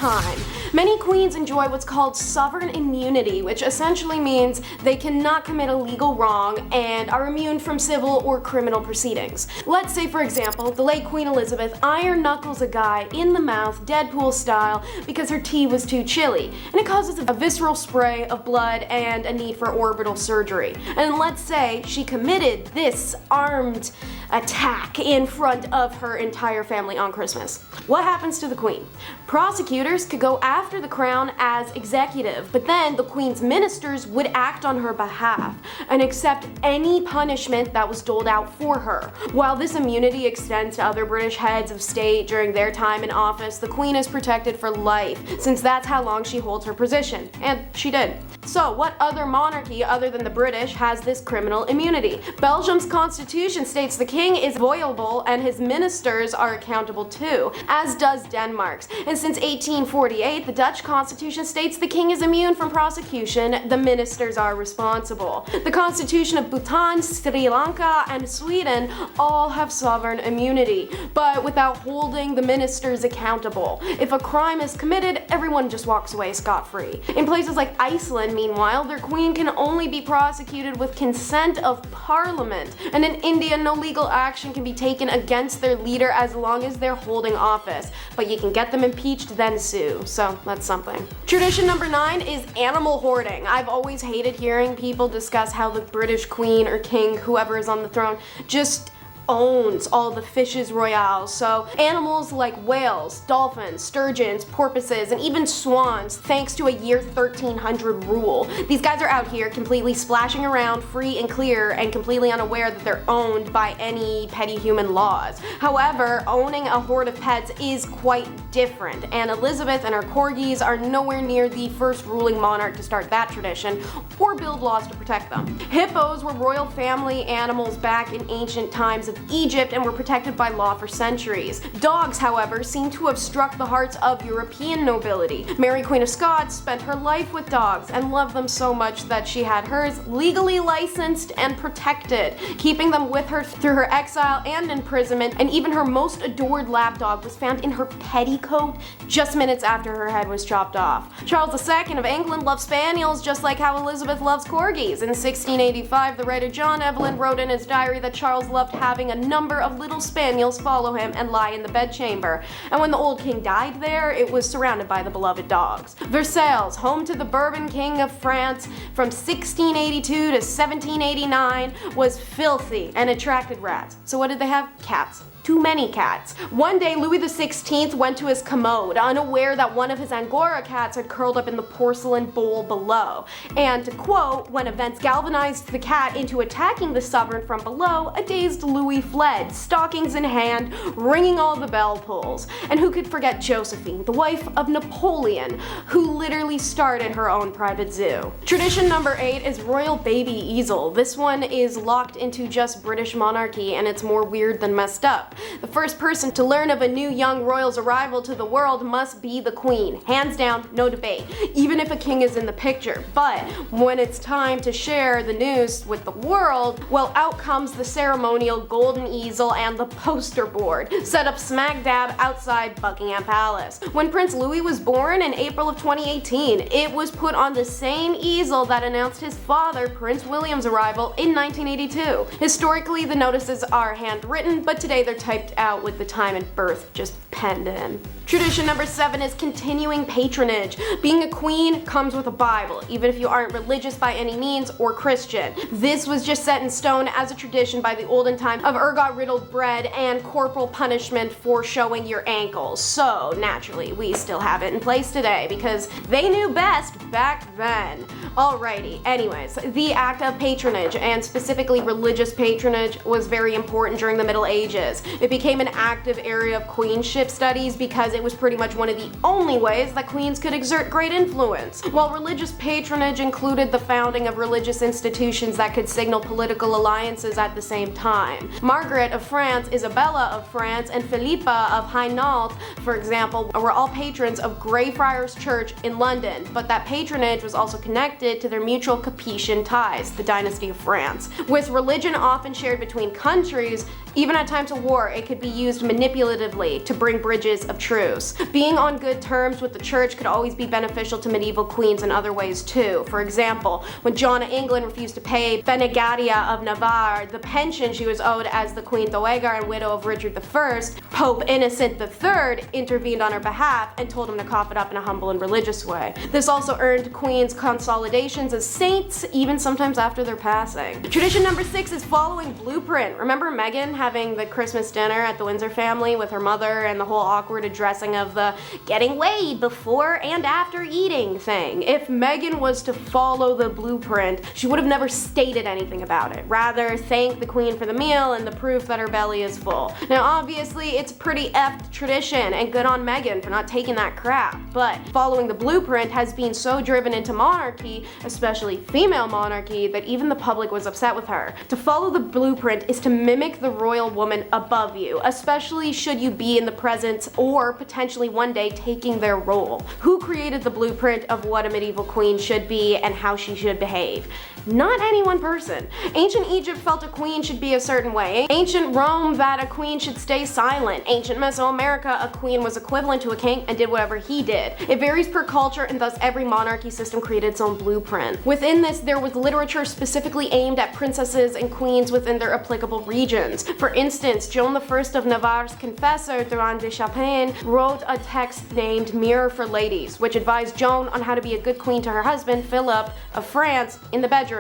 time. Many queens enjoy what's called sovereign immunity, which essentially means they cannot commit a legal wrong and are immune from civil or criminal proceedings. Let's say, for example, the late Queen Elizabeth iron knuckles a guy in the mouth, Deadpool style, because her tea was too chilly, and it causes a visceral spray of blood and a need for orbital surgery. And let's say she committed this armed attack in front of her entire family on Christmas. What happens to the Queen? Prosecutors could go after the crown as executive, but then the Queen's ministers would act on her behalf and accept any punishment that was doled out for her. While this immunity extends to other British heads of state during their time in office, the Queen is protected for life, since that's how long she holds her position. And she did. So, what other monarchy other than the British has this criminal immunity? Belgium's constitution states the king is inviolable and his ministers are accountable too, as does Denmark's. And since 1848, the Dutch constitution states the king is immune from prosecution, the ministers are responsible. The constitution of Bhutan, Sri Lanka, and Sweden all have sovereign immunity, but without holding the ministers accountable. If a crime is committed, everyone just walks away scot-free. In places like Iceland, meanwhile, their queen can only be prosecuted with consent of parliament, and in India, no legal action can be taken against their leader as long as they're holding office, but you can get them impeached, then sue, so that's something. Tradition number 9 is animal hoarding. I've always hated hearing people discuss how the British queen or king, whoever is on the throne, just owns all the fishes royale. So animals like whales, dolphins, sturgeons, porpoises, and even swans, thanks to a year 1300 rule. These guys are out here completely splashing around free and clear and completely unaware that they're owned by any petty human laws. However, owning a horde of pets is quite different, and Elizabeth and her corgis are nowhere near the first ruling monarch to start that tradition or build laws to protect them. Hippos were royal family animals back in ancient times of Egypt and were protected by law for centuries. Dogs, however, seem to have struck the hearts of European nobility. Mary, Queen of Scots, spent her life with dogs and loved them so much that she had hers legally licensed and protected, keeping them with her through her exile and imprisonment, and even her most adored lapdog was found in her petticoat just minutes after her head was chopped off. Charles II of England loved spaniels just like how Elizabeth loves corgis. In 1685, the writer John Evelyn wrote in his diary that Charles loved having a number of little spaniels follow him and lie in the bedchamber, and when the old king died there, it was surrounded by the beloved dogs. Versailles, home to the Bourbon King of France from 1682 to 1789, was filthy and attracted rats. So what did they have? Cats. Too many cats. One day, Louis XVI went to his commode, unaware that one of his Angora cats had curled up in the porcelain bowl below. And to quote, "When events galvanized the cat into attacking the sovereign from below, a dazed Louis fled, stockings in hand, ringing all the bell pulls." And who could forget Josephine, the wife of Napoleon, who literally started her own private zoo. Tradition number 8 is royal baby easel. This one is locked into just British monarchy, and it's more weird than messed up. The first person to learn of a new young royal's arrival to the world must be the queen. Hands down, no debate, even if a king is in the picture. But when it's time to share the news with the world, well, out comes the ceremonial golden easel and the poster board, set up smack dab outside Buckingham Palace. When Prince Louis was born in April of 2018, it was put on the same easel that announced his father, Prince William's arrival in 1982. Historically, the notices are handwritten, but today they're typed out with the time and birth just penned in. Tradition number 7 is continuing patronage. Being a queen comes with a Bible, even if you aren't religious by any means or Christian. This was just set in stone as a tradition by the olden time of ergot-riddled bread and corporal punishment for showing your ankles. So naturally, we still have it in place today because they knew best back then. Alrighty, anyways, the act of patronage, and specifically religious patronage, was very important during the Middle Ages. It became an active area of queenship studies because it was pretty much one of the only ways that queens could exert great influence. While religious patronage included the founding of religious institutions that could signal political alliances at the same time. Margaret of France, Isabella of France, and Philippa of Hainault, for example, were all patrons of Greyfriars Church in London, but that patronage was also connected to their mutual Capetian ties, the dynasty of France. With religion often shared between countries, even at times of war, it could be used manipulatively to bring bridges of truce. Being on good terms with the church could always be beneficial to medieval queens in other ways too. For example, when John of England refused to pay Benegaria of Navarre the pension she was owed as the Queen Dowager and widow of Richard I, Pope Innocent III intervened on her behalf and told him to cough it up in a humble and religious way. This also earned queens consolidations as saints, even sometimes after their passing. Tradition number 6 is following blueprint. Remember Meghan having the Christmas dinner at the Windsor family with her mother and the whole awkward addressing of the getting weighed before and after eating thing? If Meghan was to follow the blueprint, she would have never stated anything about it. Rather, thank the queen for the meal and the proof that her belly is full. Now obviously it's pretty effed tradition and good on Meghan for not taking that crap, but following the blueprint has been so driven into monarchy, especially female monarchy, that even the public was upset with her. To follow the blueprint is to mimic the royal woman above you, especially should you be in the presence or potentially one day taking their role. Who created the blueprint of what a medieval queen should be and how she should behave? Not any one person. Ancient Egypt felt a queen should be a certain way. Ancient Rome that a queen should stay silent. Ancient Mesoamerica, a queen was equivalent to a king and did whatever he did. It varies per culture, and thus every monarchy system created its own blueprint. Within this, there was literature specifically aimed at princesses and queens within their applicable regions. For instance, Joan I of Navarre's confessor, Durand de Champagne, wrote a text named Mirror for Ladies, which advised Joan on how to be a good queen to her husband, Philip of France, in the bedroom.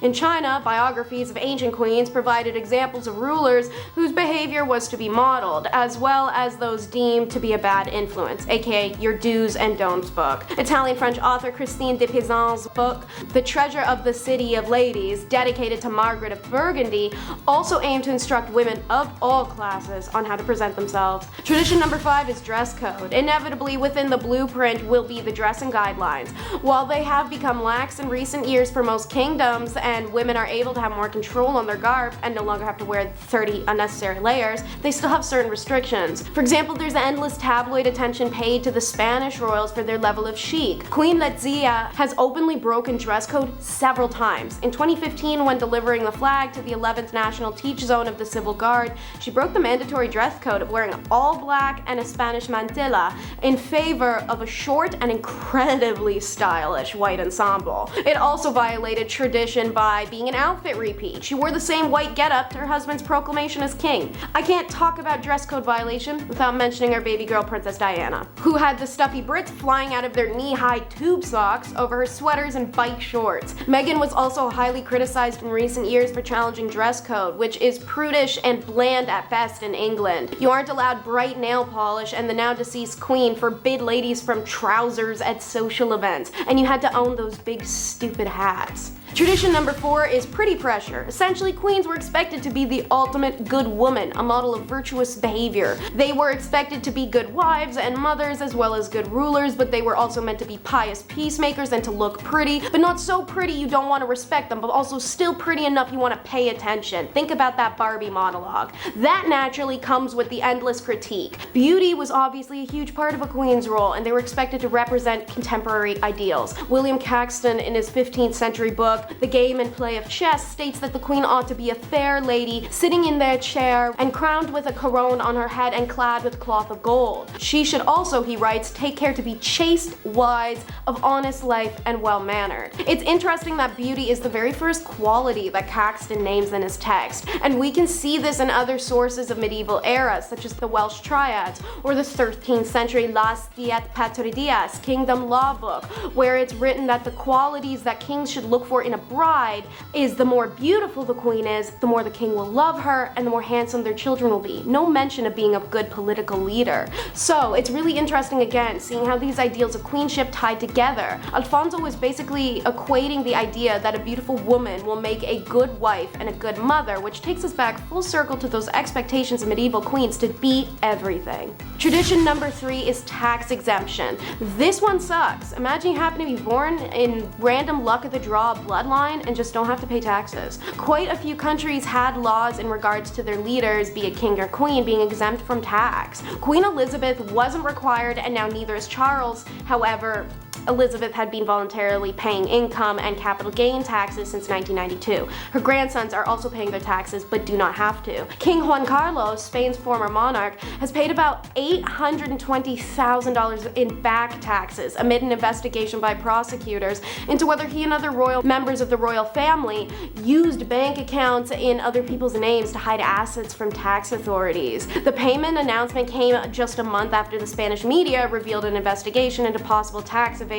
In China, biographies of ancient queens provided examples of rulers whose behavior was to be modeled, as well as those deemed to be a bad influence, aka your do's and don'ts book. Italian-French author Christine de Pizan's book, The Treasure of the City of Ladies, dedicated to Margaret of Burgundy, also aimed to instruct women of all classes on how to present themselves. Tradition number 5 is dress code. Inevitably within the blueprint will be the dressing guidelines. While they have become lax in recent years for most kingdoms, and women are able to have more control on their garb and no longer have to wear 30 unnecessary layers, they still have certain restrictions. For example, there's endless tabloid attention paid to the Spanish royals for their level of chic. Queen Letizia has openly broken dress code several times. In 2015, when delivering the flag to the 11th National Teach Zone of the Civil Guard, she broke the mandatory dress code of wearing all black and a Spanish mantilla in favor of a short and incredibly stylish white ensemble. It also violated tradition by being an outfit repeat. She wore the same white getup to her husband's proclamation as king. I can't talk about dress code violation without mentioning our baby girl Princess Diana, who had the stuffy Brits flying out of their knee-high tube socks over her sweaters and bike shorts. Meghan was also highly criticized in recent years for challenging dress code, which is prudish and bland at best in England. You aren't allowed bright nail polish, and the now deceased queen forbid ladies from trousers at social events, and you had to own those big stupid hats. Tradition number 4 is pretty pressure. Essentially, queens were expected to be the ultimate good woman, a model of virtuous behavior. They were expected to be good wives and mothers as well as good rulers, but they were also meant to be pious peacemakers and to look pretty, but not so pretty you don't want to respect them, but also still pretty enough you want to pay attention. Think about that Barbie monologue. That naturally comes with the endless critique. Beauty was obviously a huge part of a queen's role, and they were expected to represent contemporary ideals. William Caxton, in his 15th century book, The Game and Play of Chess, states that the queen ought to be a fair lady, sitting in their chair and crowned with a corone on her head and clad with cloth of gold. She should also, he writes, take care to be chaste, wise, of honest life, and well-mannered. It's interesting that beauty is the very first quality that Caxton names in his text, and we can see this in other sources of medieval eras, such as the Welsh Triads, or the 13th century Las Diet Patridias, Kingdom Law book, where it's written that the qualities that kings should look for in a bride is the more beautiful the queen is, the more the king will love her, and the more handsome their children will be. No mention of being a good political leader. So it's really interesting again, seeing how these ideals of queenship tied together. Alfonso was basically equating the idea that a beautiful woman will make a good wife and a good mother, which takes us back full circle to those expectations of medieval queens to be everything. Tradition number 3 is tax exemption. This one sucks. Imagine you happen to be born in random luck of the draw blood bloodline and just don't have to pay taxes. Quite a few countries had laws in regards to their leaders, be it king or queen, being exempt from tax. Queen Elizabeth wasn't required, and now neither is Charles. However, Elizabeth had been voluntarily paying income and capital gain taxes since 1992. Her grandsons are also paying their taxes but do not have to. King Juan Carlos, Spain's former monarch, has paid about $820,000 in back taxes amid an investigation by prosecutors into whether he and other royal members of the royal family used bank accounts in other people's names to hide assets from tax authorities. The payment announcement came just a month after the Spanish media revealed an investigation into possible tax evasion,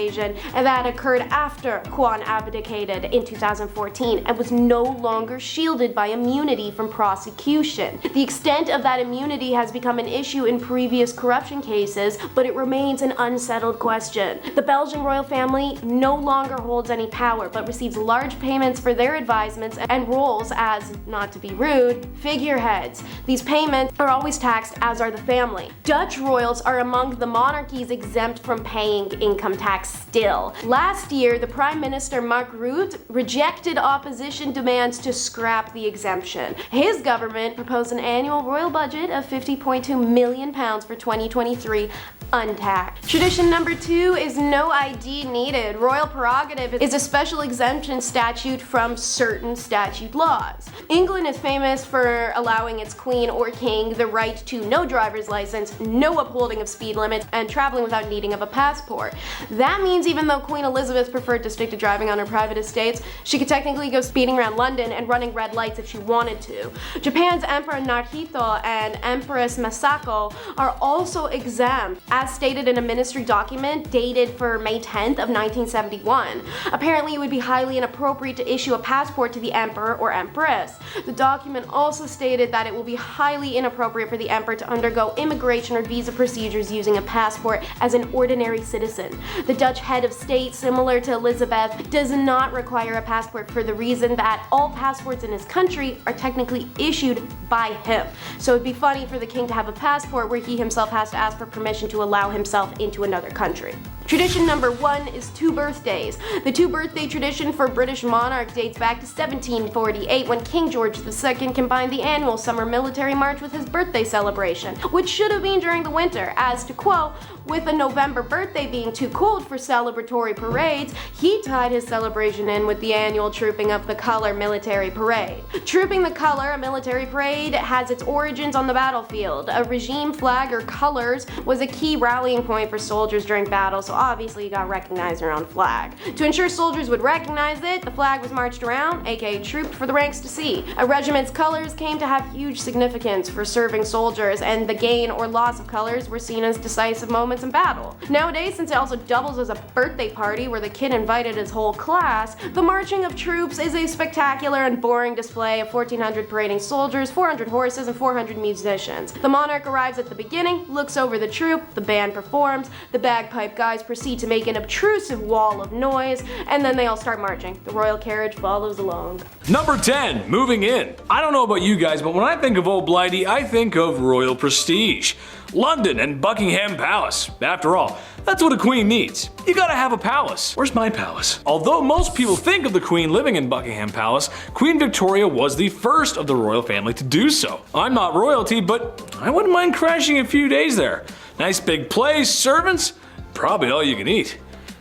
and that occurred after Juan abdicated in 2014 and was no longer shielded by immunity from prosecution. The extent of that immunity has become an issue in previous corruption cases, but it remains an unsettled question. The Belgian royal family no longer holds any power, but receives large payments for their advisements and roles as, not to be rude, figureheads. These payments are always taxed, as are the family. Dutch royals are among the monarchies exempt from paying income tax still. Last year, the Prime Minister Mark Rutte rejected opposition demands to scrap the exemption. His government proposed an annual royal budget of £50.2 million for 2023, untaxed. Tradition number 2 is no ID needed. Royal prerogative is a special exemption statute from certain statute laws. England is famous for allowing its queen or king the right to no driver's license, no upholding of speed limits, and traveling without needing of a passport. That means even though Queen Elizabeth preferred to stick to driving on her private estates, she could technically go speeding around London and running red lights if she wanted to. Japan's Emperor Naruhito and Empress Masako are also exempt, as stated in a ministry document dated for May 10th of 1971. Apparently, it would be highly inappropriate to issue a passport to the emperor or empress. The document also stated that it will be highly inappropriate for the emperor to undergo immigration or visa procedures using a passport as an ordinary citizen. The Dutch head of state, similar to Elizabeth, does not require a passport for the reason that all passports in his country are technically issued by him. So it'd be funny for the king to have a passport where he himself has to ask for permission to allow himself into another country. Tradition number 1 is 2 birthdays. The 2 birthday tradition for British monarch dates back to 1748 when King George II combined the annual summer military march with his birthday celebration, which should have been during the winter, as to quote, with a November birthday being too cold for celebratory parades, he tied his celebration in with the annual Trooping of the Colour military parade. Trooping the Colour, a military parade, has its origins on the battlefield. A regime flag or colours was a key rallying point for soldiers during battle, so obviously you got recognized around flag. To ensure soldiers would recognize it, the flag was marched around, aka trooped, for the ranks to see. A regiment's colors came to have huge significance for serving soldiers, and the gain or loss of colors were seen as decisive moments in battle. Nowadays, since it also doubles as a birthday party where the kid invited his whole class, the marching of troops is a spectacular and boring display of 1,400 parading soldiers, 400 horses, and 400 musicians. The monarch arrives at the beginning, looks over the troop, the band performs, the bagpipe guys proceed to make an obtrusive wall of noise, and then they all start marching. The royal carriage follows along. Number 10, moving in. I don't know about you guys, but when I think of Old Blighty, I think of royal prestige. London and Buckingham Palace. After all, that's what a queen needs. You gotta have a palace. Where's my palace? Although most people think of the queen living in Buckingham Palace, Queen Victoria was the first of the royal family to do so. I'm not royalty, but I wouldn't mind crashing a few days there. Nice big place, servants, probably all you can eat.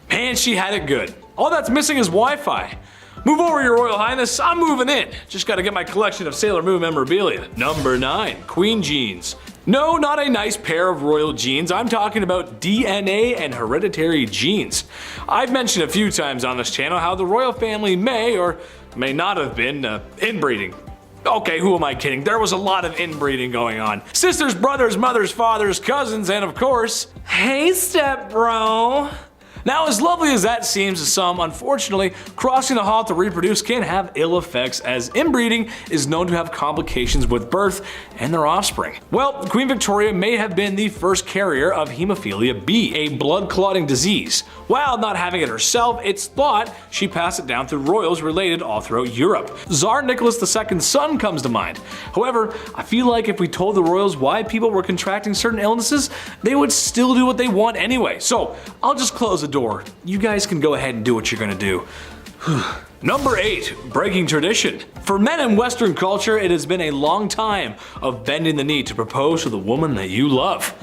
Man, she had it good. All that's missing is Wi-Fi. Move over, Your Royal Highness, I'm moving in. Just gotta get my collection of Sailor Moon memorabilia. Number 9, Queen Jeans. No, not a nice pair of royal genes. I'm talking about DNA and hereditary genes. I've mentioned a few times on this channel how the royal family may or may not have been inbreeding. Okay, who am I kidding? There was a lot of inbreeding going on. Sisters, brothers, mothers, fathers, cousins, and of course, hey step bro. Now, as lovely as that seems to some, unfortunately, crossing the hall to reproduce can have ill effects, as inbreeding is known to have complications with birth and their offspring. Well, Queen Victoria may have been the first carrier of hemophilia B, a blood-clotting disease. While not having it herself, it's thought she passed it down through royals related all throughout Europe. Tsar Nicholas II's son comes to mind. However, I feel like if we told the royals why people were contracting certain illnesses, they would still do what they want anyway. So, I'll just close the door. You guys can go ahead and do what you're gonna do. Number 8. Breaking tradition. For men in Western culture, it has been a long time of bending the knee to propose to the woman that you love,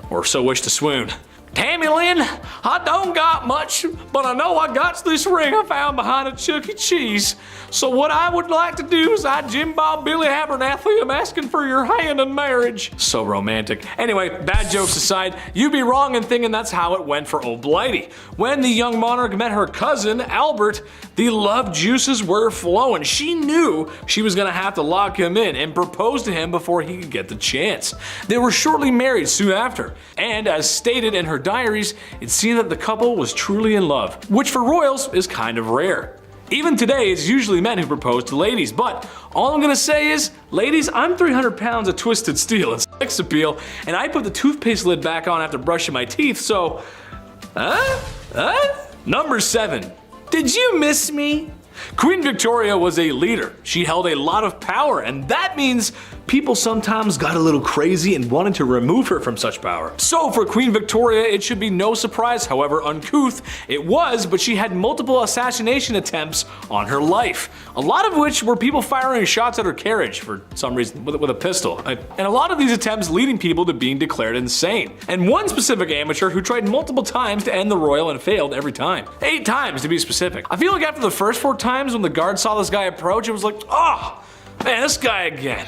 or so wish to swoon. Tammy Lynn, I don't got much, but I know I got this ring I found behind a Chuck E. Cheese. So what I would like to do is I Jim Bob Billy Abernathy am asking for your hand in marriage. So romantic. Anyway, bad jokes aside, you'd be wrong in thinking that's how it went for Old Blighty. When the young monarch met her cousin, Albert, the love juices were flowing. She knew she was gonna have to lock him in and propose to him before he could get the chance. They were shortly married soon after, and as stated in her diaries, it seemed that the couple was truly in love, which for royals is kind of rare. Even today, it's usually men who propose to ladies, but all I'm gonna say is, ladies, I'm 300 pounds of twisted steel and sex appeal, and I put the toothpaste lid back on after brushing my teeth, so... Number 7. Did you miss me? Queen Victoria was a leader. She held a lot of power, and that means people sometimes got a little crazy and wanted to remove her from such power. So for Queen Victoria, it should be no surprise, however uncouth it was, but she had multiple assassination attempts on her life. A lot of which were people firing shots at her carriage for some reason with a pistol. And a lot of these attempts leading people to being declared insane. And one specific amateur who tried multiple times to end the royal and failed every time. 8 times to be specific. I feel like after the first 4 times when the guard saw this guy approach, it was like, oh, man, this guy again.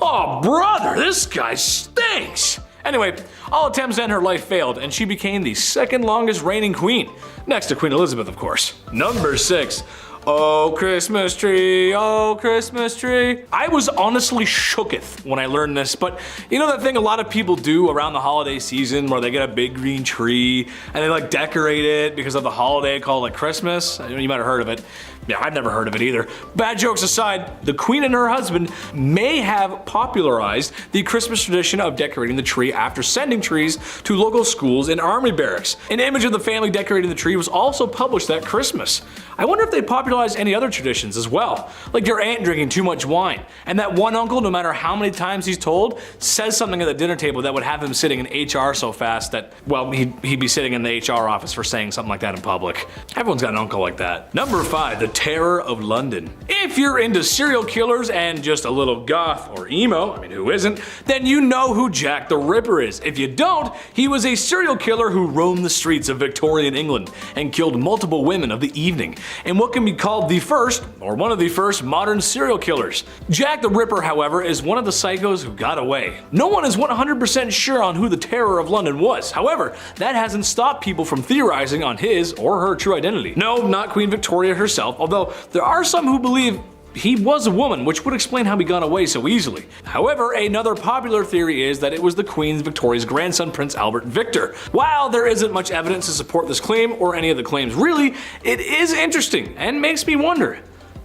Oh, brother, this guy stinks! Anyway, all attempts to end her life failed, and she became the 2nd longest reigning queen, next to Queen Elizabeth, of course. Number 6. Oh, Christmas tree, oh, Christmas tree. I was honestly shooketh when I learned this, but you know that thing a lot of people do around the holiday season where they get a big green tree and they like decorate it because of the holiday called like Christmas? You might have heard of it. Yeah, I've never heard of it either. Bad jokes aside, the queen and her husband may have popularized the Christmas tradition of decorating the tree after sending trees to local schools and army barracks. An image of the family decorating the tree was also published that Christmas. I wonder if they popularized any other traditions as well, like your aunt drinking too much wine, and that one uncle, no matter how many times he's told, says something at the dinner table that would have him sitting in HR so fast that, well, he'd be sitting in the HR office for saying something like that in public. Everyone's got an uncle like that. Number 5, the terror of London. If you're into serial killers and just a little goth or emo, I mean who isn't, then you know who Jack the Ripper is. If you don't, he was a serial killer who roamed the streets of Victorian England and killed multiple women of the evening, and what can be called the first, or one of the first, modern serial killers. Jack the Ripper, however, is one of the psychos who got away. No one is 100% sure on who the terror of London was. However, that hasn't stopped people from theorizing on his or her true identity. No, not Queen Victoria herself, although there are some who believe he was a woman, which would explain how he got away so easily. However, another popular theory is that it was the Queen Victoria's grandson, Prince Albert Victor. While there isn't much evidence to support this claim, or any of the claims really, it is interesting and makes me wonder,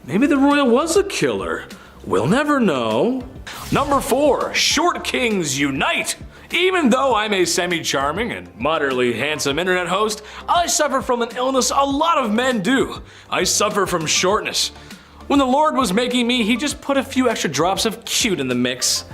maybe the royal was a killer. We'll never know. Number 4, short kings unite. Even though I'm a semi-charming and moderately handsome internet host, I suffer from an illness a lot of men do. I suffer from shortness. When the Lord was making me, he just put a few extra drops of cute in the mix.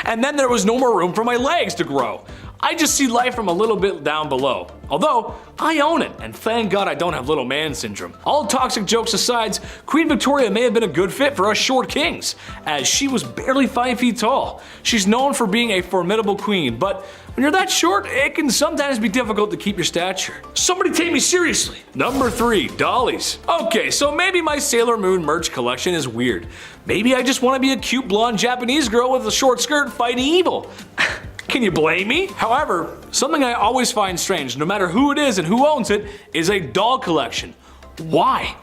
And then there was no more room for my legs to grow. I just see life from a little bit down below. Although, I own it, and thank God I don't have little man syndrome. All toxic jokes aside, Queen Victoria may have been a good fit for us short kings, as she was barely 5 feet tall. She's known for being a formidable queen, but when you're that short, it can sometimes be difficult to keep your stature. Somebody take me seriously. Number 3, dollies. Okay, so maybe my Sailor Moon merch collection is weird. Maybe I just want to be a cute blonde Japanese girl with a short skirt fighting evil. Can you blame me? However, something I always find strange, no matter who it is and who owns it, is a doll collection. Why?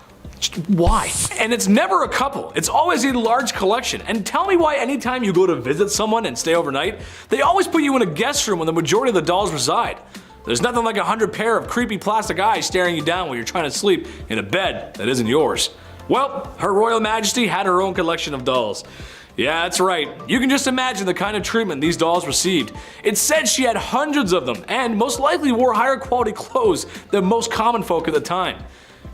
Why? And it's never a couple, it's always a large collection. And tell me why anytime you go to visit someone and stay overnight, they always put you in a guest room where the majority of the dolls reside. There's nothing like 100 pair of creepy plastic eyes staring you down while you're trying to sleep in a bed that isn't yours. Well, Her Royal Majesty had her own collection of dolls. Yeah, that's right. You can just imagine the kind of treatment these dolls received. It's said she had hundreds of them, and most likely wore higher quality clothes than most common folk at the time.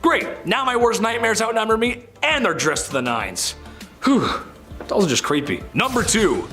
Great, now my worst nightmares outnumber me, and they're dressed to the nines. Whew, dolls are just creepy. Number 2,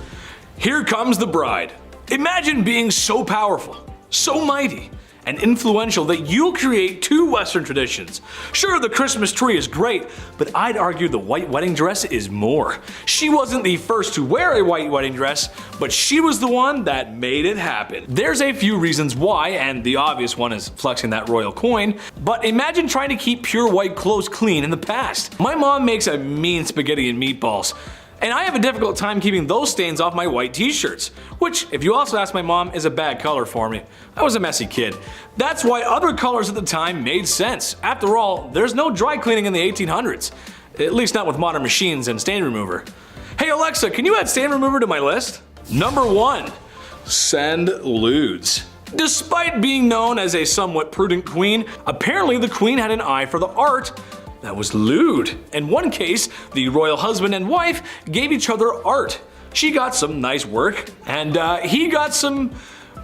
here comes the bride. Imagine being so powerful, so mighty, and influential that you'll create two Western traditions. Sure, the Christmas tree is great, but I'd argue the white wedding dress is more. She wasn't the first to wear a white wedding dress, but she was the one that made it happen. There's a few reasons why, and the obvious one is flexing that royal coin, but imagine trying to keep pure white clothes clean in the past. My mom makes a mean spaghetti and meatballs, and I have a difficult time keeping those stains off my white t-shirts, which, if you also ask my mom, is a bad color for me. I was a messy kid. That's why other colors at the time made sense. After all, there's no dry cleaning in the 1800s. At least not with modern machines and stain remover. Hey Alexa, can you add stain remover to my list? Number 1. Send lewds. Despite being known as a somewhat prudent queen, apparently the queen had an eye for the art that was lewd. In one case, the royal husband and wife gave each other art. She got some nice work, and he got some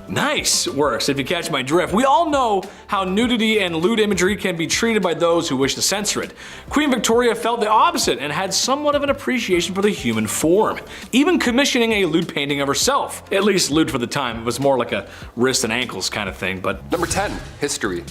nice works, if you catch my drift. We all know how nudity and lewd imagery can be treated by those who wish to censor it. Queen Victoria felt the opposite and had somewhat of an appreciation for the human form, even commissioning a lewd painting of herself. At least lewd for the time, it was more like a wrist and ankles kind of thing, but... Number 10. History.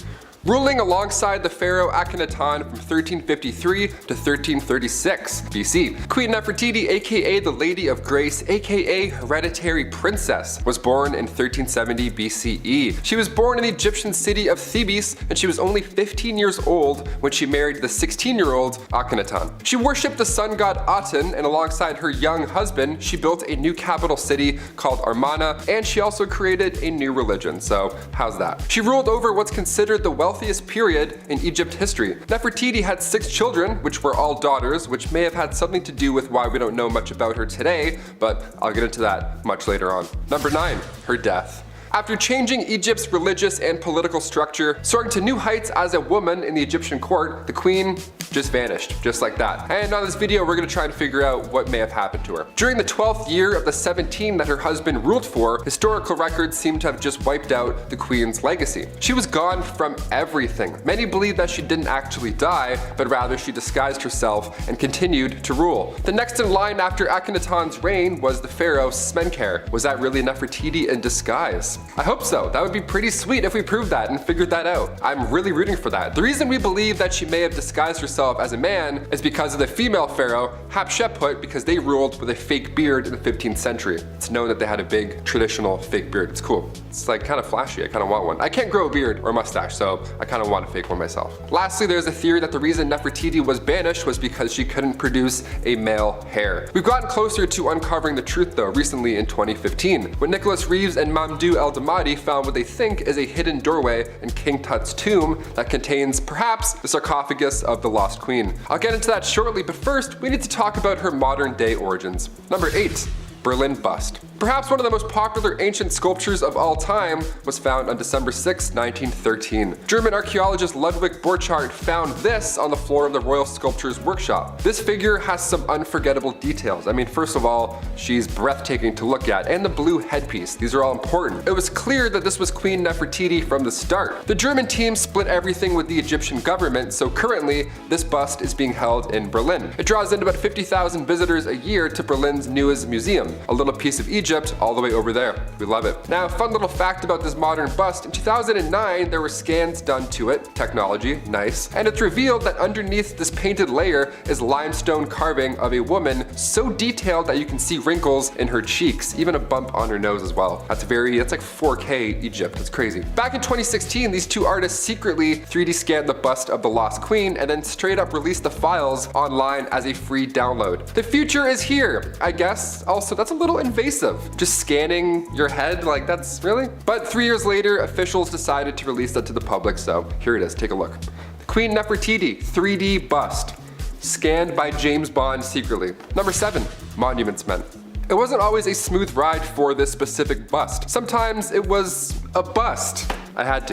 Ruling alongside the pharaoh Akhenaten from 1353 to 1336 BC. Queen Nefertiti, aka the Lady of Grace, aka Hereditary Princess, was born in 1370 BCE. She was born in the Egyptian city of Thebes, and she was only 15 years old when she married the 16-year-old Akhenaten. She worshipped the sun god Aten, and alongside her young husband, she built a new capital city called Amarna, and she also created a new religion, so how's that? She ruled over what's considered the wealthiest period in Egypt history. Nefertiti had 6 children, which were all daughters, which may have had something to do with why we don't know much about her today, but I'll get into that much later on. Number 9. Her death. After changing Egypt's religious and political structure, soaring to new heights as a woman in the Egyptian court, the queen just vanished, just like that. And on this video, we're gonna try and figure out what may have happened to her. During the 12th year of the 17 that her husband ruled for, historical records seem to have just wiped out the queen's legacy. She was gone from everything. Many believe that she didn't actually die, but rather she disguised herself and continued to rule. The next in line after Akhenaten's reign was the pharaoh Smenkhare. Was that really Nefertiti in disguise? I hope so. That would be pretty sweet if we proved that and figured that out. I'm really rooting for that. The reason we believe that she may have disguised herself as a man is because of the female pharaoh Hatshepsut, because they ruled with a fake beard in the 15th century. It's known that they had a big traditional fake beard. It's cool. It's like kind of flashy. I kind of want one. I can't grow a beard or a mustache, so I kind of want a fake one myself. Lastly, there's a theory that the reason Nefertiti was banished was because she couldn't produce a male heir. We've gotten closer to uncovering the truth though recently in 2015, when Nicholas Reeves and Mamdouh El-Damadi found what they think is a hidden doorway in King Tut's tomb that contains perhaps the sarcophagus of the lost queen. I'll get into that shortly, but first we need to talk about her modern day origins. Number 8. Berlin bust. Perhaps one of the most popular ancient sculptures of all time was found on December 6, 1913. German archaeologist Ludwig Borchardt found this on the floor of the Royal Sculptures Workshop. This figure has some unforgettable details. I mean, first of all, she's breathtaking to look at, and the blue headpiece. These are all important. It was clear that this was Queen Nefertiti from the start. The German team split everything with the Egyptian government, so currently this bust is being held in Berlin. It draws in about 50,000 visitors a year to Berlin's newest museum, a little piece of Egypt all the way over there. We love it. Now, a fun little fact about this modern bust, in 2009 there were scans done to it, technology, nice, and it's revealed that underneath this painted layer is limestone carving of a woman so detailed that you can see wrinkles in her cheeks, even a bump on her nose as well. That's like 4K Egypt, it's crazy. Back in 2016, these two artists secretly 3D scanned the bust of the lost queen and then straight up released the files online as a free download. The future is here, I guess. Also, that's a little invasive. Just scanning your head, like that's really? But 3 years later, officials decided to release that to the public, so here it is, take a look. Queen Nefertiti 3D bust, scanned by James Bond secretly. Number 7, Monuments Men. It wasn't always a smooth ride for this specific bust. Sometimes it was a bust. I had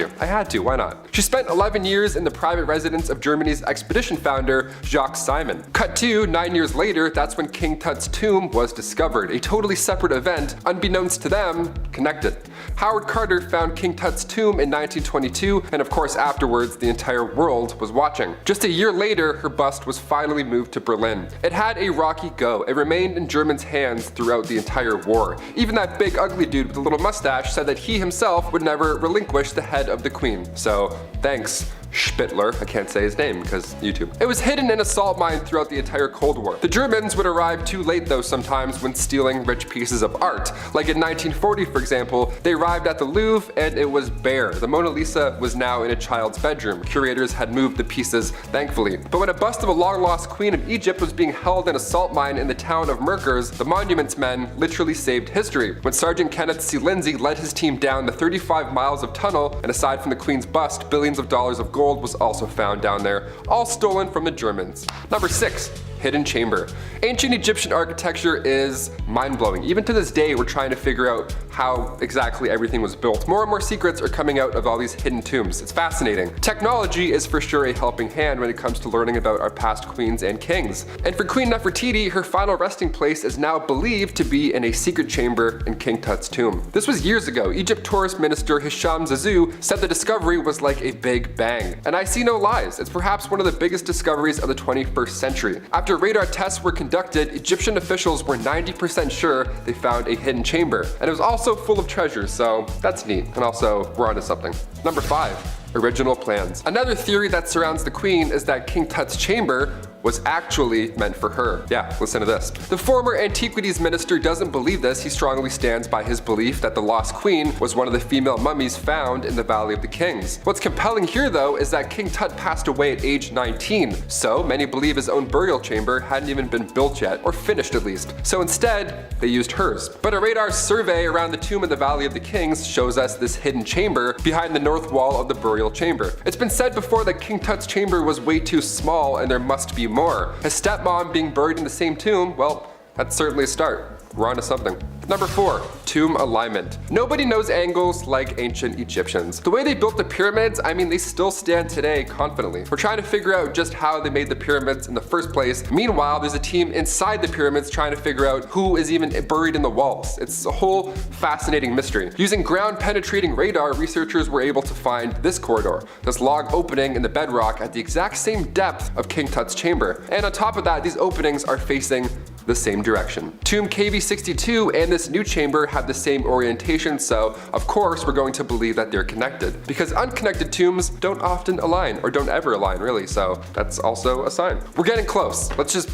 to, why not? She spent 11 years in the private residence of Germany's expedition founder, Jacques Simon. Cut to 9 years later, that's when King Tut's tomb was discovered. A totally separate event, unbeknownst to them, connected. Howard Carter found King Tut's tomb in 1922, and of course afterwards the entire world was watching. Just a year later, her bust was finally moved to Berlin. It had a rocky go. It remained in Germans' hands throughout the entire war. Even that big ugly dude with a little mustache said that he himself would never relinquish the head of the queen. So thanks, Spittler. I can't say his name because YouTube. It was hidden in a salt mine throughout the entire Cold War. The Germans would arrive too late though sometimes when stealing rich pieces of art. Like in 1940, for example, they arrived at the Louvre and it was bare. The Mona Lisa was now in a child's bedroom. Curators had moved the pieces, thankfully. But when a bust of a long-lost queen of Egypt was being held in a salt mine in the town of Merkers, the Monuments Men literally saved history. When Sergeant Kenneth C. Lindsay led his team down the 35 miles of tunnel, and aside from the queen's bust, billions of dollars of gold was also found down there, all stolen from the Germans. Number 6. Hidden chamber. Ancient Egyptian architecture is mind-blowing. Even to this day, we're trying to figure out how exactly everything was built. More and more secrets are coming out of all these hidden tombs. It's fascinating. Technology is for sure a helping hand when it comes to learning about our past queens and kings. And for Queen Nefertiti, her final resting place is now believed to be in a secret chamber in King Tut's tomb. This was years ago. Egypt Tourist Minister Hisham Zazou said the discovery was like a big bang. And I see no lies. It's perhaps one of the biggest discoveries of the 21st century. After radar tests were conducted, Egyptian officials were 90% sure they found a hidden chamber. And it was also full of treasures, so that's neat. And also, we're onto something. Number 5. Original plans. Another theory that surrounds the queen is that King Tut's chamber was actually meant for her. Yeah, listen to this. The former Antiquities Minister doesn't believe this. He strongly stands by his belief that the lost queen was one of the female mummies found in the Valley of the Kings. What's compelling here though is that King Tut passed away at age 19, so many believe his own burial chamber hadn't even been built yet, or finished at least. So instead, they used hers. But a radar survey around the tomb in the Valley of the Kings shows us this hidden chamber behind the north wall of the burial chamber. It's been said before that King Tut's chamber was way too small and there must be more. His stepmom being buried in the same tomb, well, that's certainly a start. We're onto something. Number 4. Tomb alignment. Nobody knows angles like ancient Egyptians. The way they built the pyramids, I mean, they still stand today confidently. We're trying to figure out just how they made the pyramids in the first place. Meanwhile, there's a team inside the pyramids trying to figure out who is even buried in the walls. It's a whole fascinating mystery. Using ground-penetrating radar, researchers were able to find this corridor, this log opening in the bedrock at the exact same depth of King Tut's chamber. And on top of that, these openings are facing the same direction. Tomb KV62 and this new chamber have the same orientation, so of course we're going to believe that they're connected. Because unconnected tombs don't often align, or don't ever align really, so that's also a sign. We're getting close. Let's just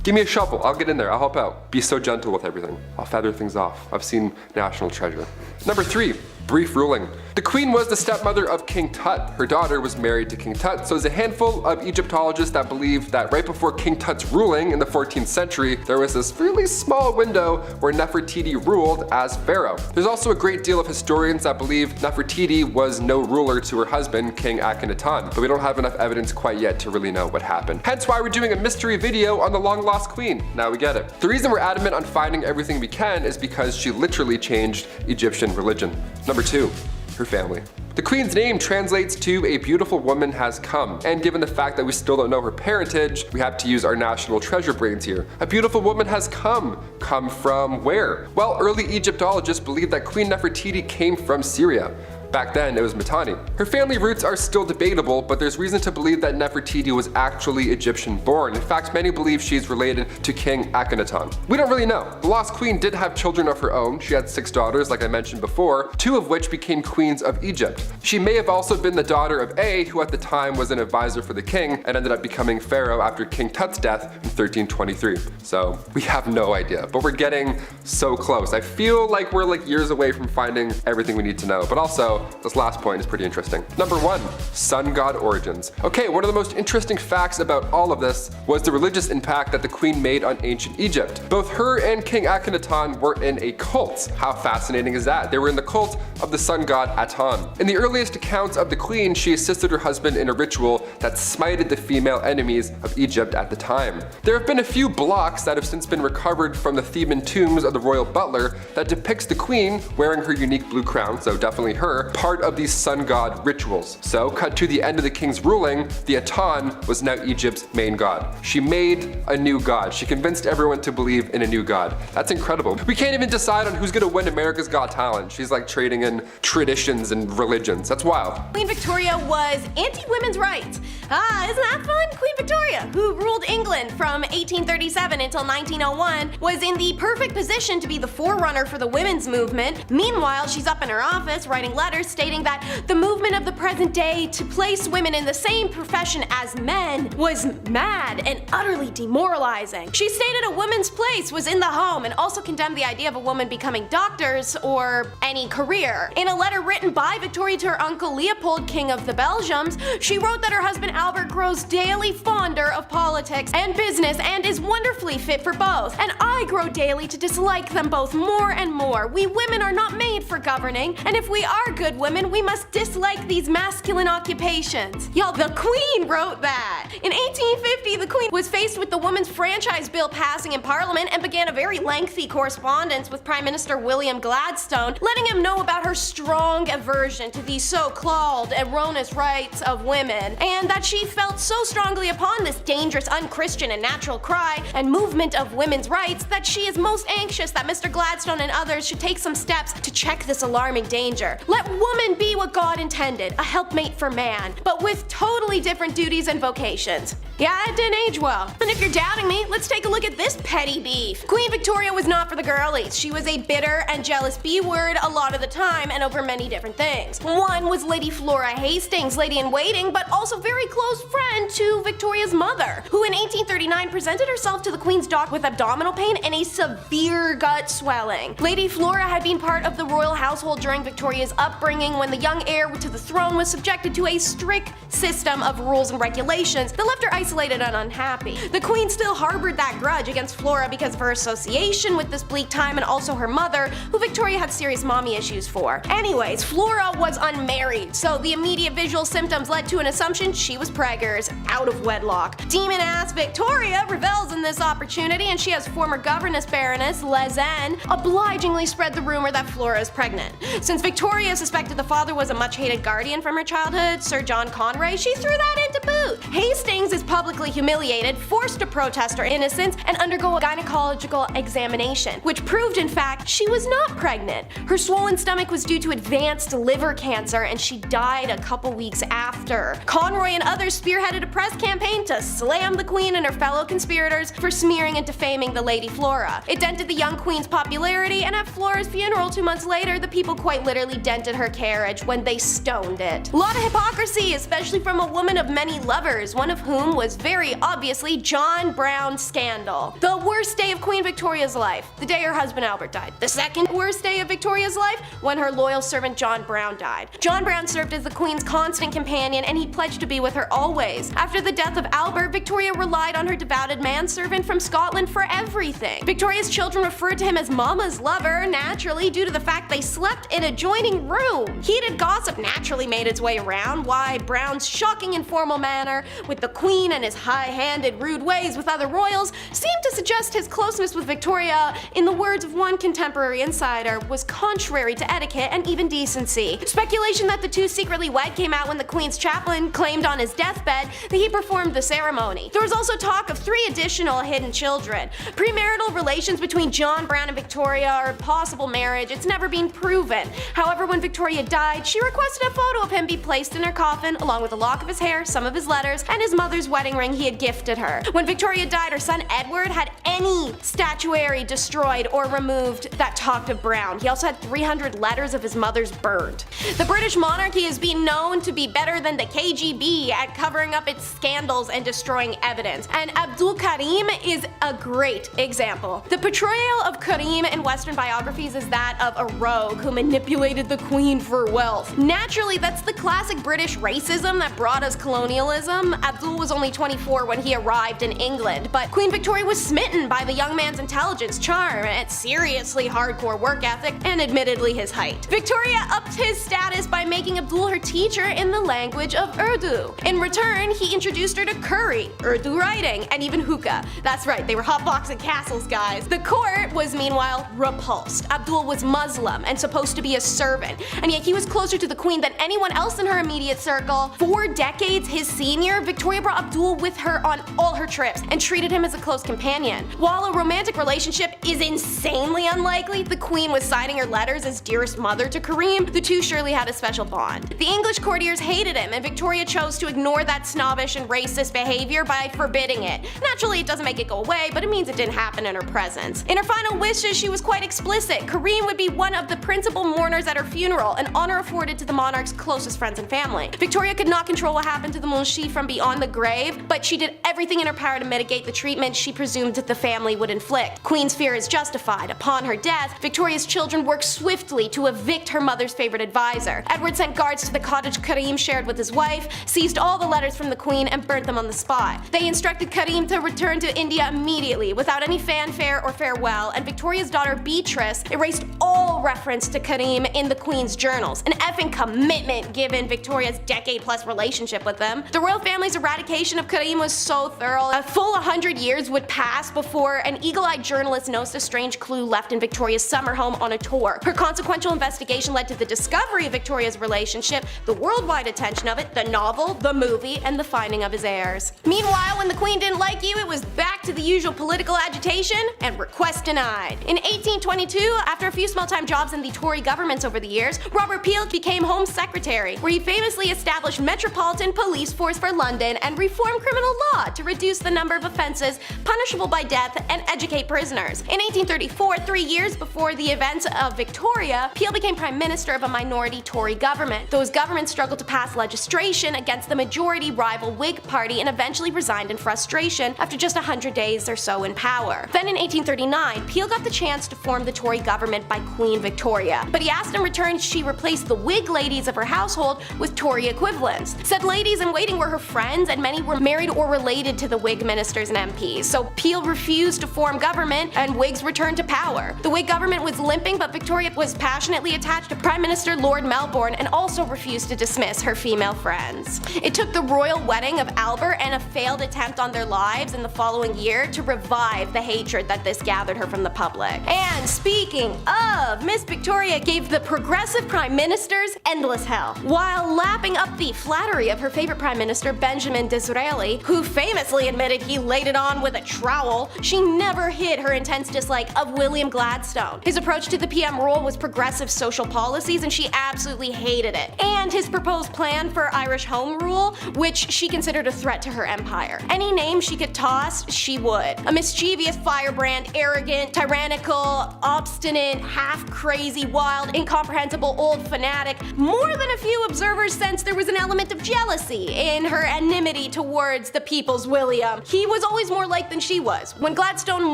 give me a shovel. I'll get in there. I'll help out. Be so gentle with everything. I'll feather things off. I've seen National Treasure. Number 3. Brief ruling. The queen was the stepmother of King Tut. Her daughter was married to King Tut, so there's a handful of Egyptologists that believe that right before King Tut's ruling in the 14th century, there was this really small window where Nefertiti ruled as pharaoh. There's also a great deal of historians that believe Nefertiti was no ruler to her husband, King Akhenaten, but we don't have enough evidence quite yet to really know what happened. Hence why we're doing a mystery video on the long-lost queen. Now we get it. The reason we're adamant on finding everything we can is because she literally changed Egyptian religion. Number 2. Her family. The queen's name translates to a beautiful woman has come, and given the fact that we still don't know her parentage, we have to use our national treasure brains here. A beautiful woman has come. Come from where? Well, early Egyptologists believed that Queen Nefertiti came from Syria. Back then, it was Mitanni. Her family roots are still debatable, but there's reason to believe that Nefertiti was actually Egyptian born. In fact, many believe she's related to King Akhenaten. We don't really know. The lost queen did have children of her own. She had 6 daughters, like I mentioned before, 2 of which became queens of Egypt. She may have also been the daughter of A, who at the time was an advisor for the king and ended up becoming pharaoh after King Tut's death in 1323. So we have no idea, but we're getting so close. I feel like we're like years away from finding everything we need to know, but also this last point is pretty interesting. Number 1, sun god origins. Okay, one of the most interesting facts about all of this was the religious impact that the queen made on ancient Egypt. Both her and King Akhenaten were in a cult. How fascinating is that? They were in the cult of the sun god Aton. In the earliest accounts of the queen, she assisted her husband in a ritual that smited the female enemies of Egypt at the time. There have been a few blocks that have since been recovered from the Theban tombs of the royal butler that depicts the queen wearing her unique blue crown, so definitely her, are part of these sun god rituals. So, cut to the end of the king's ruling, the Aton was now Egypt's main god. She made a new god. She convinced everyone to believe in a new god. That's incredible. We can't even decide on who's gonna win America's Got Talent. She's like trading in traditions and religions. That's wild. Queen Victoria was anti-women's rights. Isn't that fun? Queen Victoria, who ruled England from 1837 until 1901, was in the perfect position to be the forerunner for the women's movement. Meanwhile, she's up in her office writing letters stating that the movement of the present day to place women in the same profession as men was mad and utterly demoralizing. She stated a woman's place was in the home and also condemned the idea of a woman becoming doctors or any career. In a letter written by Victoria to her uncle Leopold, King of the Belgians, she wrote that her husband Albert grows daily fonder of politics and business and is wonderfully fit for both, and I grow daily to dislike them both more and more. We women are not made for governing, and if we are good women, we must dislike these masculine occupations. Y'all, the Queen wrote that! In 1850, the Queen was faced with the Women's Franchise Bill passing in Parliament and began a very lengthy correspondence with Prime Minister William Gladstone, letting him know about her strong aversion to these so-called erroneous rights of women, and that she felt so strongly upon this dangerous, unchristian, and natural cry and movement of women's rights that she is most anxious that Mr. Gladstone and others should take some steps to check this alarming danger. Let woman be what God intended, a helpmate for man, but with totally different duties and vocations. Yeah, it didn't age well. And if you're doubting me, let's take a look at this petty beef. Queen Victoria was not for the girlies. She was a bitter and jealous B-word a lot of the time and over many different things. One was Lady Flora Hastings, lady-in-waiting, but also very close friend to Victoria's mother, who in 1839 presented herself to the Queen's dock with abdominal pain and a severe gut swelling. Lady Flora had been part of the royal household during Victoria's upbringing when the young heir to the throne was subjected to a strict system of rules and regulations that left her isolated and unhappy. The Queen still harbored that grudge against Flora because of her association with this bleak time and also her mother, who Victoria had serious mommy issues for. Anyways, Flora was unmarried, so the immediate visual symptoms led to an assumption she was preggers, out of wedlock. Demon-ass Victoria revels in this opportunity, and she has former governess Baroness Lezen obligingly spread the rumor that Flora is pregnant. Since Victoria suspected the father was a much-hated guardian from her childhood, Sir John Conway, she threw that into boot. Hastings is publicly humiliated, forced to protest her innocence, and undergo a gynecological examination, which proved in fact she was not pregnant. Her swollen stomach was due to advanced liver cancer, and she died a couple weeks after. Conroy and others spearheaded a press campaign to slam the Queen and her fellow conspirators for smearing and defaming the Lady Flora. It dented the young Queen's popularity, and at Flora's funeral 2 months later, the people quite literally dented her carriage when they stoned it. A lot of hypocrisy, especially from a woman of many lovers, one of whom was very obviously John Brown's scandal. The worst day of Queen Victoria's life, the day her husband Albert died. The second worst day of Victoria's life, when her loyal servant John Brown died. John Brown served as the Queen's constant companion, and he pledged to be with her always. After the death of Albert, Victoria relied on her devoted manservant from Scotland for everything. Victoria's children referred to him as Mama's lover, naturally due to the fact they slept in adjoining rooms. Heated gossip naturally made its way around why Brown's shocking informal manner with the Queen and his high-handed rude ways with other royals seemed to suggest his closeness with Victoria, in the words of one contemporary insider, was contrary to etiquette and even decency. Speculation that the two secretly wed came out when the Queen's chaplain claimed on his deathbed that he performed the ceremony. There was also talk of 3 additional hidden children. Premarital relations between John Brown and Victoria, or possible marriage, it's never been proven. However, when Victoria died, she requested a photo of him be placed in her coffin, along with a lock of his hair, some of his letters, and his mother's wedding ring he had gifted her. When Victoria died, her son Edward had any statuary destroyed or removed that talked of Brown. He also had 300 letters of his mother's burned. The British monarchy has been known to be better than the KGB at covering up its scandals and destroying evidence, and Abdul Karim is a great example. The portrayal of Karim in Western biographies is that of a rogue who manipulated the Queen for wealth. Naturally, that's the classic British racism that brought us colonialism. Abdul was only 24 when he arrived in England, but Queen Victoria was smitten by the young man's intelligence, charm, and seriously hardcore work ethic, and admittedly his height. Victoria upped his status by making Abdul her teacher in the language of Urdu. In return, he introduced her to curry, Urdu writing, and even hookah. That's right, they were hotboxing castles, guys. The court was meanwhile repulsed. Abdul was Muslim and supposed to be a servant, and yet he was closer to the Queen than anyone else in her immediate circle. 4 decades his senior, Victoria brought Abdul with her on all her trips and treated him as a close companion. While a romantic relationship is insanely unlikely, the Queen was signing her letters as dearest mother to Karim. The two surely had a special bond. The English courtiers hated him, and Victoria chose to ignore that snobbish and racist behavior by forbidding it. Naturally, it doesn't make it go away, but it means it didn't happen in her presence. In her final wishes, she was quite explicit. Karim would be one of the principal mourners at her funeral, an honor afforded to the monarch's closest friends and family. Victoria could not control what happened to the Munshi from beyond the grave, but she did everything in her power to mitigate the treatment she presumed that the family would inflict. Queen's fear is justified. Upon her death, Victoria's children worked swiftly to evict her mother's favorite advisor. Edward sent guards to the cottage Karim shared with his wife, seized all the letters from the Queen, and burnt them on the spot. They instructed Karim to return to India immediately, without any fanfare or farewell, and Victoria's daughter Beatrice erased all reference to Karim in the Queen's journals. An effing commitment given Victoria's decade-plus relationship with them. The royal family's eradication of Karim was so thorough, a full 100 years would pass before an eagle-eyed journalist noticed a strange clue left in Victoria's summer home on a tour. Her consequential investigation led to the discovery of Victoria's relationship, the worldwide attention of it, the novel, the movie, and the finding of his heirs. Meanwhile, when the Queen didn't like you, it was back to the usual political agitation and request denied. In 1822, after a few small-time jobs in the Tory governments over the years, Robert Peel became Home Secretary, where he famously established Metropolitan Police Force for London and reformed criminal law to reduce the number of offences punishable by death and educate prisoners. In 1834, 3 years before the events of Victoria, Peel became Prime Minister of a minority Tory government. Those governments struggled to pass legislation against the majority rival Whig Party and eventually resigned in frustration after just 100 days or so in power. Then in 1839, Peel got the chance to form the Tory government by Queen Victoria, but he asked in return she replace the Whig ladies of her household with Tory equivalents. Said ladies in waiting were her friends, and many were married or related to the Whig ministers and MPs, so Peel refused to form government and Whigs returned to power. The Whig government was limping, but Victoria was passionately attached to Prime Minister Lord Melbourne and also refused to dismiss her female friends. It took the royal wedding of Albert and a failed attempt on their lives in the following year to revive the hatred that this gathered her from the public. And speaking of, Miss Victoria gave the progressive prime ministers endless hell, while lapping up the flattery of her favorite prime minister Benjamin Disraeli, who famously admitted he laid it on with a trowel. She never hid her intense dislike of William Gladstone. His approach to the PM role was progressive social policies, and she absolutely hated it. And his proposed plan for Irish Home Rule, which she considered a threat to her empire. Any name she could toss, she would. A mischievous firebrand, arrogant, tyrannical, obstinate, half-crazy, wild, incomprehensible old fanatic. More than a few observers sensed there was an element of jealousy in her enmity towards the people's William. He was always more liked than she was. When Gladstone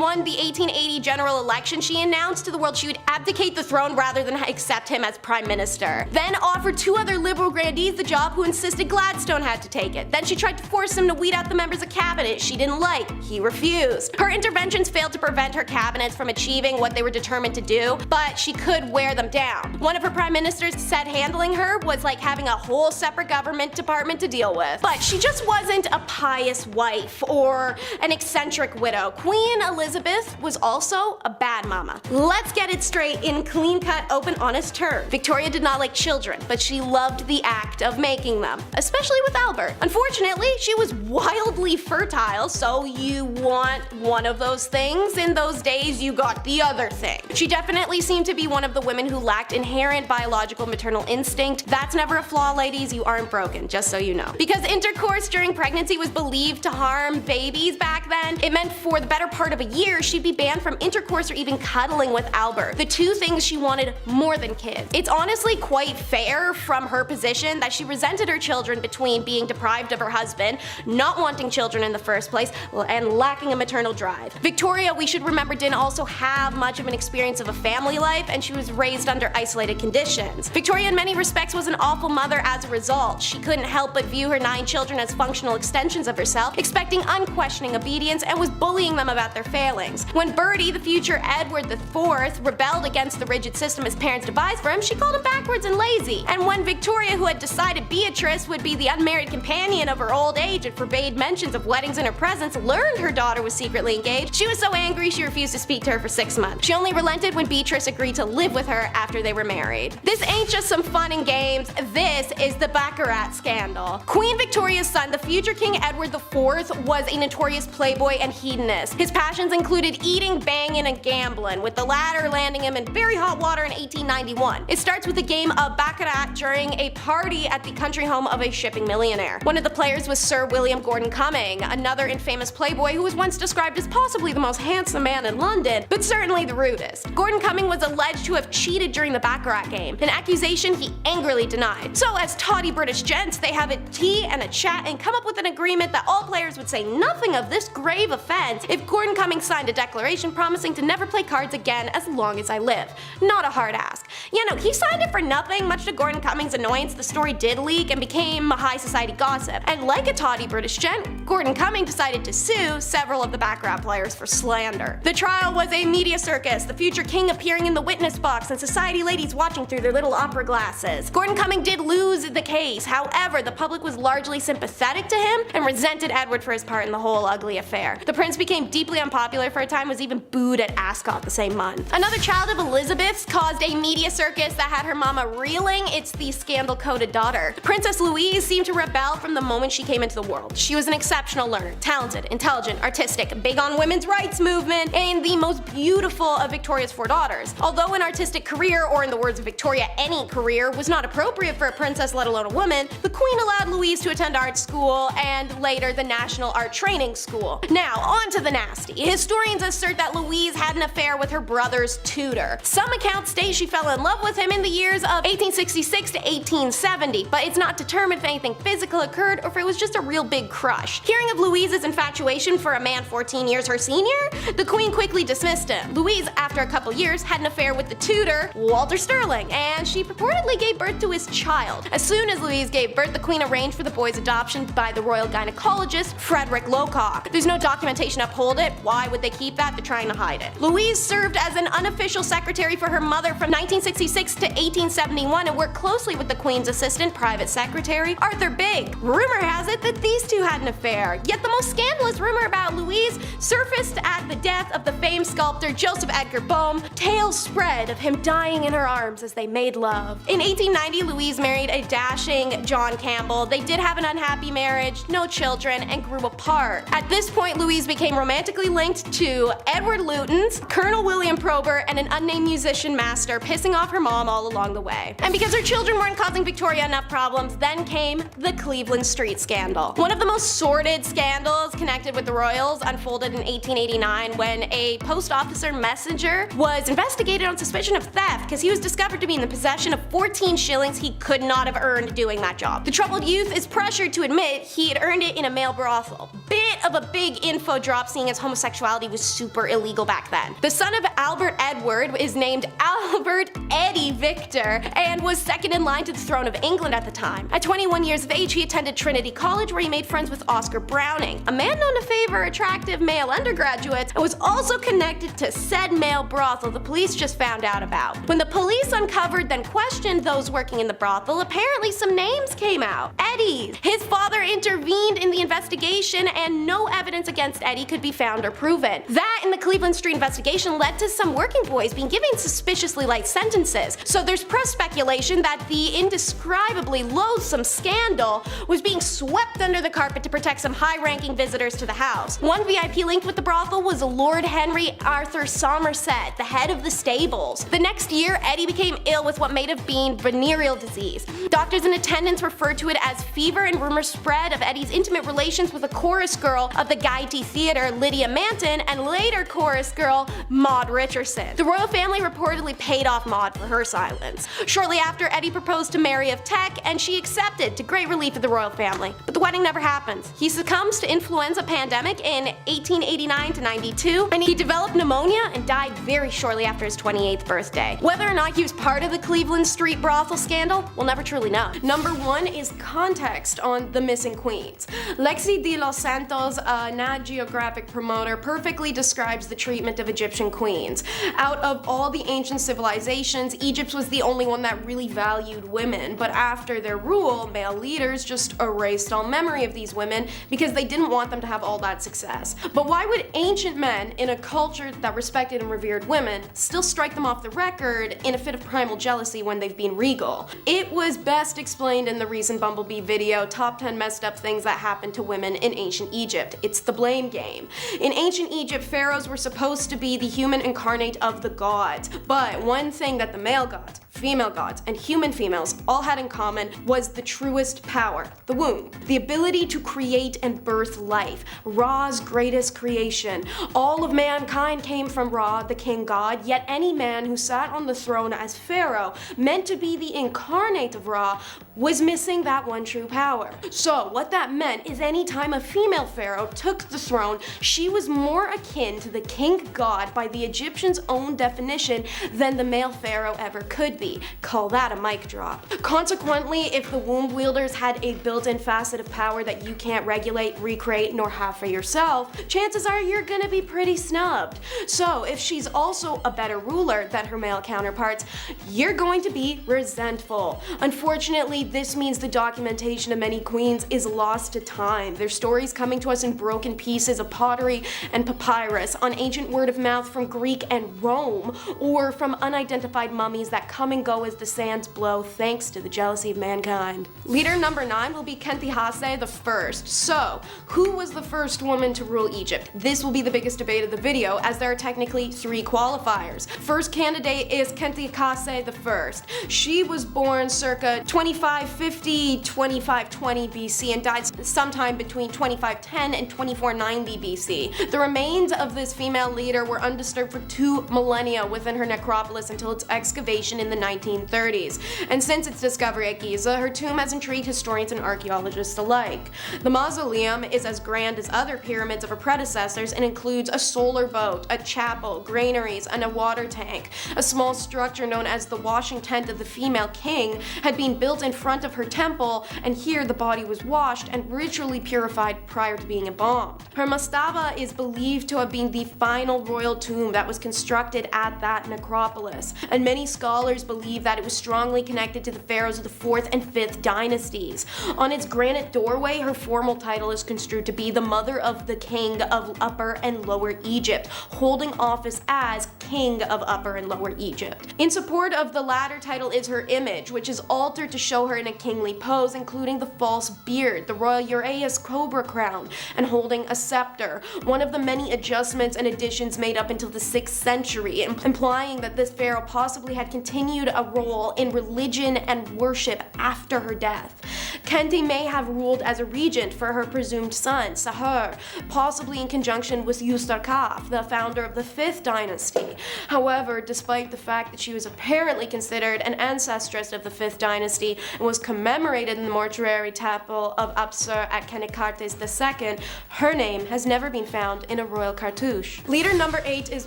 won the 1880 general election, she announced to the world she would abdicate the throne rather than accept him as prime minister. Then offered 2 other liberal grandees the job who insisted Gladstone had to take it. Then she tried to force him to weed out the members of cabinet she didn't like. He refused. Her interventions failed to prevent her cabinets from achieving what they were determined to do, but she could wear them down. One of her prime ministers said handling her was like having a whole separate government department to deal with. But she just wasn't a pious wife or an eccentric widow. Queen Elizabeth was also a bad mama. Let's get it straight in clean-cut, open, honest terms. Victoria did not like children, but she loved the act of making them, especially with Albert. Unfortunately, she was wildly fertile, so you want one of those things. In those days, you got the other thing. She definitely seemed to be one of the women who lacked inherent biological maternal instinct. That's never a flaw, ladies. You aren't broken, just so you know. Because intercourse during pregnancy was believed to harm babies back then, it meant for the better part of a year she'd be banned from intercourse or even cuddling with Albert, the 2 things she wanted more than kids. It's honestly quite fair from her position that she resented her children between being deprived of her husband, not wanting children in the first place, and lacking a maternal drive. Victoria, we should remember, didn't also have much of an experience of a family life, and she was raised under isolated conditions. Victoria in many respects was an awful mother as a result. She couldn't help but view her 9 children as functional extensions of herself, expecting unquestioning obedience, and was bullying them about their failings. When Bertie, the future Edward IV, rebelled against the rigid system his parents devised for him, she called him backwards and lazy. And when Victoria, who had decided Beatrice would be the unmarried companion of her old age and forbade mentions of weddings in her presence, learned her daughter was secretly engaged, she was so angry she refused to speak to her for 6 months. She only relented when Beatrice agreed to live with her after they were married. This ain't just some fun and games, this is the Baccarat scandal. Queen Victoria's son, the future King Edward IV, was a notorious playboy and hedonist. His passions included eating, banging, and gambling, with the latter landing him in very hot water in 1891. It starts with a game of Baccarat during a party at the country home of a shipping millionaire. One of the players was Sir William Gordon Cumming, another infamous playboy who was once described as possibly the most handsome man in London, but certainly the rudest. Gordon Cumming was alleged to have cheated during the Baccarat game, an accusation he angrily denied. So as tawdy British gents, they have a tea and a chat and come up with an agreement that all players would say nothing of this grave offense if Gordon Cumming signed a declaration promising to never play cards again as long as I live. Not a hard ask. You know, he signed it for nothing. Much to Gordon Cumming's annoyance, the story did leak and became high society gossip. And like a tawdy British gent, Gordon Cumming decided to sue several of the Baccarat players for slander. The trial was a media circus, the future king appearing in the witness box and society ladies watching through their little opera glasses. Gordon Cumming did lose the case, however, the public was largely sympathetic to him and resented Edward for his part in the whole ugly affair. The prince became deeply unpopular for a time, was even booed at Ascot the same month. Another child of Elizabeth's caused a media circus that had her mama reeling. It's the scandal-coated daughter. Princess Louise seemed to rebel from the moment she came into the world. She was an exceptional learner, talented, intelligent, artistic, big on women's rights movement, and the most beautiful of Victoria's 4 daughters. Although an artistic career, or in the words of Victoria, any career, was not appropriate for a princess, let alone a woman, the queen allowed Louise to attend art school and later the National Art Training School. Now, on to the nasty. Historians assert that Louise had an affair with her brother's tutor. Some accounts state she fell in love with him in the years of 1866 to 1870, but it's not determined if anything physical occurred or if it was just a real big crush. Hearing of Louise's infatuation for a man 14 years her senior, the queen quickly dismissed him. Louise, after a couple years, had an affair with the tutor, Walter Sterling, and she purportedly gave birth to his child. As soon as Louise gave birth, the queen arranged for the boy's adoption by the royal gynecologist, Frederick Locock. There's no documentation to uphold it. Why would they keep that? They're trying to hide it. Louise served as an unofficial secretary for her mother from 1966 to 1871 and worked closely with the queen's assistant, private secretary, Arthur Bigg. Rumor has it that these two had an affair, yet the most scandalous rumor about Louise surfaced at the death of the famed sculptor Joseph Edgar Bohm. Tales spread of him dying in her arms as they made love. In 1890, Louise married a dashing John Campbell. They did have an unhappy marriage, no children, and grew apart. At this point, Louise became romantically linked to Edward Lutyens, Colonel William Prober, and an unnamed musician master, pissing off her mom all along the way. And because her children weren't causing Victoria enough problems, then came the Cleveland Street scandal. One of the most sordid scandals connected with the royals unfolded in 1889 when a post officer messenger was investigated on suspicion of theft because he was discovered to be in the possession of 14 shillings he could not have earned doing that job. The troubled youth is pressured to admit he had earned it in a male brothel. Bit of a big info drop, seeing as homosexuality was super illegal back then. The son of Albert Edward is named Albert Eddie Victor and was second in line to the throne of England at the time. At 21 years of age, he attended Trinity College where he made friends with Oscar Browning, a man known to favor attractive male undergraduates, and was also connected to said male brothel the police just found out about. When the police uncovered then questioned those working in the brothel, apparently some names came out. Eddie. His father intervened in the investigation and no evidence against Eddie could be found or proven. That and the Cleveland Street investigation led to some working boys being given suspiciously light sentences. So there's press speculation that the indescribably loathsome scandal was being swept under the carpet to protect some high-ranking visitors to the house. One VIP linked with the brothel was Lord Henry Arthur Somerset, the head of the stables. The next year, Eddie became ill with what may have been venereal disease. Doctors in attendance referred to it as fever, and rumors spread of Eddie's intimate relations with a chorus girl of the Gaiety Theatre, Lydia Manton, and later chorus girl Maud Richardson. The royal family reportedly paid off Maud for her silence. Shortly after, Eddie proposed to Mary of Teck, and she accepted, to great relief of the royal family. But the wedding never happens. He succumbs to influenza pandemic in 1889 to 92, and he developed pneumonia and died very shortly after his 28th birthday. Whether or not he was part of the Cleveland street brothel scandal, we'll never truly know. Number 1 is context on the missing queens. Lexi de los Santos, a Nat Geographic promoter, perfectly describes the treatment of Egyptian queens. Out of all the ancient civilizations, Egypt was the only one that really valued women, but after their rule, male leaders just erased all memory of these women because they didn't want them to have all that success. But why would ancient men in a culture that respected and revered women still strike them off the record in a fit of primal jealousy when they've been regal? It was best explained in the recent Bumblebee video, Top 10 Messed Up Things That Happened to Women in Ancient Egypt. It's the blame game. In ancient Egypt, pharaohs were supposed to be the human incarnate of the gods, but one thing that the male gods, female gods, and human females all had in common was the truest power, the womb. The ability to create and birth life, Ra's greatest creation. All of mankind came from Ra, the king god, yet any man who sat on the throne as pharaoh, meant to be the incarnate of Ra, was missing that one true power. So what that meant is any time a female pharaoh took the throne, she was more akin to the king god by the Egyptians' own definition than the male pharaoh ever could be. Call that a mic drop. Consequently, if the womb wielders had a built-in facet of power that you can't regulate, recreate, nor have for yourself, chances are you're gonna be pretty snubbed. So if she's also a better ruler than her male counterparts, you're going to be resentful. Unfortunately, this means the documentation of many queens is lost to time. Their stories coming to us in broken pieces of pottery and papyrus, on ancient word of mouth from Greek and Rome, or from unidentified mummies that come and go as the sands blow thanks to the jealousy of mankind. Leader number 9 will be Khentihase the First. So, who was the first woman to rule Egypt? This will be the biggest debate of the video, as there are technically 3 qualifiers. First candidate is Khentihase the First. She was born circa 2550-2520 BC and died sometime between 2510 and 2490 BC. The remains of this female leader were undisturbed for 2 millennia within her necropolis until its excavation in the 1930s. And since its discovery at Giza, her tomb has intrigued historians and archaeologists alike. The mausoleum is as grand as other pyramids of her predecessors and includes a solar boat, a chapel, granaries, and a water tank. A small structure known as the washing tent of the female king had been built in front of her temple, and here the body was washed and ritually purified prior to being embalmed. Her mastaba is believed to have been the final royal tomb that was constructed at that necropolis, and many scholars believe that it was strongly connected to the pharaohs of the 4th and 5th dynasties. On its granite doorway, her formal title is construed to be the mother of the king of Upper and Lower Egypt, holding office as king of Upper and Lower Egypt. In support of the latter title is her image, which is altered to show her in a kingly pose, including the false beard, the royal uraeus cobra crown, and holding a scepter, one of the many adjustments and additions made up until the 6th century, implying that this pharaoh possibly had continued a role in religion and worship after her death. Khenti may have ruled as a regent for her presumed son, Sahur, possibly in conjunction with Ustarkaf, the founder of the 5th dynasty. However, despite the fact that she was apparently considered an ancestress of the 5th dynasty and was commemorated in the mortuary temple of Apsar at Kenikartes II, her name has never been found in a royal cartouche. Leader number 8 is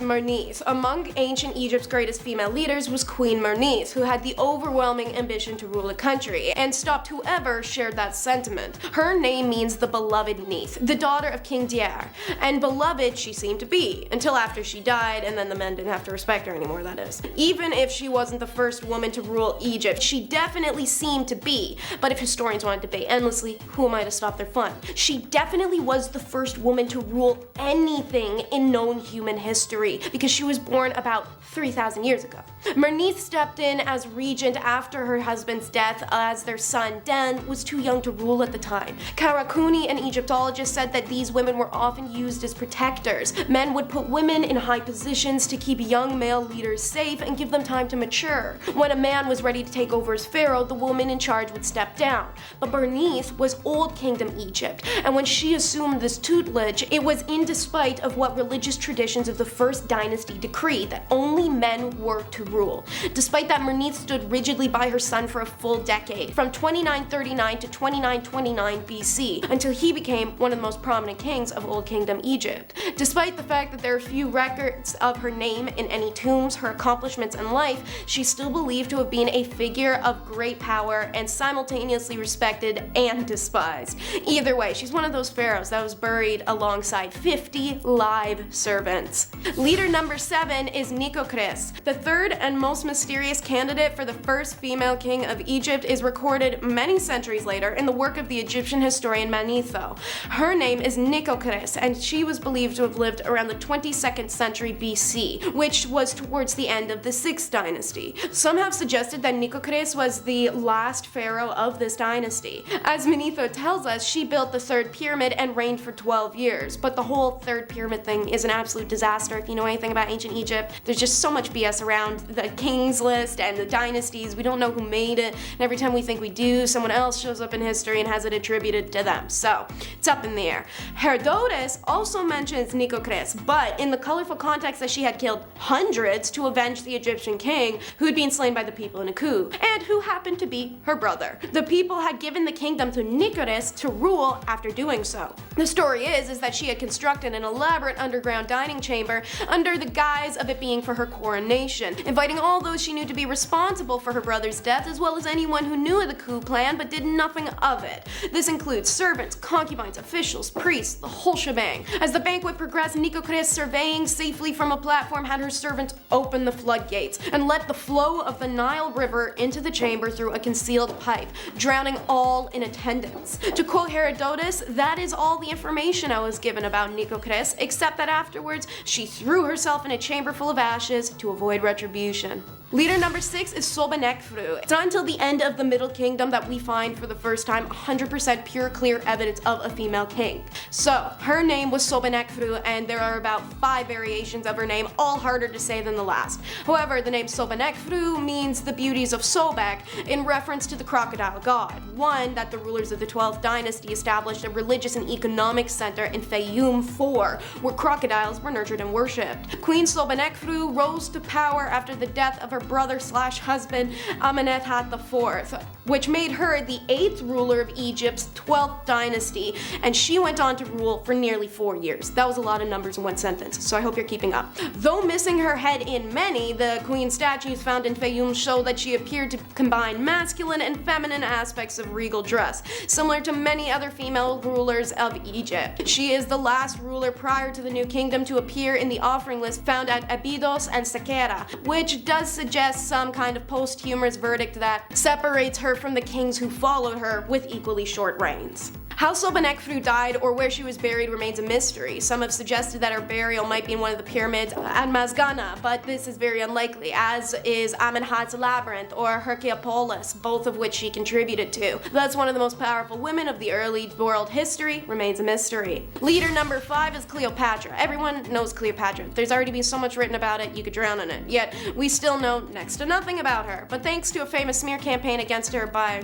Merneith. Among ancient Egypt's greatest female leaders was Queen Merneith, who had the overwhelming ambition to rule a country, and stopped whoever shared that sentiment. Her name means the beloved Neith, the daughter of King Diar, and beloved she seemed to be, until after she died, and then the men didn't have to respect her anymore, that is. Even if she wasn't the first woman to rule Egypt, she definitely seemed to be, but if historians want to debate endlessly, who am I to stop their fun? She definitely was the first woman to rule anything in known human history, because she was born about 3,000 years ago. Merneith stepped in as regent after her husband's death, as their son Den was too young to rule at the time. Karakuni, an Egyptologist, said that these women were often used as protectors. Men would put women in high positions to keep keep young male leaders safe and give them time to mature. When a man was ready to take over as pharaoh, the woman in charge would step down. But Bernice was Old Kingdom Egypt, and when she assumed this tutelage, it was in despite of what religious traditions of the first dynasty decreed, that only men were to rule. Despite that, Bernice stood rigidly by her son for a full decade, from 2939 to 2929 BC, until he became one of the most prominent kings of Old Kingdom Egypt. Despite the fact that there are few records of her name in any tombs, her accomplishments in life, she's still believed to have been a figure of great power and simultaneously respected and despised. Either way, she's one of those pharaohs that was buried alongside 50 live servants. Leader number 7 is Nikokris. The third and most mysterious candidate for the first female king of Egypt is recorded many centuries later in the work of the Egyptian historian Manetho. Her name is Nikokris, and she was believed to have lived around the 22nd century BC, which was towards the end of the 6th dynasty. Some have suggested that Nikokris was the last pharaoh of this dynasty. As Manetho tells us, she built the third pyramid and reigned for 12 years, but the whole third pyramid thing is an absolute disaster. If you know anything about ancient Egypt, there's just so much BS around the kings list and the dynasties. We don't know who made it, and every time we think we do, someone else shows up in history and has it attributed to them. So, it's up in the air. Herodotus also mentions Nikokris, but in the colorful context that she had killed hundreds to avenge the Egyptian king who had been slain by the people in a coup, and who happened to be her brother. The people had given the kingdom to Nikokris to rule after doing so. The story is that she had constructed an elaborate underground dining chamber under the guise of it being for her coronation, inviting all those she knew to be responsible for her brother's death, as well as anyone who knew of the coup plan but did nothing of it. This includes servants, concubines, officials, priests, the whole shebang. As the banquet progressed, Nikokris, surveying safely from a platform, had her servants open the floodgates and let the flow of the Nile River into the chamber through a concealed pipe, drowning all in attendance. To quote Herodotus, "That is all the information I was given about Nikokris, except that afterwards she threw herself in a chamber full of ashes to avoid retribution." Leader number 6 is Sobekneferu. It's not until the end of the Middle Kingdom that we find for the first time 100% pure, clear evidence of a female king. So, her name was Sobekneferu, and there are about 5 variations of her name, all harder to say than the last. However, the name Sobekneferu means the beauties of Sobek, in reference to the crocodile god. One, that the rulers of the 12th dynasty established a religious and economic center in Fayum 4, where crocodiles were nurtured and worshipped. Queen Sobekneferu rose to power after the death of her brother/husband Amenemhat IV, which made her the 8th ruler of Egypt's 12th dynasty, and she went on to rule for nearly 4 years. That was a lot of numbers in one sentence, so I hope you're keeping up. Though missing her head in many, the queen statues found in Fayum show that she appeared to combine masculine and feminine aspects of regal dress, similar to many other female rulers of Egypt. She is the last ruler prior to the New Kingdom to appear in the offering list found at Abydos and Saqqara, which does suggest some kind of posthumous verdict that separates her from the kings who followed her with equally short reigns. How Sobekneferu died or where she was buried remains a mystery. Some have suggested that her burial might be in one of the pyramids at Masgana, but this is very unlikely, as is Amenemhat's Labyrinth or Herculapolis, both of which she contributed to. Thus, one of the most powerful women of the early world history remains a mystery. Leader number 5 is Cleopatra. Everyone knows Cleopatra. There's already been so much written about it, you could drown in it. Yet, we still know next to nothing about her. But thanks to a famous smear campaign against her by,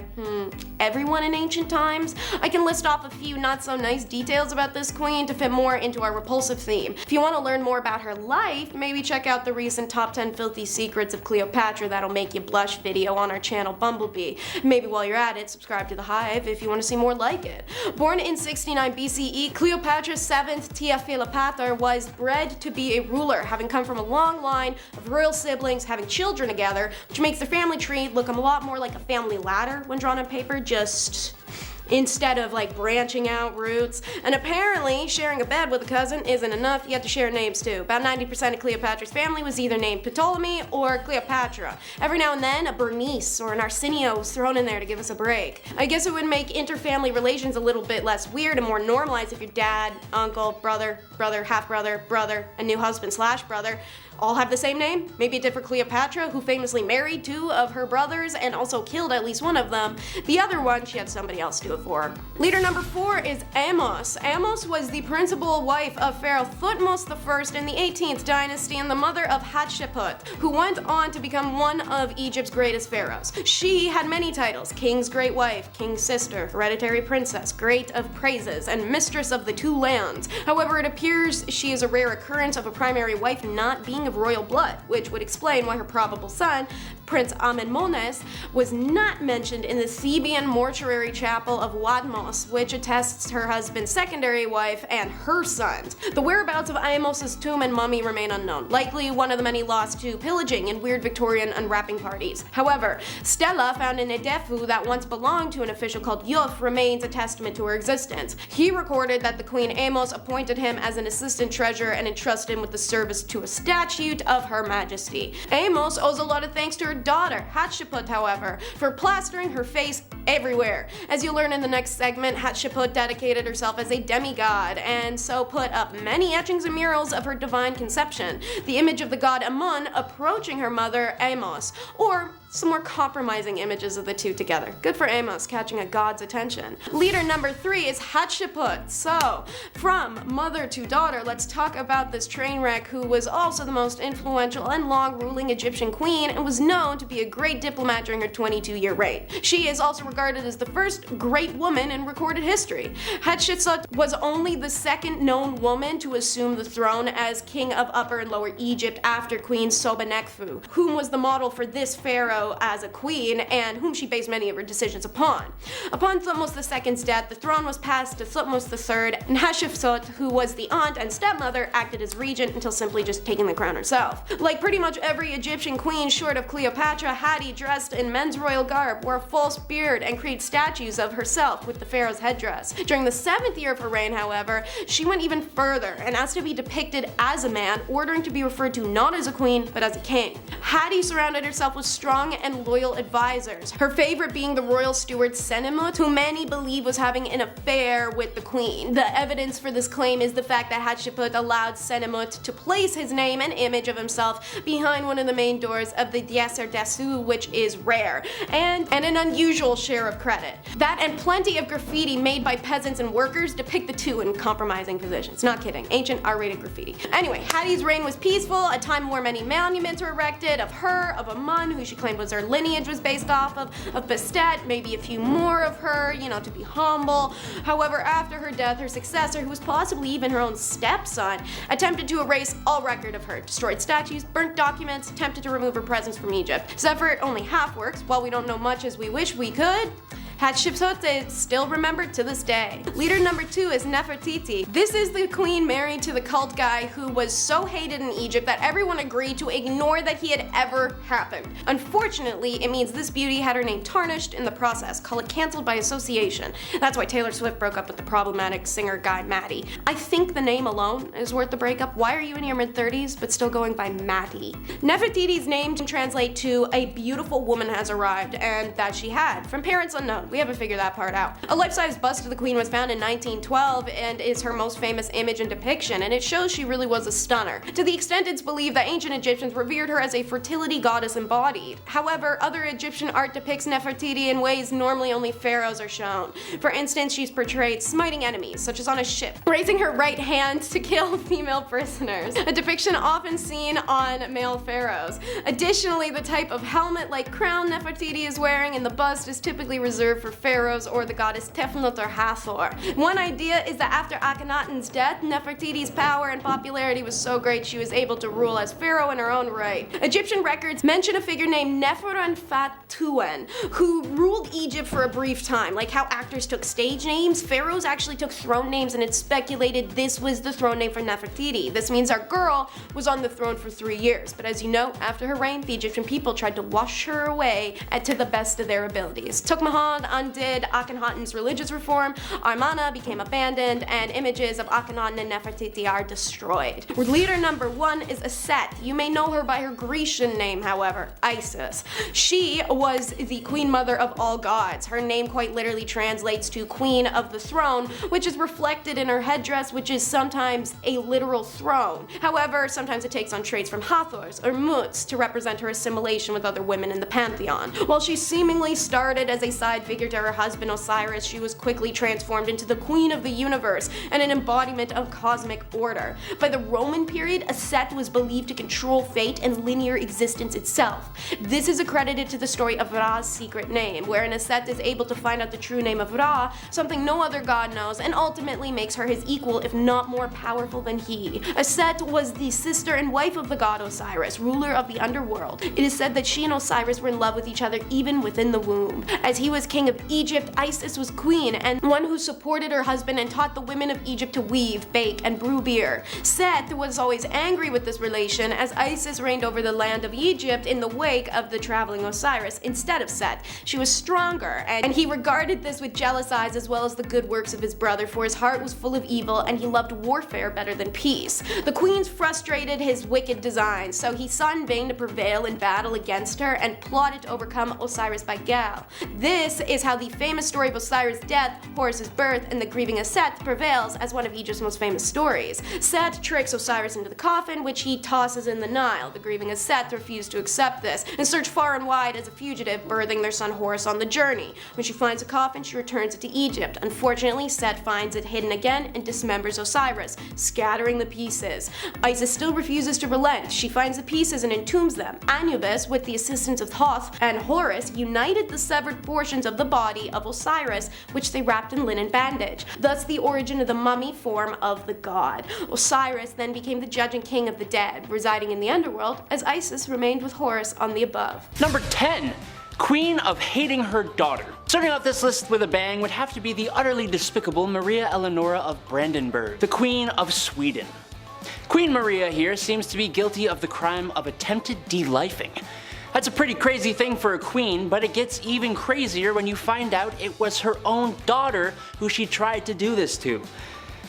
everyone in ancient times, I can list off a few not so nice details about this queen to fit more into our repulsive theme. If you want to learn more about her life, maybe check out the recent top 10 filthy secrets of Cleopatra that'll make you blush video on our channel Bumblebee. Maybe while you're at it, subscribe to the Hive if you want to see more like it. Born in 69 BCE, Cleopatra's 7th Tia Philopator was bred to be a ruler, having come from a long line of royal siblings having children together, which makes their family tree look a lot more like a family ladder when drawn on paper, just instead of like branching out roots. And apparently, sharing a bed with a cousin isn't enough, you have to share names too. About 90% of Cleopatra's family was either named Ptolemy or Cleopatra. Every now and then, a Bernice or an Arsenio was thrown in there to give us a break. I guess it would make interfamily relations a little bit less weird and more normalized if your dad, uncle, brother, half-brother, brother, and new husband/brother all have the same name. Maybe a different Cleopatra, who famously married 2 of her brothers and also killed at least one of them. The other one, she had somebody else do it for her. Leader number 4 is Amos. Amos was the principal wife of Pharaoh Thutmose I in the 18th dynasty and the mother of Hatshepsut, who went on to become one of Egypt's greatest pharaohs. She had many titles: king's great wife, king's sister, hereditary princess, great of praises, and mistress of the 2 lands. However, it appears she is a rare occurrence of a primary wife not being of royal blood, which would explain why her probable son, Prince Amenmones, was not mentioned in the Theban mortuary chapel of Wadmos, which attests her husband's secondary wife and her sons. The whereabouts of Amos' tomb and mummy remain unknown, likely one of the many lost to pillaging and weird Victorian unwrapping parties. However, Stela found in Edefu that once belonged to an official called Yuf remains a testament to her existence. He recorded that the Queen Amos appointed him as an assistant treasurer and entrusted him with the service to a statute of Her Majesty. Amos owes a lot of thanks to her daughter, Hatshepsut, however, for plastering her face everywhere. As you'll learn in the next segment, Hatshepsut dedicated herself as a demigod, and so put up many etchings and murals of her divine conception, the image of the god Amun approaching her mother, Amos, or some more compromising images of the 2 together. Good for Amos, catching a god's attention. Leader number 3 is Hatshepsut. So, from mother to daughter, let's talk about this train wreck who was also the most influential and long-ruling Egyptian queen and was known to be a great diplomat during her 22-year reign. She is also regarded as the first great woman in recorded history. Hatshepsut was only the 2nd known woman to assume the throne as king of Upper and Lower Egypt after Queen Sobeknefu, whom was the model for this pharaoh as a queen and whom she based many of her decisions upon. Upon Thutmose II's death, the throne was passed to Thutmose III, and Hatshepsut, who was the aunt and stepmother, acted as regent until simply just taking the crown herself. Like pretty much every Egyptian queen short of Cleopatra, Hatti dressed in men's royal garb, wore a false beard, and created statues of herself with the pharaoh's headdress. During the 7th year of her reign, however, she went even further and asked to be depicted as a man, ordering to be referred to not as a queen, but as a king. Hatti surrounded herself with strong and loyal advisors, her favorite being the royal steward Senimut, who many believe was having an affair with the queen. The evidence for this claim is the fact that Hatshepsut allowed Senimut to place his name and image of himself behind one of the main doors of the Dieser Desu, which is rare, and an unusual share of credit. That and plenty of graffiti made by peasants and workers depict the 2 in compromising positions. Not kidding, ancient R-rated graffiti. Anyway, Hatti's reign was peaceful, a time where many monuments were erected of her, of Amun, who she claimed was her lineage was based off of Bastet, maybe a few more of her, to be humble. However, after her death, her successor, who was possibly even her own stepson, attempted to erase all record of her, destroyed statues, burnt documents, attempted to remove her presence from Egypt. This effort only half works. While we don't know much as we wish we could, Hatshepsut is still remembered to this day. Leader number 2 is Nefertiti. This is the queen married to the cult guy who was so hated in Egypt that everyone agreed to ignore that he had ever happened. Unfortunately, it means this beauty had her name tarnished in the process, call it cancelled by association. That's why Taylor Swift broke up with the problematic singer guy Matty. I think the name alone is worth the breakup. Why are you in your mid-30s but still going by Matty? Nefertiti's name can translate to a beautiful woman has arrived, and that she had, from parents unknown. We haven't figured that part out. A life-size bust of the queen was found in 1912 and is her most famous image and depiction, and it shows she really was a stunner, to the extent it's believed that ancient Egyptians revered her as a fertility goddess embodied. However, other Egyptian art depicts Nefertiti in ways normally only pharaohs are shown. For instance, she's portrayed smiting enemies, such as on a ship, raising her right hand to kill female prisoners, a depiction often seen on male pharaohs. Additionally, the type of helmet-like crown Nefertiti is wearing in the bust is typically reserved for pharaohs or the goddess Tefnut or Hathor. One idea is that after Akhenaten's death, Nefertiti's power and popularity was so great she was able to rule as pharaoh in her own right. Egyptian records mention a figure named Neferenfatuen, who ruled Egypt for a brief time. Like how actors took stage names, pharaohs actually took throne names, and it's speculated this was the throne name for Nefertiti. This means our girl was on the throne for 3 years, but as you know, after her reign, the Egyptian people tried to wash her away to the best of their abilities. Took Mahal, God undid Akhenaten's religious reform, Amarna became abandoned, and images of Akhenaten and Nefertiti are destroyed. Leader number 1 is Set. You may know her by her Grecian name, however, Isis. She was the queen mother of all gods. Her name quite literally translates to Queen of the Throne, which is reflected in her headdress, which is sometimes a literal throne. However, sometimes it takes on traits from Hathors or Muts to represent her assimilation with other women in the pantheon. While she seemingly started as a side figure to her husband Osiris, she was quickly transformed into the queen of the universe and an embodiment of cosmic order. By the Roman period, a Set was believed to control fate and linear existence itself. This is accredited to the story of Ra's secret name, wherein a Set is able to find out the true name of Ra, something no other god knows, and ultimately makes her his equal if not more powerful than he. Set was the sister and wife of the god Osiris, ruler of the underworld. It is said that she and Osiris were in love with each other even within the womb. As he was king of Egypt, Isis was queen and one who supported her husband and taught the women of Egypt to weave, bake, and brew beer. Set was always angry with this relation as Isis reigned over the land of Egypt in the wake of the traveling Osiris instead of Set. She was stronger, and he regarded this with jealous eyes as well as the good works of his brother, for his heart was full of evil and he loved warfare better than peace. The queens frustrated his wicked designs, so he saw in vain to prevail in battle against her and plotted to overcome Osiris by Gal. This is how the famous story of Osiris' death, Horus's birth, and the grieving of Set prevails as one of Egypt's most famous stories. Set tricks Osiris into the coffin, which he tosses in the Nile. The grieving of Set refused to accept this and search far and wide as a fugitive, birthing their son Horus on the journey. When she finds a coffin, she returns it to Egypt. Unfortunately, Set finds it hidden again and dismembers Osiris, scattering the pieces. Isis still refuses to relent. She finds the pieces and entombs them. Anubis, with the assistance of Thoth and Horus, united the severed portions of the body of Osiris, which they wrapped in linen bandage, thus the origin of the mummy form of the god. Osiris then became the judge and king of the dead, residing in the underworld, as Isis remained with Horus on the above. Number 10. Queen of hating her daughter. Starting off this list with a bang would have to be the utterly despicable Maria Eleonora of Brandenburg, the Queen of Sweden. Queen Maria here seems to be guilty of the crime of attempted delifing. That's a pretty crazy thing for a queen, but it gets even crazier when you find out it was her own daughter who she tried to do this to.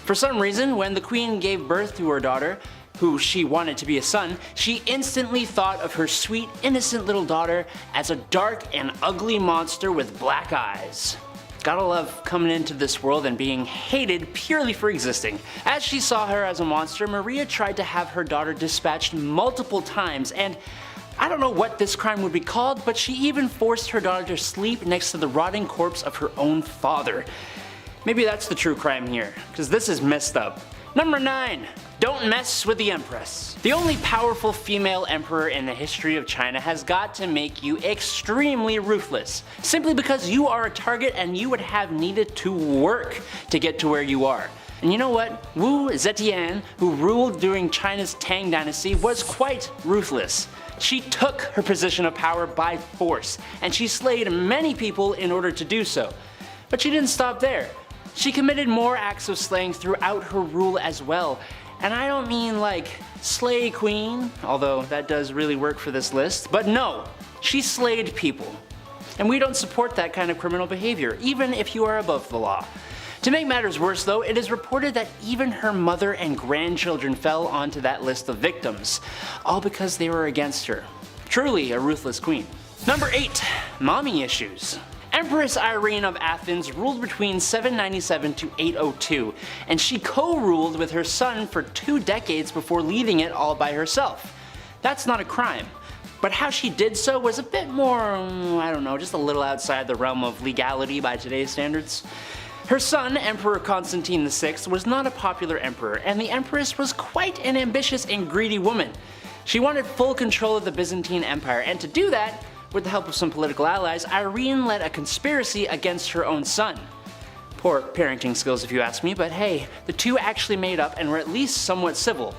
For some reason, when the queen gave birth to her daughter, who she wanted to be a son, she instantly thought of her sweet, innocent little daughter as a dark and ugly monster with black eyes. Gotta love coming into this world and being hated purely for existing. As she saw her as a monster, Maria tried to have her daughter dispatched multiple times, and I don't know what this crime would be called, but she even forced her daughter to sleep next to the rotting corpse of her own father. Maybe that's the true crime here, because this is messed up. Number 9. Don't mess with the Empress. The only powerful female emperor in the history of China has got to make you extremely ruthless, simply because you are a target and you would have needed to work to get to where you are. And you know what? Wu Zetian, who ruled during China's Tang Dynasty, was quite ruthless. She took her position of power by force, and she slayed many people in order to do so. But she didn't stop there. She committed more acts of slaying throughout her rule as well. And I don't mean like slay queen, although that does really work for this list, but no, she slayed people. And we don't support that kind of criminal behavior, even if you are above the law. To make matters worse though, it is reported that even her mother and grandchildren fell onto that list of victims, all because they were against her. Truly a ruthless queen. Number 8. Mommy issues. Empress Irene of Athens ruled between 797 to 802, and she co-ruled with her son for 2 decades before leaving it all by herself. That's not a crime, but how she did so was a bit more, I don't know, just a little outside the realm of legality by today's standards. Her son, Emperor Constantine VI, was not a popular emperor, and the empress was quite an ambitious and greedy woman. She wanted full control of the Byzantine Empire, and to do that, with the help of some political allies, Irene led a conspiracy against her own son. Poor parenting skills if you ask me, but hey, the two actually made up and were at least somewhat civil.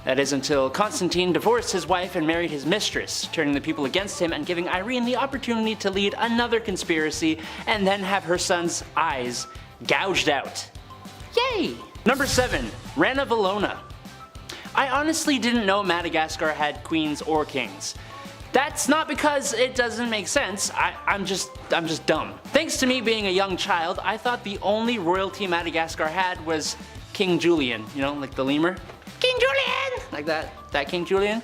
That is until Constantine divorced his wife and married his mistress, turning the people against him and giving Irene the opportunity to lead another conspiracy and then have her son's eyes gouged out. Yay! Number 7. Ranavalona. I honestly didn't know Madagascar had queens or kings. That's not because it doesn't make sense, I'm just dumb. Thanks to me being a young child, I thought the only royalty Madagascar had was King Julian, you know, like the lemur. King Julian! Like that King Julian.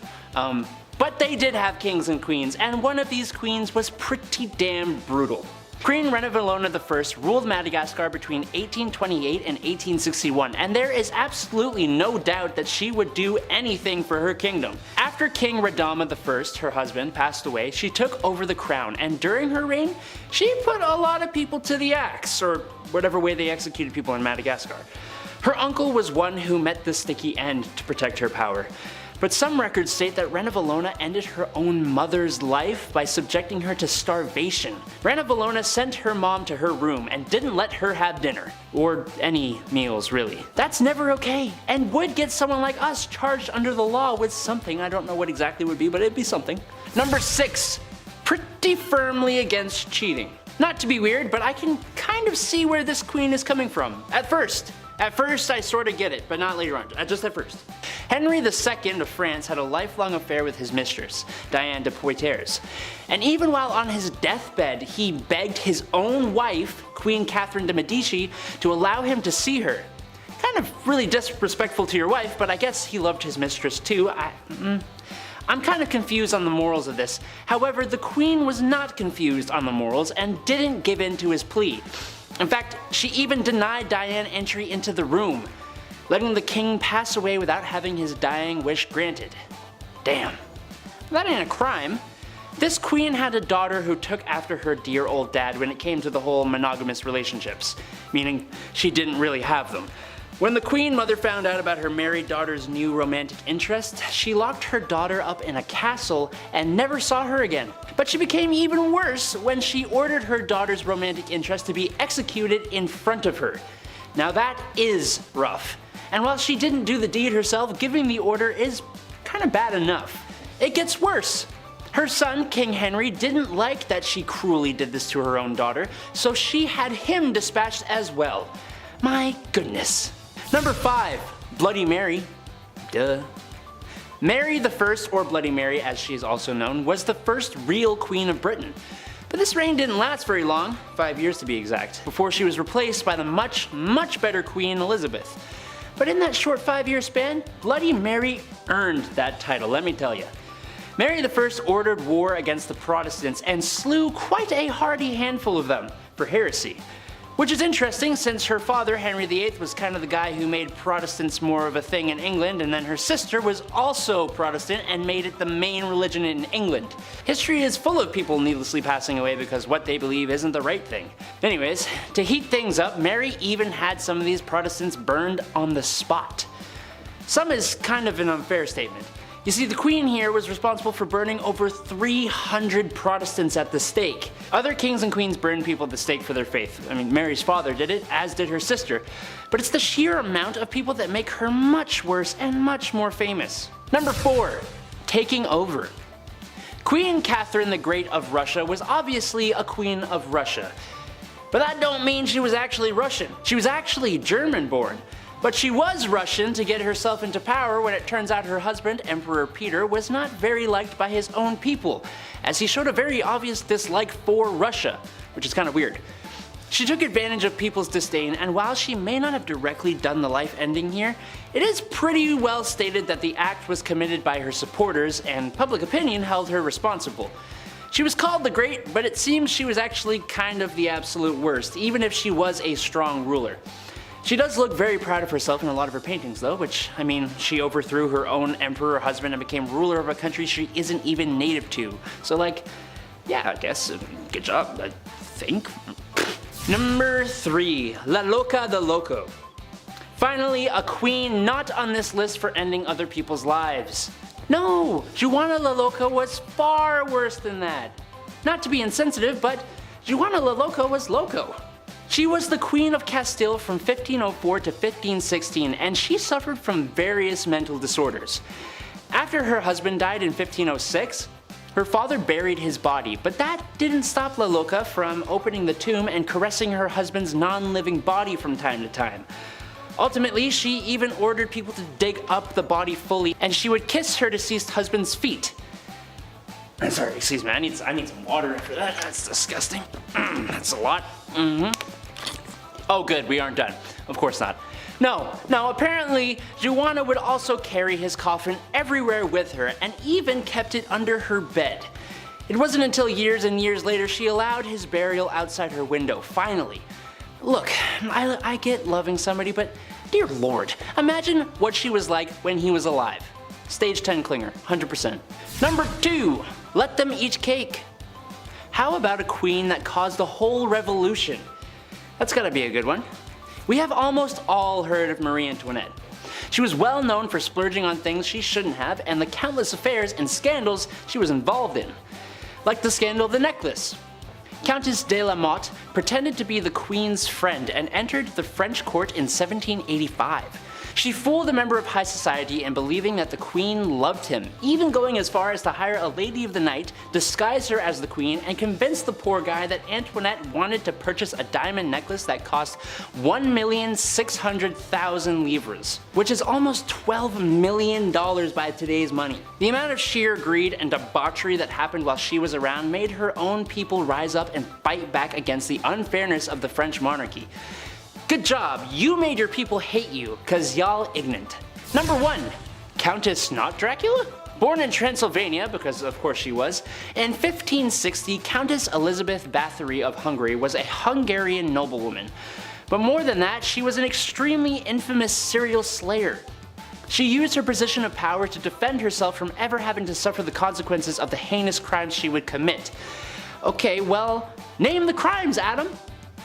But they did have kings and queens, and one of these queens was pretty damn brutal. Queen Ranavalona I ruled Madagascar between 1828 and 1861, and there is absolutely no doubt that she would do anything for her kingdom. After King Radama I, her husband, passed away, she took over the crown, and during her reign, she put a lot of people to the axe, or whatever way they executed people in Madagascar. Her uncle was one who met the sticky end to protect her power. But some records state that Ranavalona ended her own mother's life by subjecting her to starvation. Ranavalona sent her mom to her room and didn't let her have dinner. Or any meals, really. That's never okay, and would get someone like us charged under the law with something. I don't know what exactly it would be, but it'd be something. Number 6. Pretty firmly against cheating. Not to be weird, but I can kind of see where this queen is coming from. At first I sort of get it, but not later on, just at first. Henry II of France had a lifelong affair with his mistress, Diane de Poitiers, and even while on his deathbed, he begged his own wife, Queen Catherine de Medici, to allow him to see her. Kind of really disrespectful to your wife, but I guess he loved his mistress too. I'm kind of confused on the morals of this. However, the queen was not confused on the morals and didn't give in to his plea. In fact, she even denied Diane entry into the room, letting the king pass away without having his dying wish granted. Damn. That ain't a crime. This queen had a daughter who took after her dear old dad when it came to the whole monogamous relationships, meaning she didn't really have them. When the queen mother found out about her married daughter's new romantic interest, she locked her daughter up in a castle and never saw her again. But she became even worse when she ordered her daughter's romantic interest to be executed in front of her. Now that is rough. And while she didn't do the deed herself, giving the order is kinda bad enough. It gets worse. Her son, King Henry, didn't like that she cruelly did this to her own daughter, so she had him dispatched as well. My goodness. Number 5. Bloody Mary. Duh. Mary I, or Bloody Mary as she is also known, was the first real queen of Britain. But this reign didn't last very long, 5 years to be exact, before she was replaced by the much better Queen Elizabeth. But in that short 5-year span, Bloody Mary earned that title, let me tell you. Mary I ordered war against the Protestants and slew quite a hearty handful of them for heresy. Which is interesting since her father, Henry VIII, was kind of the guy who made Protestants more of a thing in England, and then her sister was also Protestant and made it the main religion in England. History is full of people needlessly passing away because what they believe isn't the right thing. Anyways, to heat things up, Mary even had some of these Protestants burned on the spot. Some is kind of an unfair statement. You see, the queen here was responsible for burning over 300 Protestants at the stake. Other kings and queens burned people at the stake for their faith. I mean, Mary's father did it, as did her sister. But it's the sheer amount of people that make her much worse and much more famous. Number 4. Taking over. Queen Catherine the Great of Russia was obviously a queen of Russia. But that don't mean she was actually Russian. She was actually German-born. But she was Russian to get herself into power when it turns out her husband, Emperor Peter, was not very liked by his own people, as he showed a very obvious dislike for Russia, which is kind of weird. She took advantage of people's disdain, and while she may not have directly done the life ending here, it is pretty well stated that the act was committed by her supporters, and public opinion held her responsible. She was called the Great, but it seems she was actually kind of the absolute worst, even if she was a strong ruler. She does look very proud of herself in a lot of her paintings though, which, I mean, she overthrew her own emperor husband and became ruler of a country she isn't even native to. So like, yeah, I guess, good job, I think. Number 3. La Loca de Loco. Finally, a queen not on this list for ending other people's lives. No, Juana La Loca was far worse than that. Not to be insensitive, but Juana La Loca was loco. She was the Queen of Castile from 1504 to 1516, and she suffered from various mental disorders. After her husband died in 1506, her father buried his body, but that didn't stop La Loca from opening the tomb and caressing her husband's non-living body from time to time. Ultimately, she even ordered people to dig up the body fully, and she would kiss her deceased husband's feet. Sorry, excuse me, I need some water after that. That's disgusting. That's a lot. Oh good, we aren't done. Of course not. No, apparently Joanna would also carry his coffin everywhere with her and even kept it under her bed. It wasn't until years and years later she allowed his burial outside her window, finally. Look, I get loving somebody, but dear lord, imagine what she was like when he was alive. Stage 10 clinger, 100%. Number 2, let them eat cake. How about a queen that caused a whole revolution? That's gotta be a good one. We have almost all heard of Marie Antoinette. She was well known for splurging on things she shouldn't have and the countless affairs and scandals she was involved in. Like the scandal of the necklace. Countess de la Motte pretended to be the Queen's friend and entered the French court in 1785. She fooled a member of high society in believing that the Queen loved him, even going as far as to hire a lady of the night, disguise her as the Queen, and convince the poor guy that Antoinette wanted to purchase a diamond necklace that cost 1,600,000 livres, which is almost $12 million by today's money. The amount of sheer greed and debauchery that happened while she was around made her own people rise up and fight back against the unfairness of the French monarchy. Good job, you made your people hate you, cause y'all ignorant. Number 1, Countess not Dracula? Born in Transylvania, because of course she was, in 1560 Countess Elizabeth Bathory of Hungary was a Hungarian noblewoman. But more than that, she was an extremely infamous serial slayer. She used her position of power to defend herself from ever having to suffer the consequences of the heinous crimes she would commit. Okay, well, name the crimes, Adam.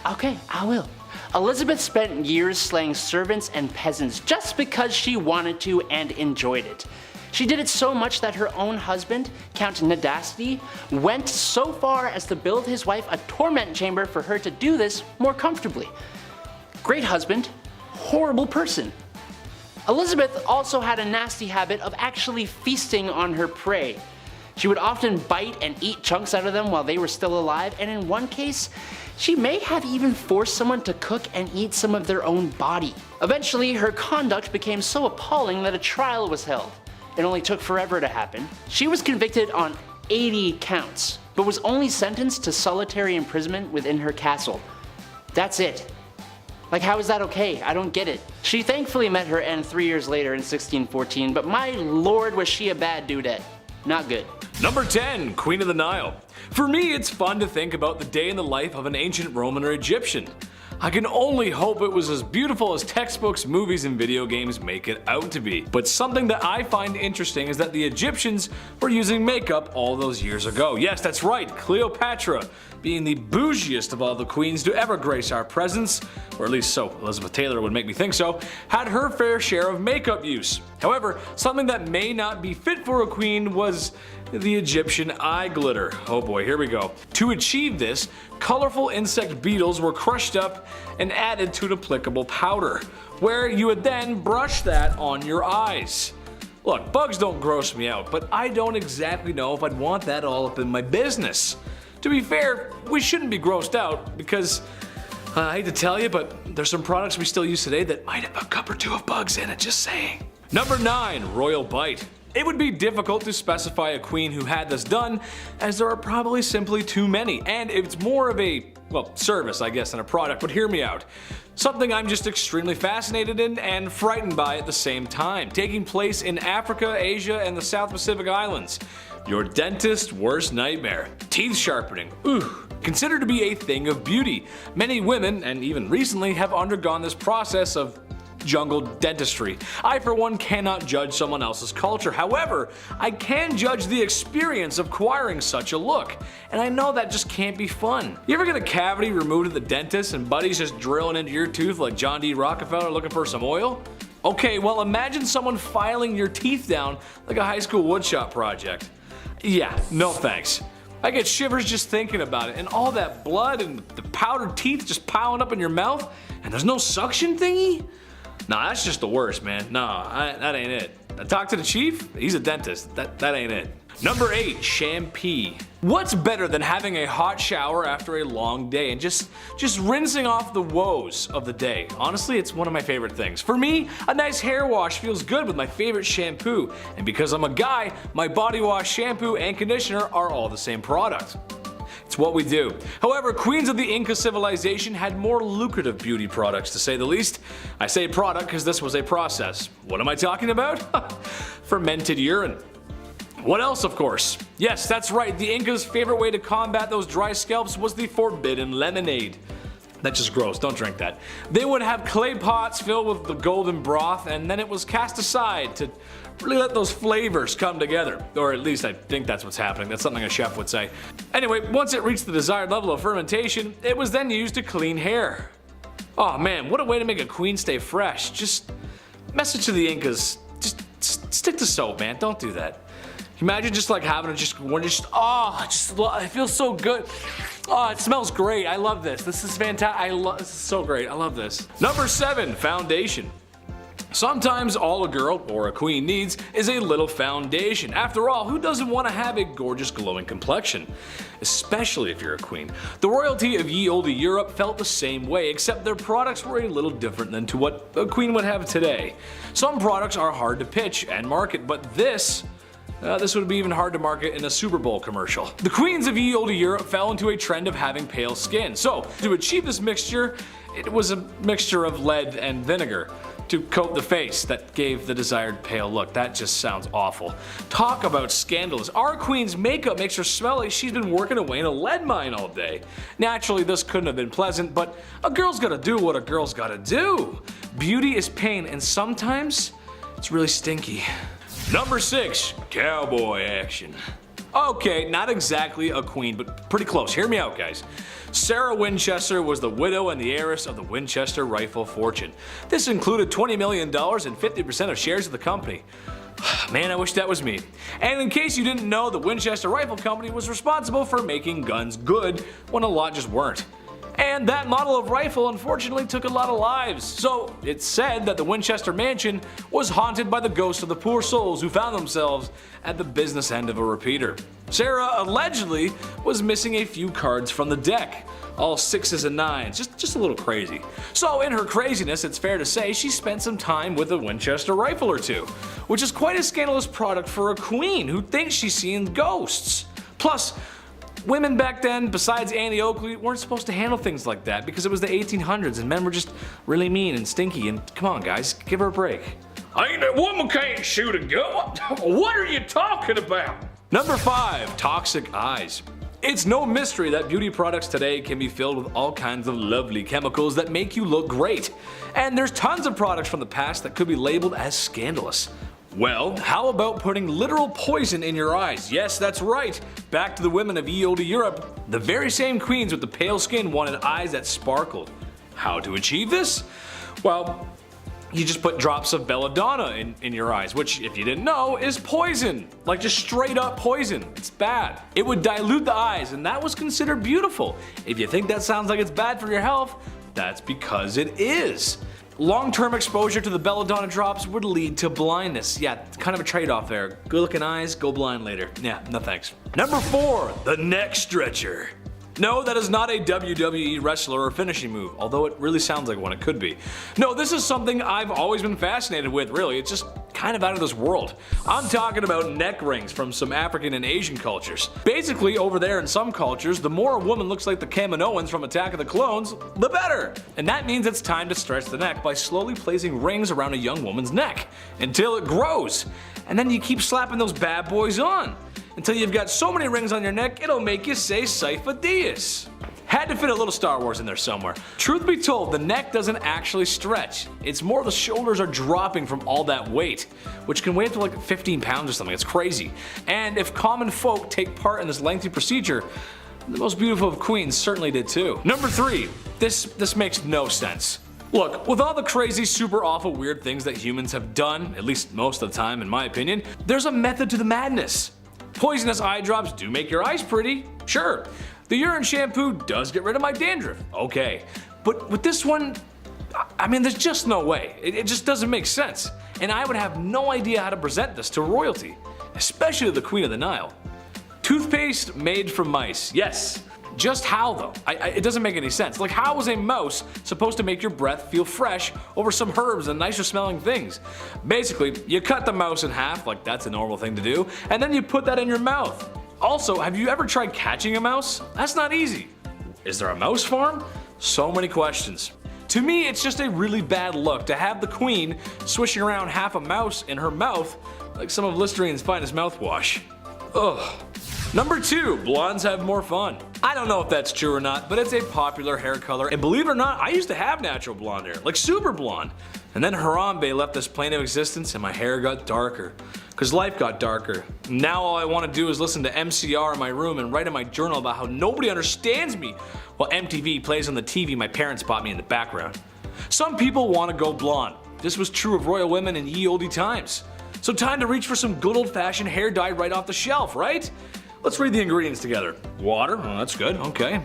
Okay, I will. Elizabeth spent years slaying servants and peasants just because she wanted to and enjoyed it. She did it so much that her own husband, Count Nadasti, went so far as to build his wife a torment chamber for her to do this more comfortably. Great husband, horrible person. Elizabeth also had a nasty habit of actually feasting on her prey. She would often bite and eat chunks out of them while they were still alive, and in one case, she may have even forced someone to cook and eat some of their own body. Eventually, her conduct became so appalling that a trial was held. It only took forever to happen. She was convicted on 80 counts, but was only sentenced to solitary imprisonment within her castle. That's it. Like, how is that okay? I don't get it. She thankfully met her end 3 years later in 1614, but my lord was she a bad dudette. Not good. Number 10, Queen of the Nile. For me, it's fun to think about the day in the life of an ancient Roman or Egyptian. I can only hope it was as beautiful as textbooks, movies, and video games make it out to be. But something that I find interesting is that the Egyptians were using makeup all those years ago. Yes, that's right, Cleopatra, being the bougiest of all the queens to ever grace our presence, or at least so Elizabeth Taylor would make me think so, had her fair share of makeup use. However, something that may not be fit for a queen was the Egyptian eye glitter. Oh boy, here we go. To achieve this, colorful insect beetles were crushed up and added to an applicable powder, where you would then brush that on your eyes. Look, bugs don't gross me out, but I don't exactly know if I'd want that all up in my business. To be fair, we shouldn't be grossed out because, I hate to tell you, but there's some products we still use today that might have a cup or two of bugs in it, just saying. Number 9, Royal Bite. It would be difficult to specify a queen who had this done, as there are probably simply too many, and it's more of a, well, service I guess than a product, but hear me out. Something I'm just extremely fascinated in and frightened by at the same time, taking place in Africa, Asia, and the South Pacific Islands. Your dentist's worst nightmare. Teeth sharpening. Ooh. Considered to be a thing of beauty. Many women, and even recently, have undergone this process of jungle dentistry. I for one cannot judge someone else's culture. However, I can judge the experience of acquiring such a look. And I know that just can't be fun. You ever get a cavity removed at the dentist and buddies just drilling into your tooth like John D. Rockefeller looking for some oil? Okay, well imagine someone filing your teeth down like a high school woodshop project. Yeah, no thanks. I get shivers just thinking about it, and all that blood and the powdered teeth just piling up in your mouth, and there's no suction thingy? Nah, that's just the worst, man. Nah, that ain't it. I talked to the chief, he's a dentist. That ain't it. Number 8. Shampoo. What's better than having a hot shower after a long day and just rinsing off the woes of the day? Honestly, it's one of my favorite things. For me, a nice hair wash feels good with my favorite shampoo, and because I'm a guy, my body wash, shampoo, and conditioner are all the same product. It's what we do. However, queens of the Inca civilization had more lucrative beauty products, to say the least. I say product because this was a process. What am I talking about? Fermented urine. What else, of course? Yes, that's right, the Incas' favorite way to combat those dry scalps was the forbidden lemonade. That's just gross, don't drink that. They would have clay pots filled with the golden broth, and then it was cast aside to really let those flavors come together. Or at least I think that's what's happening. That's something a chef would say. Anyway, once it reached the desired level of fermentation, it was then used to clean hair. Oh man, what a way to make a queen stay fresh. Just message to the Incas, just stick to soap, man. Don't do that. Imagine just like having it it feels so good. Oh, it smells great. I love this. This is fantastic. This is so great. I love this. Number 7, foundation. Sometimes all a girl or a queen needs is a little foundation. After all, who doesn't want to have a gorgeous glowing complexion? Especially if you're a queen. The royalty of ye olde Europe felt the same way, except their products were a little different than to what a queen would have today. Some products are hard to pitch and market, but this would be even hard to market in a Super Bowl commercial. The queens of ye olde Europe fell into a trend of having pale skin. So, to achieve this mixture, it was a mixture of lead and vinegar to coat the face that gave the desired pale look. That just sounds awful. Talk about scandalous. Our queen's makeup makes her smell like she's been working away in a lead mine all day. Naturally, this couldn't have been pleasant, but a girl's gotta do what a girl's gotta do. Beauty is pain, and sometimes it's really stinky. Number 6, cowboy action. Okay, not exactly a queen, but pretty close. Hear me out, guys. Sarah Winchester was the widow and the heiress of the Winchester rifle fortune. This included $20 million and 50% of shares of the company. Man, I wish that was me. And in case you didn't know, the Winchester Rifle Company was responsible for making guns good when a lot just weren't. And that model of rifle unfortunately took a lot of lives. So it's said that the Winchester mansion was haunted by the ghosts of the poor souls who found themselves at the business end of a repeater. Sarah allegedly was missing a few cards from the deck. All 6s and 9s, just a little crazy. So in her craziness, it's fair to say she spent some time with a Winchester rifle or two, which is quite a scandalous product for a queen who thinks she's seeing ghosts. Plus, women back then, besides Annie Oakley, weren't supposed to handle things like that because it was the 1800s and men were just really mean and stinky, and come on guys, give her a break. A woman can't shoot a gun. What are you talking about? Number 5, toxic eyes. It's no mystery that beauty products today can be filled with all kinds of lovely chemicals that make you look great. And there's tons of products from the past that could be labeled as scandalous. Well, how about putting literal poison in your eyes? Yes, that's right. Back to the women of ye olde Europe. The very same queens with the pale skin wanted eyes that sparkled. How to achieve this? Well, you just put drops of belladonna in your eyes, which, if you didn't know, is poison. Like just straight up poison. It's bad. It would dilute the eyes, and that was considered beautiful. If you think that sounds like it's bad for your health, that's because it is. Long-term exposure to the belladonna drops would lead to blindness. Yeah, it's kind of a trade-off there. Good looking eyes, go blind later. Yeah, no thanks. Number 4, the neck stretcher. No, that is not a WWE wrestler or finishing move, although it really sounds like one. It could be. No, this is something I've always been fascinated with, really. It's just kind of out of this world. I'm talking about neck rings from some African and Asian cultures. Basically, over there in some cultures, the more a woman looks like the Kaminoans from Attack of the Clones, the better. And that means it's time to stretch the neck by slowly placing rings around a young woman's neck until it grows. And then you keep slapping those bad boys on until you've got so many rings on your neck, it'll make you say Cypher Dias. Had to fit a little Star Wars in there somewhere. Truth be told, the neck doesn't actually stretch. It's more the shoulders are dropping from all that weight, which can weigh up to like 15 pounds or something. It's crazy. And if common folk take part in this lengthy procedure, the most beautiful of queens certainly did too. Number 3, this makes no sense. Look, with all the crazy, super awful, weird things that humans have done, at least most of the time in my opinion, there's a method to the madness. Poisonous eye drops do make your eyes pretty, sure. The urine shampoo does get rid of my dandruff, okay. But with this one, I mean, there's just no way. It just doesn't make sense. And I would have no idea how to present this to royalty. especially the Queen of the Nile. Toothpaste made from mice, yes. Just how though? It doesn't make any sense. Like, how is a mouse supposed to make your breath feel fresh over some herbs and nicer smelling things? Basically, you cut the mouse in half, like that's a normal thing to do, and then you put that in your mouth. Also, have you ever tried catching a mouse? That's not easy. Is there a mouse farm? So many questions. To me, it's just a really bad look to have the Queen swishing around half a mouse in her mouth like some of Listerine's finest mouthwash. Ugh. Number 2, blondes have more fun. I don't know if that's true or not, but it's a popular hair color, and believe it or not, I used to have natural blonde hair, like super blonde. And then Harambe left this plane of existence and my hair got darker. Cause life got darker. Now all I want to do is listen to MCR in my room and write in my journal about how nobody understands me while MTV plays on the TV my parents bought me in the background. Some people want to go blonde. This was true of royal women in ye olde times. So time to reach for some good old fashioned hair dye right off the shelf, right? Let's read the ingredients together. Water, oh, that's good, okay.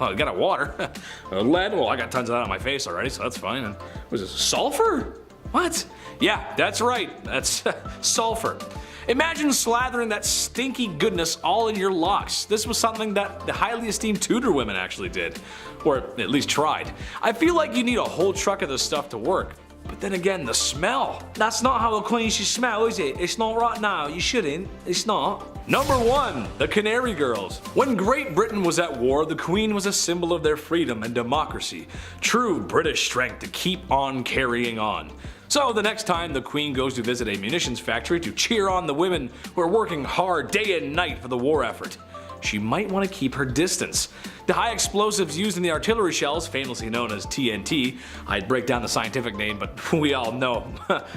I got a water. Lead, well I got tons of that on my face already, so that's fine. And what is this, sulfur? What? Yeah, that's right, that's sulfur. Imagine slathering that stinky goodness all in your locks. This was something that the highly esteemed Tudor women actually did. Or at least tried. I feel like you need a whole truck of this stuff to work. But then again, the smell. That's not how a queen should smell, is it? It's not right now, you shouldn't. It's not. Number 1, the Canary Girls. When Great Britain was at war, the Queen was a symbol of their freedom and democracy. True British strength to keep on carrying on. So the next time the Queen goes to visit a munitions factory to cheer on the women who are working hard day and night for the war effort, she might want to keep her distance. The high explosives used in the artillery shells, famously known as TNT, I'd break down the scientific name, but we all know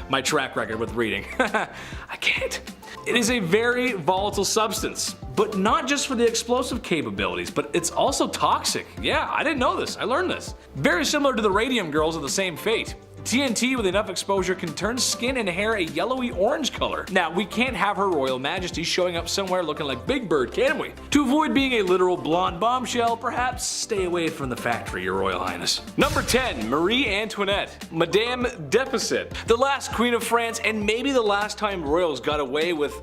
my track record with reading. I can't. It is a very volatile substance, but not just for the explosive capabilities, but it's also toxic. Yeah, I didn't know this, I learned this. Very similar to the Radium Girls of the same fate. TNT with enough exposure can turn skin and hair a yellowy orange color. Now, we can't have Her Royal Majesty showing up somewhere looking like Big Bird, can we? To avoid being a literal blonde bombshell, perhaps stay away from the factory, Your Royal Highness. Number 10, Marie Antoinette, Madame Deficit, the last Queen of France and maybe the last time royals got away with,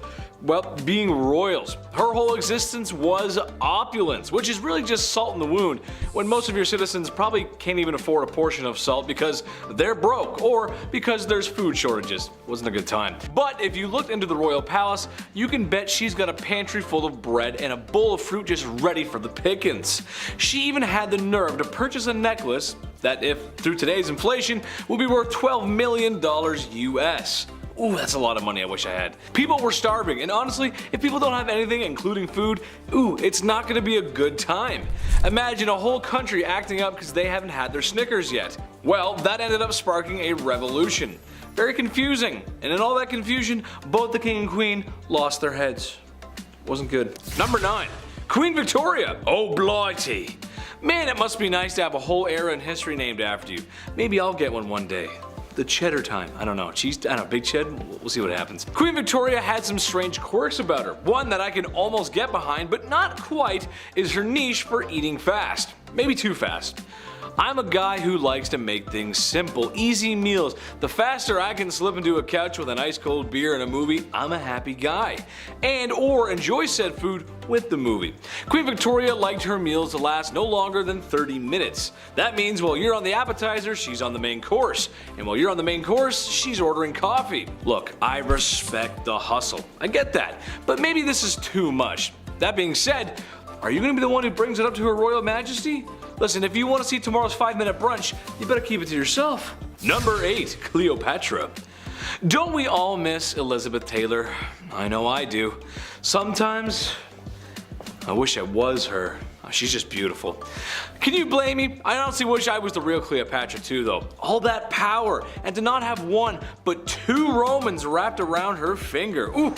well, being royals. Her whole existence was opulence, which is really just salt in the wound when most of your citizens probably can't even afford a portion of salt because they're broke or because there's food shortages. Wasn't a good time. But if you looked into the royal palace, you can bet she's got a pantry full of bread and a bowl of fruit just ready for the pickings. She even had the nerve to purchase a necklace that, if through today's inflation, will be worth $12 million US. Ooh, that's a lot of money I wish I had. People were starving, and honestly, if people don't have anything including food, ooh, it's not gonna be a good time. Imagine a whole country acting up because they haven't had their Snickers yet. Well, that ended up sparking a revolution. Very confusing, and in all that confusion, both the king and queen lost their heads. Wasn't good. Number 9, Queen Victoria. Oh blighty. Man, it must be nice to have a whole era in history named after you. Maybe I'll get one day. The cheddar time. I don't know. Cheese, I don't know, big ched? We'll see what happens. Queen Victoria had some strange quirks about her. One that I can almost get behind, but not quite, is her niche for eating fast. Maybe too fast. I'm a guy who likes to make things simple, easy meals. The faster I can slip into a couch with an ice cold beer and a movie, I'm a happy guy. And or enjoy said food with the movie. Queen Victoria liked her meals to last no longer than 30 minutes. That means while you're on the appetizer, she's on the main course. And while you're on the main course, she's ordering coffee. Look, I respect the hustle. I get that. But maybe this is too much. That being said, are you going to be the one who brings it up to Her Royal Majesty? Listen, if you want to see tomorrow's 5-minute brunch, you better keep it to yourself. Number 8, Cleopatra. Don't we all miss Elizabeth Taylor? I know I do. Sometimes, I wish I was her. She's just beautiful. Can you blame me? I honestly wish I was the real Cleopatra too though. All that power, and to not have one, but 2 Romans wrapped around her finger. Ooh,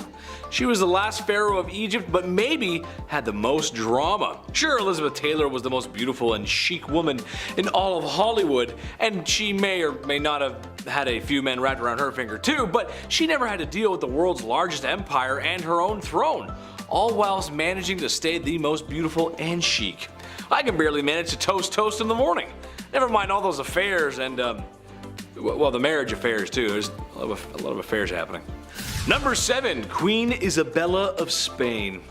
she was the last pharaoh of Egypt, but maybe had the most drama. Sure, Elizabeth Taylor was the most beautiful and chic woman in all of Hollywood, and she may or may not have had a few men wrapped around her finger too, but she never had to deal with the world's largest empire and her own throne, all whilst managing to stay the most beautiful and chic. I can barely manage to toast in the morning. Never mind all those affairs and Well, the marriage affairs too. There's a lot of affairs happening. Number 7, Queen Isabella of Spain.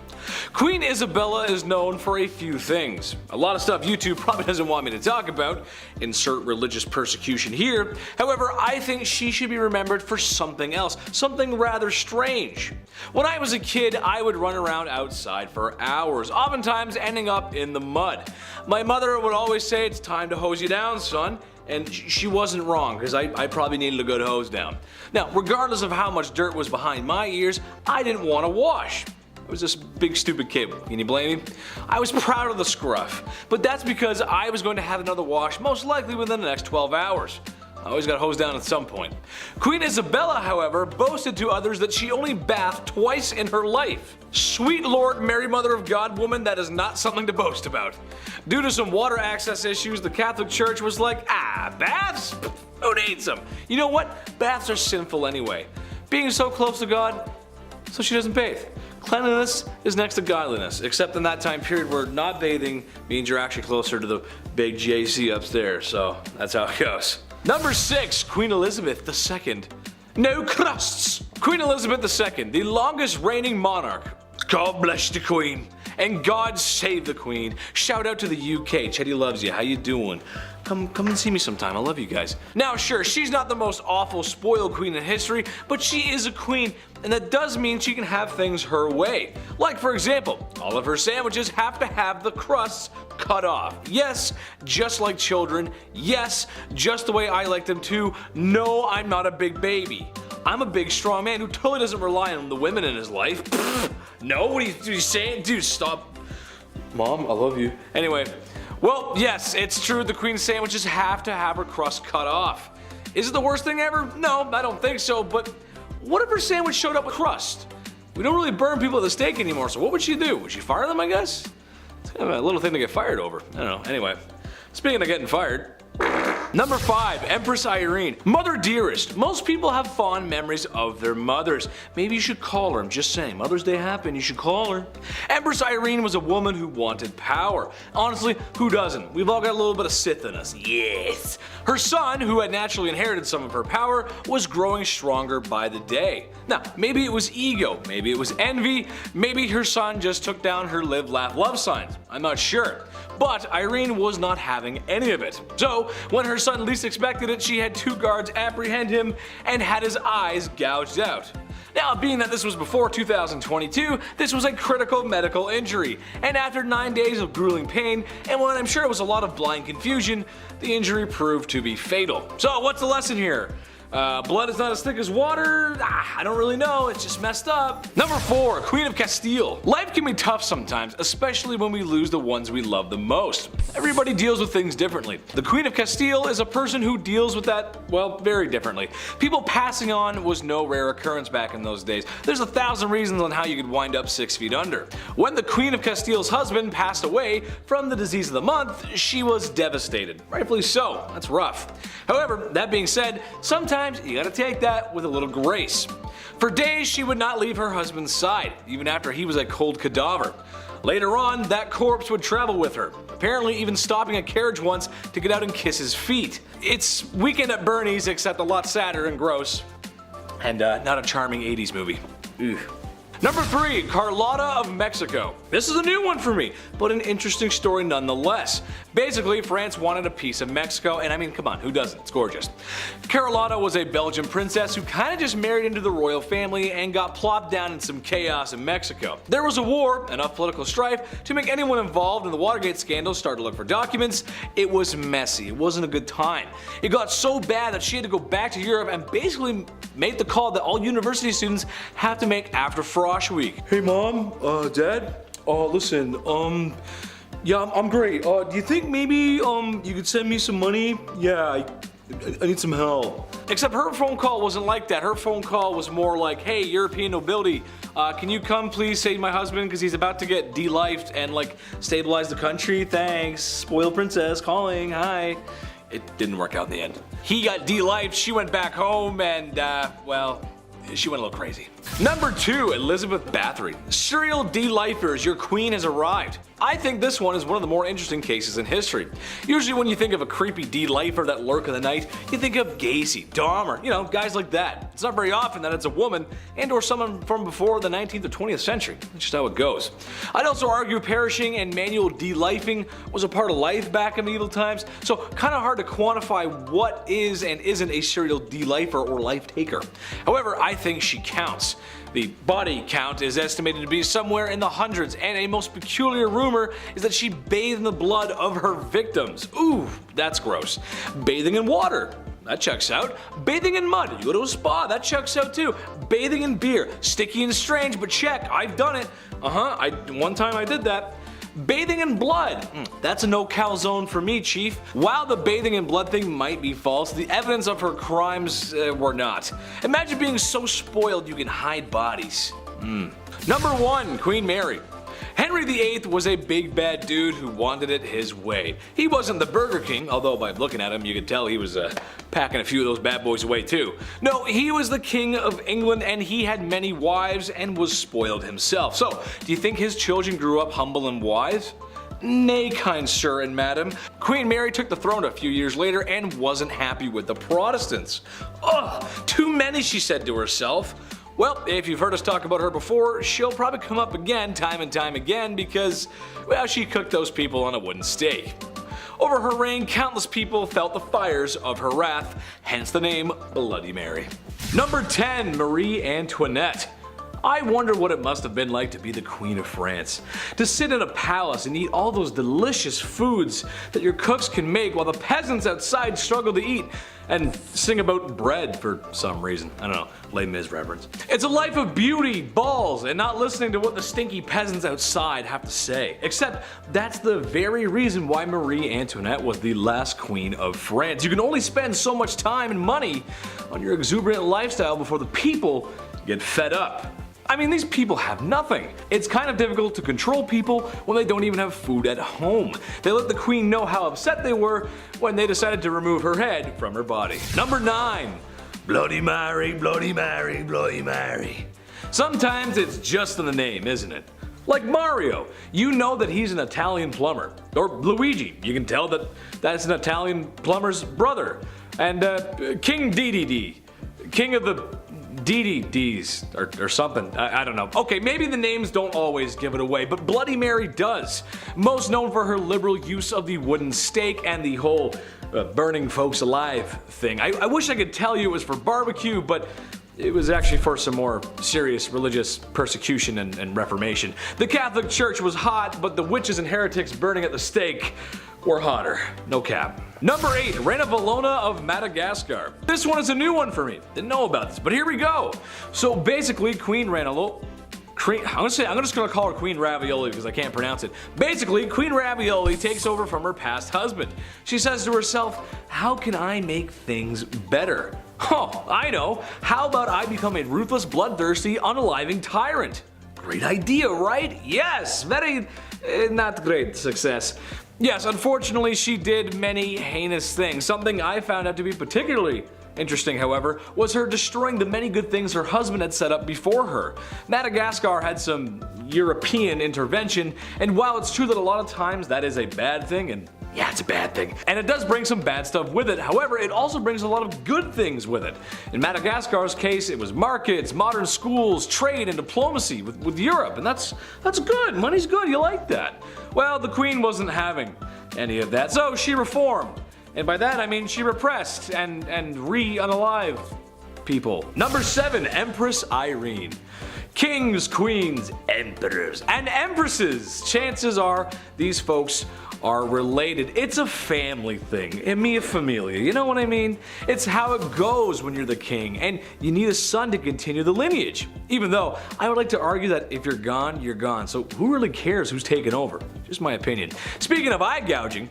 Queen Isabella is known for a few things. A lot of stuff YouTube probably doesn't want me to talk about. Insert religious persecution here. However, I think she should be remembered for something else. Something rather strange. When I was a kid, I would run around outside for hours, oftentimes ending up in the mud. My mother would always say, "It's time to hose you down, son." And she wasn't wrong, because I probably needed a good hose down. Now, regardless of how much dirt was behind my ears, I didn't want to wash. I was this big stupid kid. Can you blame me? I was proud of the scruff, but that's because I was going to have another wash most likely within the next 12 hours. I always got hosed down at some point. Queen Isabella, however, boasted to others that she only bathed twice in her life. Sweet Lord Mary Mother of God woman, that is not something to boast about. Due to some water access issues, the Catholic Church was like, baths? Who needs them? You know what? Baths are sinful anyway. Being so close to God, so she doesn't bathe. Cleanliness is next to godliness, except in that time period where not bathing means you're actually closer to the big JC upstairs, so that's how it goes. Number 6, Queen Elizabeth II. No crusts! Queen Elizabeth II, the longest reigning monarch. God bless the Queen, and God save the Queen. Shout out to the UK. Chetty loves you. How you doing? Come and see me sometime. I love you guys. Now, sure, she's not the most awful spoiled queen in history, but she is a queen, and that does mean she can have things her way. Like, for example, all of her sandwiches have to have the crusts cut off. Yes, just like children. Yes, just the way I like them too. No, I'm not a big baby. I'm a big, strong man who totally doesn't rely on the women in his life. No, what are you saying? Dude, stop. Mom, I love you. Anyway. Well, yes, it's true the Queen's sandwiches have to have her crust cut off. Is it the worst thing ever? No, I don't think so, but what if her sandwich showed up with crust? We don't really burn people at the stake anymore, so what would she do? Would she fire them, I guess? It's kind of a little thing to get fired over. I don't know. Anyway, speaking of getting fired. Number 5, Empress Irene. Mother dearest. Most people have fond memories of their mothers. Maybe you should call her. I'm just saying. Mother's Day happened. You should call her. Empress Irene was a woman who wanted power. Honestly, who doesn't? We've all got a little bit of Sith in us. Yes. Her son, who had naturally inherited some of her power, was growing stronger by the day. Now, maybe it was ego. Maybe it was envy. Maybe her son just took down her live, laugh, love signs. I'm not sure. But Irene was not having any of it. So, when her son least expected it, she had 2 guards apprehend him and had his eyes gouged out. Now, being that this was before 2022, this was a critical medical injury, and after 9 days of grueling pain, and when I'm sure it was a lot of blind confusion, the injury proved to be fatal. So, what's the lesson here? Blood is not as thick as water? I don't really know, it's just messed up. Number 4, Queen of Castile. Life can be tough sometimes, especially when we lose the ones we love the most. Everybody deals with things differently. The Queen of Castile is a person who deals with that, well, very differently. People passing on was no rare occurrence back in those days. There's 1,000 reasons on how you could wind up 6 feet under. When the Queen of Castile's husband passed away from the disease of the month, she was devastated. Rightfully so, that's rough. However, that being said, sometimes you gotta take that with a little grace. For days, she would not leave her husband's side, even after he was a cold cadaver. Later on, that corpse would travel with her, apparently even stopping a carriage once to get out and kiss his feet. It's Weekend at Bernie's, except a lot sadder and gross. And not a charming 80s movie. Ugh. Number 3, Carlotta of Mexico. This is a new one for me, but an interesting story nonetheless. Basically, France wanted a piece of Mexico, and I mean, come on, who doesn't? It's gorgeous. Carlotta was a Belgian princess who kind of just married into the royal family and got plopped down in some chaos in Mexico. There was a war, enough political strife to make anyone involved in the Watergate scandal start to look for documents. It was messy. It wasn't a good time. It got so bad that she had to go back to Europe and basically made the call that all university students have to make after Frosh Week. Hey mom, dad, listen, yeah, I'm great. Do you think maybe, you could send me some money? Yeah, I need some help. Except her phone call wasn't like that. Her phone call was more like, hey, European nobility, can you come please save my husband because he's about to get de-lifed and like stabilize the country? Thanks. Spoiled princess calling. Hi. It didn't work out in the end. He got de-lifed, she went back home, and well, she went a little crazy. Number 2, Elizabeth Bathory. Serial de-lifers, your queen has arrived. I think this one is one of the more interesting cases in history. Usually when you think of a creepy D-lifer that lurk in the night, you think of Gacy, Dahmer, guys like that. It's not very often that it's a woman and or someone from before the 19th or 20th century. That's just how it goes. I'd also argue perishing and manual de-lifing was a part of life back in medieval times, so kind of hard to quantify what is and isn't a serial de-lifer or life taker. However, I think she counts. The body count is estimated to be somewhere in the hundreds, and a most peculiar rumor is that she bathed in the blood of her victims. Ooh, that's gross. Bathing in water. That checks out. Bathing in mud. You go to a spa. That checks out too. Bathing in beer. Sticky and strange, but check. I've done it. One time I did that. Bathing in blood. That's a no calzone for me, Chief. While the bathing in blood thing might be false, the evidence of her crimes were not. Imagine being so spoiled you can hide bodies. Number 1, Queen Mary. Henry VIII was a big bad dude who wanted it his way. He wasn't the Burger King, although by looking at him you could tell he was packing a few of those bad boys away too. No, he was the King of England and he had many wives and was spoiled himself. So, do you think his children grew up humble and wise? Nay, kind sir and madam. Queen Mary took the throne a few years later and wasn't happy with the Protestants. Ugh, too many, she said to herself. Well, if you've heard us talk about her before, she'll probably come up again time and time again because, well, she cooked those people on a wooden stake. Over her reign, countless people felt the fires of her wrath, hence the name Bloody Mary. Number 10, Marie Antoinette. I wonder what it must have been like to be the Queen of France. To sit in a palace and eat all those delicious foods that your cooks can make while the peasants outside struggle to eat and sing about bread for some reason. I don't know, Les Mis reference. It's a life of beauty, balls, and not listening to what the stinky peasants outside have to say. Except that's the very reason why Marie Antoinette was the last queen of France. You can only spend so much time and money on your exuberant lifestyle before the people get fed up. I mean, these people have nothing. It's kind of difficult to control people when they don't even have food at home. They let the queen know how upset they were when they decided to remove her head from her body. Number 9. Bloody Mary, Bloody Mary, Bloody Mary. Sometimes it's just in the name, isn't it? Like Mario, you know that he's an Italian plumber. Or Luigi, you can tell that that's an Italian plumber's brother. And King DDD, King of the DDDs or something. I don't know. Okay, maybe the names don't always give it away, but Bloody Mary does. Most known for her liberal use of the wooden stake and the whole burning folks alive thing. I wish I could tell you it was for barbecue, but it was actually for some more serious religious persecution and reformation. The Catholic Church was hot, but the witches and heretics burning at the stake were hotter. No cap. Number 8, Ranavalona of Madagascar. This one is a new one for me. Didn't know about this, but here we go. So basically, Queen Ranavalona. I'm just gonna call her Queen Ravioli because I can't pronounce it. Basically, Queen Ravioli takes over from her past husband. She says to herself, how can I make things better? Oh, I know. How about I become a ruthless, bloodthirsty, unaliving tyrant? Great idea, right? Yes, very not great success. Yes, unfortunately she did many heinous things. Something I found out to be particularly interesting, however, was her destroying the many good things her husband had set up before her. Madagascar had some European intervention, and while it's true that a lot of times that is a bad thing, and yeah, it's a bad thing, and it does bring some bad stuff with it, however, it also brings a lot of good things with it. In Madagascar's case, it was markets, modern schools, trade, and diplomacy with Europe, and that's good. Money's good, you like that. Well, the Queen wasn't having any of that, so she reformed. And by that I mean she repressed and unalive people. Number 7, Empress Irene. Kings, queens, emperors, and empresses. Chances are these folks are related. It's a family thing. E mia familia, you know what I mean? It's how it goes when you're the king, and you need a son to continue the lineage. Even though I would like to argue that if you're gone, you're gone. So who really cares who's taken over? Just my opinion. Speaking of eye gouging,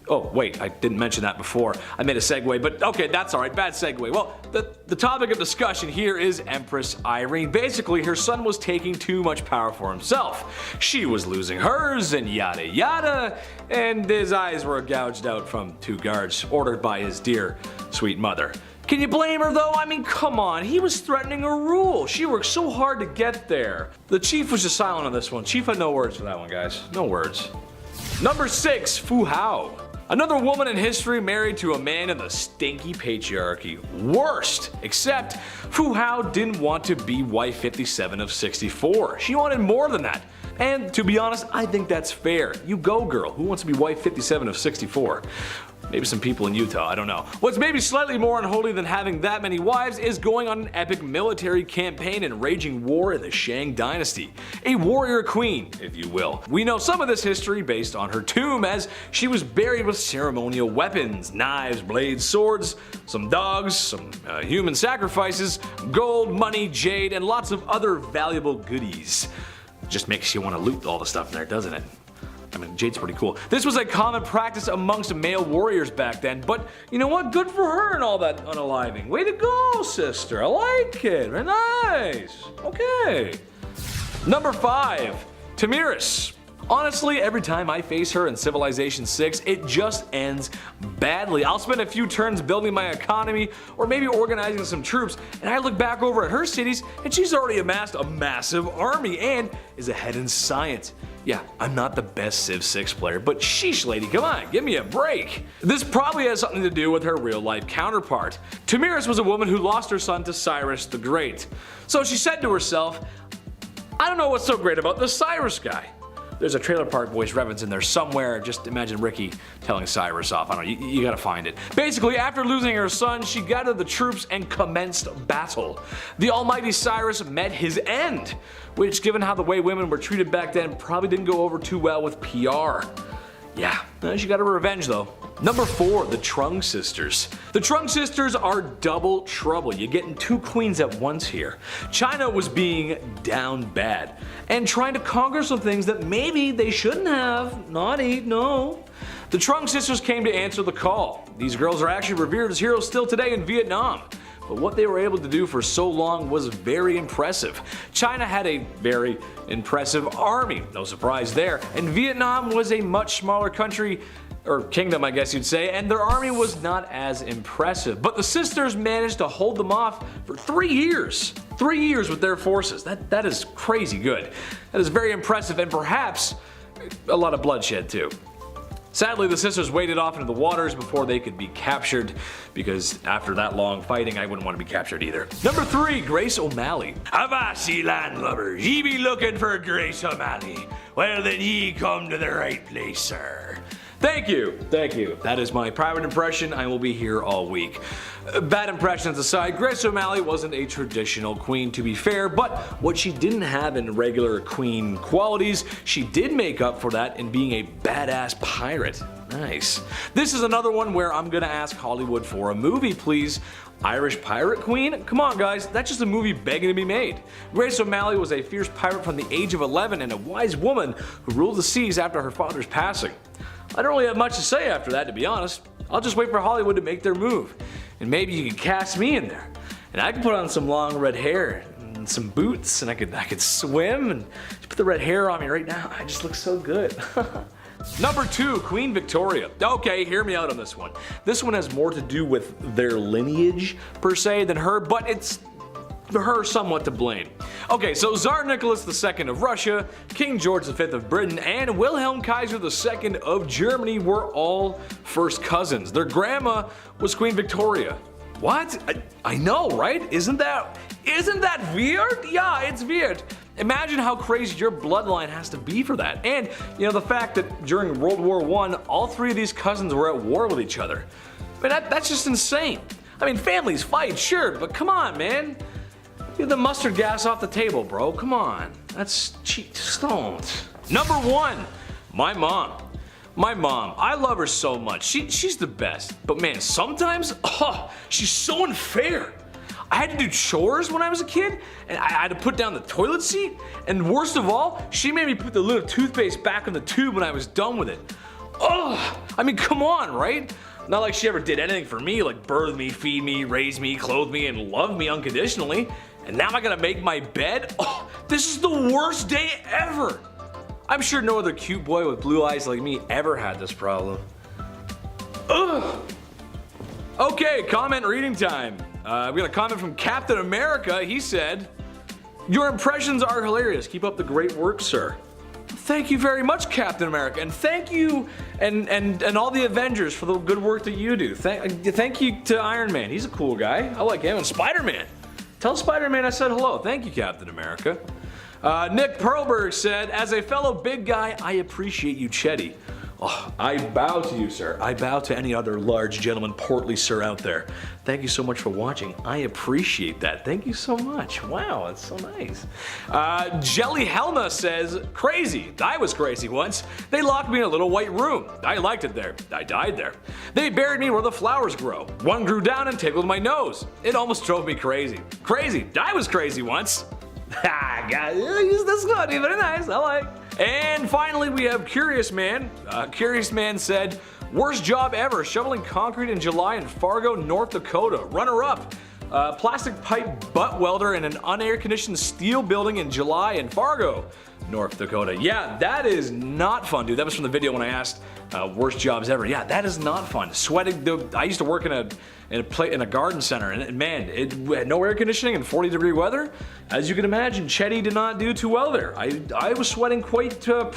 oh wait, I didn't mention that before. I made a segue, but okay, that's alright, bad segue. Well, the topic of discussion here is Empress Irene. Basically, her son was taking too much power for himself. She was losing hers, and yada yada, and his eyes were gouged out from 2 guards ordered by his dear, sweet mother. Can you blame her though? I mean, come on, he was threatening her rule. She worked so hard to get there. The chief was just silent on this one. Chief had no words for that one, guys. No words. Number 6, Fu Hao. Another woman in history married to a man in the stinky patriarchy. Worst! Except Fu Hao didn't want to be wife 57 of 64. She wanted more than that. And to be honest, I think that's fair. You go, girl. Who wants to be wife 57 of 64? Maybe some people in Utah, I don't know. What's maybe slightly more unholy than having that many wives is going on an epic military campaign and raging war in the Shang dynasty. A warrior queen, if you will. We know some of this history based on her tomb, as she was buried with ceremonial weapons, knives, blades, swords, some dogs, some human sacrifices, gold, money, jade, and lots of other valuable goodies. Just makes you want to loot all the stuff in there, doesn't it? I mean, jade's pretty cool. This was a common practice amongst male warriors back then, but you know what? Good for her and all that unaliving. Way to go, sister. I like it. Very nice. Okay. Number 5, Tamiris. Honestly, every time I face her in Civilization 6, it just ends badly. I'll spend a few turns building my economy or maybe organizing some troops, and I look back over at her cities and she's already amassed a massive army and is ahead in science. Yeah, I'm not the best Civ 6 player, but sheesh lady, come on, give me a break. This probably has something to do with her real life counterpart. Tamiris was a woman who lost her son to Cyrus the Great. So she said to herself, I don't know what's so great about this Cyrus guy. There's a Trailer Park Boys reference in there somewhere. Just imagine Ricky telling Cyrus off. I don't know, you gotta find it. Basically, after losing her son, she gathered the troops and commenced battle. The almighty Cyrus met his end, which, given how the way women were treated back then, probably didn't go over too well with PR. Yeah, she got her revenge though. Number 4, the Trung sisters. The Trung sisters are double trouble. You're getting 2 queens at once here. China was being down bad and trying to conquer some things that maybe they shouldn't have. Naughty, no. The Trung sisters came to answer the call. These girls are actually revered as heroes still today in Vietnam. But what they were able to do for so long was very impressive. China had a very impressive army, no surprise there, and Vietnam was a much smaller country, or kingdom I guess you'd say, and their army was not as impressive. But the sisters managed to hold them off for 3 years. 3 years with their forces. That is crazy good. That is very impressive, and perhaps a lot of bloodshed too. Sadly, the sisters waded off into the waters before they could be captured, because after that long fighting, I wouldn't want to be captured either. Number 3, Grace O'Malley. Avasi landlubbers, ye be looking for Grace O'Malley. Well then ye come to the right place, sir. Thank you, thank you. That is my private impression. I will be here all week. Bad impressions aside, Grace O'Malley wasn't a traditional queen, to be fair, but what she didn't have in regular queen qualities, she did make up for that in being a badass pirate. Nice. This is another one where I'm gonna ask Hollywood for a movie, please. Irish pirate queen? Come on guys, that's just a movie begging to be made. Grace O'Malley was a fierce pirate from the age of 11 and a wise woman who ruled the seas after her father's passing. I don't really have much to say after that, to be honest. I'll just wait for Hollywood to make their move. And maybe you can cast me in there. And I can put on some long red hair and some boots, and I could swim and just put the red hair on me right now. I just look so good. Number 2, Queen Victoria. Okay, hear me out on this one. This one has more to do with their lineage per se than her, but it's her somewhat to blame. Okay, so Tsar Nicholas II of Russia, King George V of Britain, and Wilhelm Kaiser II of Germany were all first cousins. Their grandma was Queen Victoria. What? I know, right? Isn't that weird? Yeah, it's weird. Imagine how crazy your bloodline has to be for that. And, you know, the fact that during World War I, all 3 of these cousins were at war with each other. I mean, that's just insane. I mean, families fight, sure, but come on, man. Get the mustard gas off the table, bro. Come on. That's cheap. Just don't. Number 1, my mom. My mom. I love her so much. She's the best. But man, sometimes, she's so unfair. I had to do chores when I was a kid, and I had to put down the toilet seat, and worst of all, she made me put the lid of toothpaste back in the tube when I was done with it. Ugh! I mean, come on, right? Not like she ever did anything for me, like birth me, feed me, raise me, clothe me, and love me unconditionally. And now I gotta make my bed? Oh, this is the worst day ever! I'm sure no other cute boy with blue eyes like me ever had this problem. Ugh! Okay, comment reading time. We got a comment from Captain America. He said, "Your impressions are hilarious. Keep up the great work, sir." Thank you very much, Captain America, and thank you and all the Avengers for the good work that you do. Thank you to Iron Man. He's a cool guy. I like him. And Spider-Man. Tell Spider-Man I said hello. Thank you, Captain America. Nick Perlberg said, "As a fellow big guy, I appreciate you, Chetty." Oh, I bow to you, sir. I bow to any other large gentleman, portly sir out there. Thank you so much for watching. I appreciate that. Thank you so much. Wow, that's so nice. Jelly Helma says, "Crazy. I was crazy once. They locked me in a little white room. I liked it there. I died there. They buried me where the flowers grow. One grew down and tickled my nose. It almost drove me crazy. Crazy. I was crazy once." Ha, guys, that's good. Very nice. I like. And finally, we have Curious Man. Curious Man said, "Worst job ever, shoveling concrete in July in Fargo, North Dakota. Runner-up, plastic pipe butt welder in an unair-conditioned steel building in July in Fargo, North Dakota." Yeah, that is not fun, dude. That was from the video when I asked worst jobs ever. Yeah, that is not fun. Sweating. I used to work in a garden center, and man, it had no air conditioning and 40-degree weather. As you can imagine, Chetty did not do too well there. I was sweating quite. Had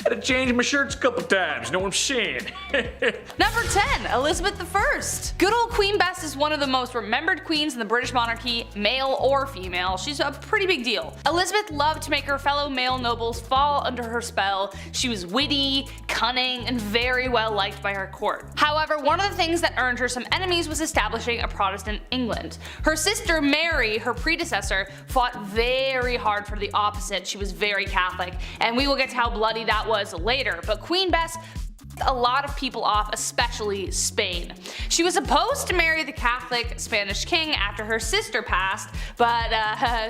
to change my shirts a couple times. You know what I'm saying? Number 10, Elizabeth I. Good old Queen Bess is one of the most remembered queens in the British monarchy, male or female. She's a pretty big deal. Elizabeth loved to make her fellow male nobles fall under her spell. She was witty, cunning, and very well liked by her court. However, one of the things that earned her some enemies was establishing a Protestant England. Her sister Mary, her predecessor, fought very hard for the opposite. She was very Catholic, and we will get to how bloody that was later, but Queen Bess a lot of people off, especially Spain. She was supposed to marry the Catholic Spanish king after her sister passed, but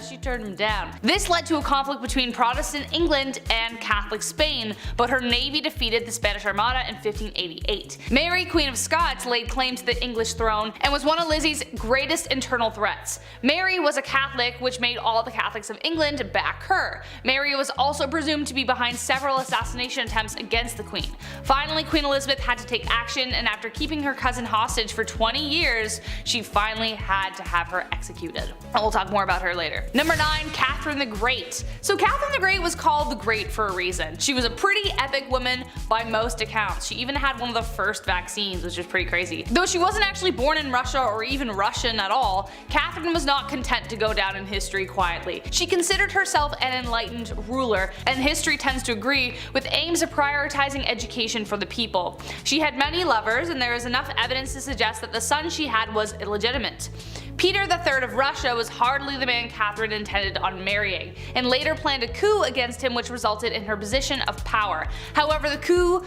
she turned him down. This led to a conflict between Protestant England and Catholic Spain, but her navy defeated the Spanish Armada in 1588. Mary, Queen of Scots, laid claim to the English throne and was one of Lizzie's greatest internal threats. Mary was a Catholic, which made all the Catholics of England back her. Mary was also presumed to be behind several assassination attempts against the Queen. Finally, Queen Elizabeth had to take action, and after keeping her cousin hostage for 20 years, she finally had to have her executed. And we'll talk more about her later. Number 9, Catherine the Great. So Catherine the Great was called the Great for a reason. She was a pretty epic woman by most accounts. She even had one of the first vaccines, which is pretty crazy. Though she wasn't actually born in Russia or even Russian at all, Catherine was not content to go down in history quietly. She considered herself an enlightened ruler, and history tends to agree, with aims of prioritizing education for the people. She had many lovers, and there is enough evidence to suggest that the son she had was illegitimate. Peter III of Russia was hardly the man Catherine intended on marrying, and later planned a coup against him, which resulted in her position of power. However, the coup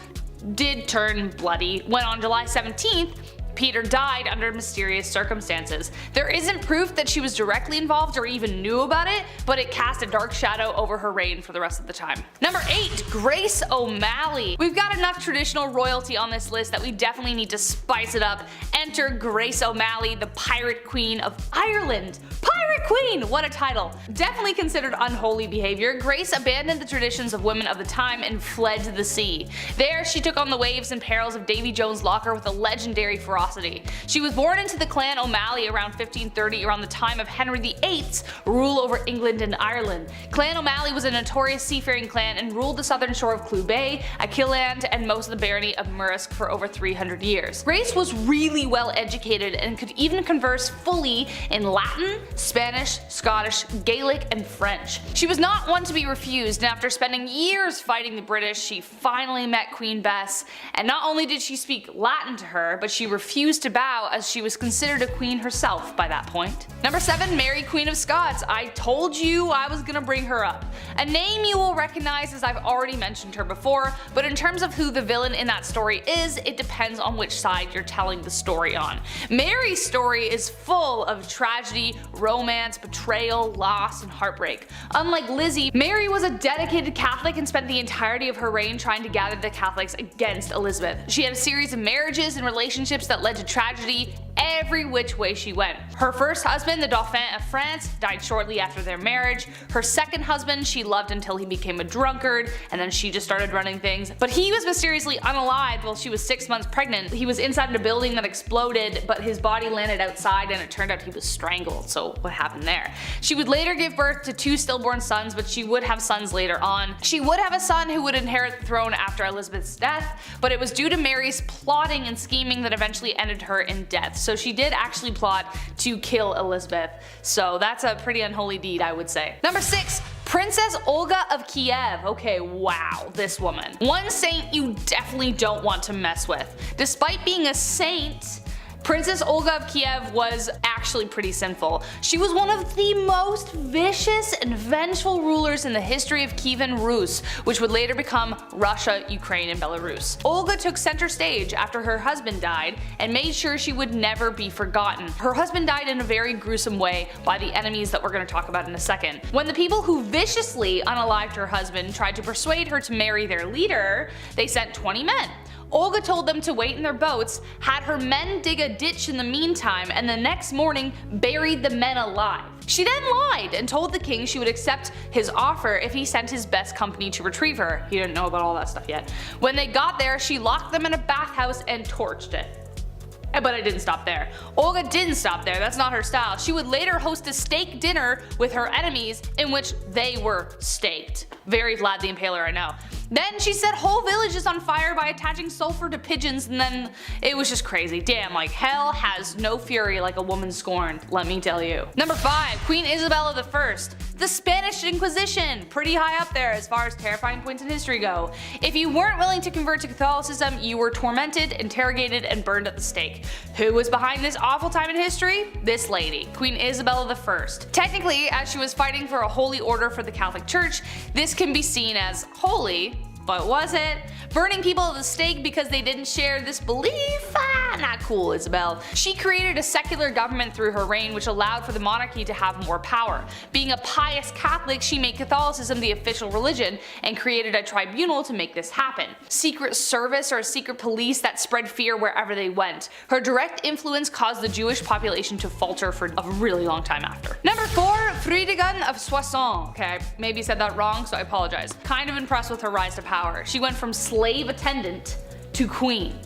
did turn bloody when on July 17th, Peter died under mysterious circumstances. There isn't proof that she was directly involved or even knew about it, but it cast a dark shadow over her reign for the rest of the time. Number 8, Grace O'Malley. We've got enough traditional royalty on this list that we definitely need to spice it up. Enter Grace O'Malley, the Pirate Queen of Ireland. Pirate Queen! What a title. Definitely considered unholy behavior, Grace abandoned the traditions of women of the time and fled to the sea. There, she took on the waves and perils of Davy Jones' locker with a legendary ferocity. She was born into the clan O'Malley around 1530, around the time of Henry VIII's rule over England and Ireland. Clan O'Malley was a notorious seafaring clan and ruled the southern shore of Clew Bay, Achilleland, and most of the barony of Murrisk for over 300 years. Grace was really well educated and could even converse fully in Latin, Spanish, Scottish, Gaelic, and French. She was not one to be refused, and after spending years fighting the British, she finally met Queen Bess, and not only did she speak Latin to her, but she refused to bow, as she was considered a queen herself by that point. Number 7, Mary, Queen of Scots. I told you I was gonna bring her up. A name you will recognize, as I've already mentioned her before, but in terms of who the villain in that story is, it depends on which side you're telling the story on. Mary's story is full of tragedy, romance, betrayal, loss, and heartbreak. Unlike Lizzie, Mary was a dedicated Catholic and spent the entirety of her reign trying to gather the Catholics against Elizabeth. She had a series of marriages and relationships that led to tragedy every which way she went. Her first husband, the Dauphin of France, died shortly after their marriage. Her second husband she loved until he became a drunkard, and then she just started running things. But he was mysteriously unalived while she was 6 months pregnant. He was inside a building that exploded, but his body landed outside and it turned out he was strangled. So what happened there? She would later give birth to 2 stillborn sons, but she would have sons later on. She would have a son who would inherit the throne after Elizabeth's death, but it was due to Mary's plotting and scheming that eventually ended her in death. So she did actually plot to kill Elizabeth. So that's a pretty unholy deed, I would say. Number 6. Princess Olga of Kiev. Okay, wow, this woman. One saint you definitely don't want to mess with. Despite being a saint, Princess Olga of Kiev was actually pretty sinful. She was one of the most vicious and vengeful rulers in the history of Kievan Rus, which would later become Russia, Ukraine, and Belarus. Olga took center stage after her husband died and made sure she would never be forgotten. Her husband died in a very gruesome way by the enemies that we're going to talk about in a second. When the people who viciously unalived her husband tried to persuade her to marry their leader, they sent 20 men. Olga told them to wait in their boats, had her men dig a ditch in the meantime, and the next morning buried the men alive. She then lied and told the king she would accept his offer if he sent his best company to retrieve her. He didn't know about all that stuff yet. When they got there, she locked them in a bathhouse and torched it. But it didn't stop there. Olga didn't stop there, that's not her style. She would later host a steak dinner with her enemies in which they were staked. Very Vlad the Impaler, I know. Then she set whole villages on fire by attaching sulfur to pigeons, and then it was just crazy. Damn, like hell has no fury like a woman scorned, let me tell you. Number 5, Queen Isabella I. The Spanish Inquisition, pretty high up there as far as terrifying points in history go. If you weren't willing to convert to Catholicism, you were tormented, interrogated, and burned at the stake. Who was behind this awful time in history? This lady, Queen Isabella I. Technically, as she was fighting for a holy order for the Catholic Church, this can be seen as holy, but was it? Burning people at the stake because they didn't share this belief? Not cool, Isabel. She created a secular government through her reign which allowed for the monarchy to have more power. Being a pious Catholic, she made Catholicism the official religion and created a tribunal to make this happen. Secret service or a secret police that spread fear wherever they went. Her direct influence caused the Jewish population to falter for a really long time after. Number 4, Fridegund of Soissons. Okay, I maybe said that wrong, so I apologize. Kind of impressed with her rise to power. She went from slave attendant to queen.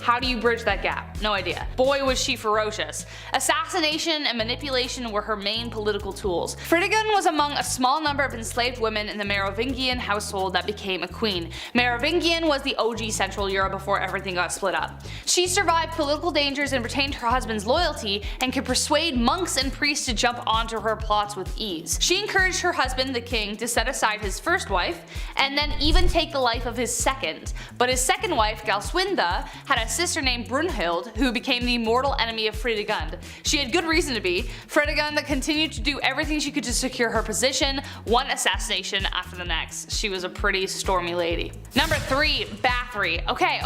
How do you bridge that gap? No idea. Boy was she ferocious. Assassination and manipulation were her main political tools. Fridegund was among a small number of enslaved women in the Merovingian household that became a queen. Merovingian was the OG Central Europe before everything got split up. She survived political dangers and retained her husband's loyalty and could persuade monks and priests to jump onto her plots with ease. She encouraged her husband, the king, to set aside his first wife and then even take the life of his second. But his second wife, Galswinda, had a sister named Brunhild who became the mortal enemy of Fridegund. She had good reason to be. Fridegund continued to do everything she could to secure her position, one assassination after the next. She was a pretty stormy lady. Number 3, Bathory. Okay,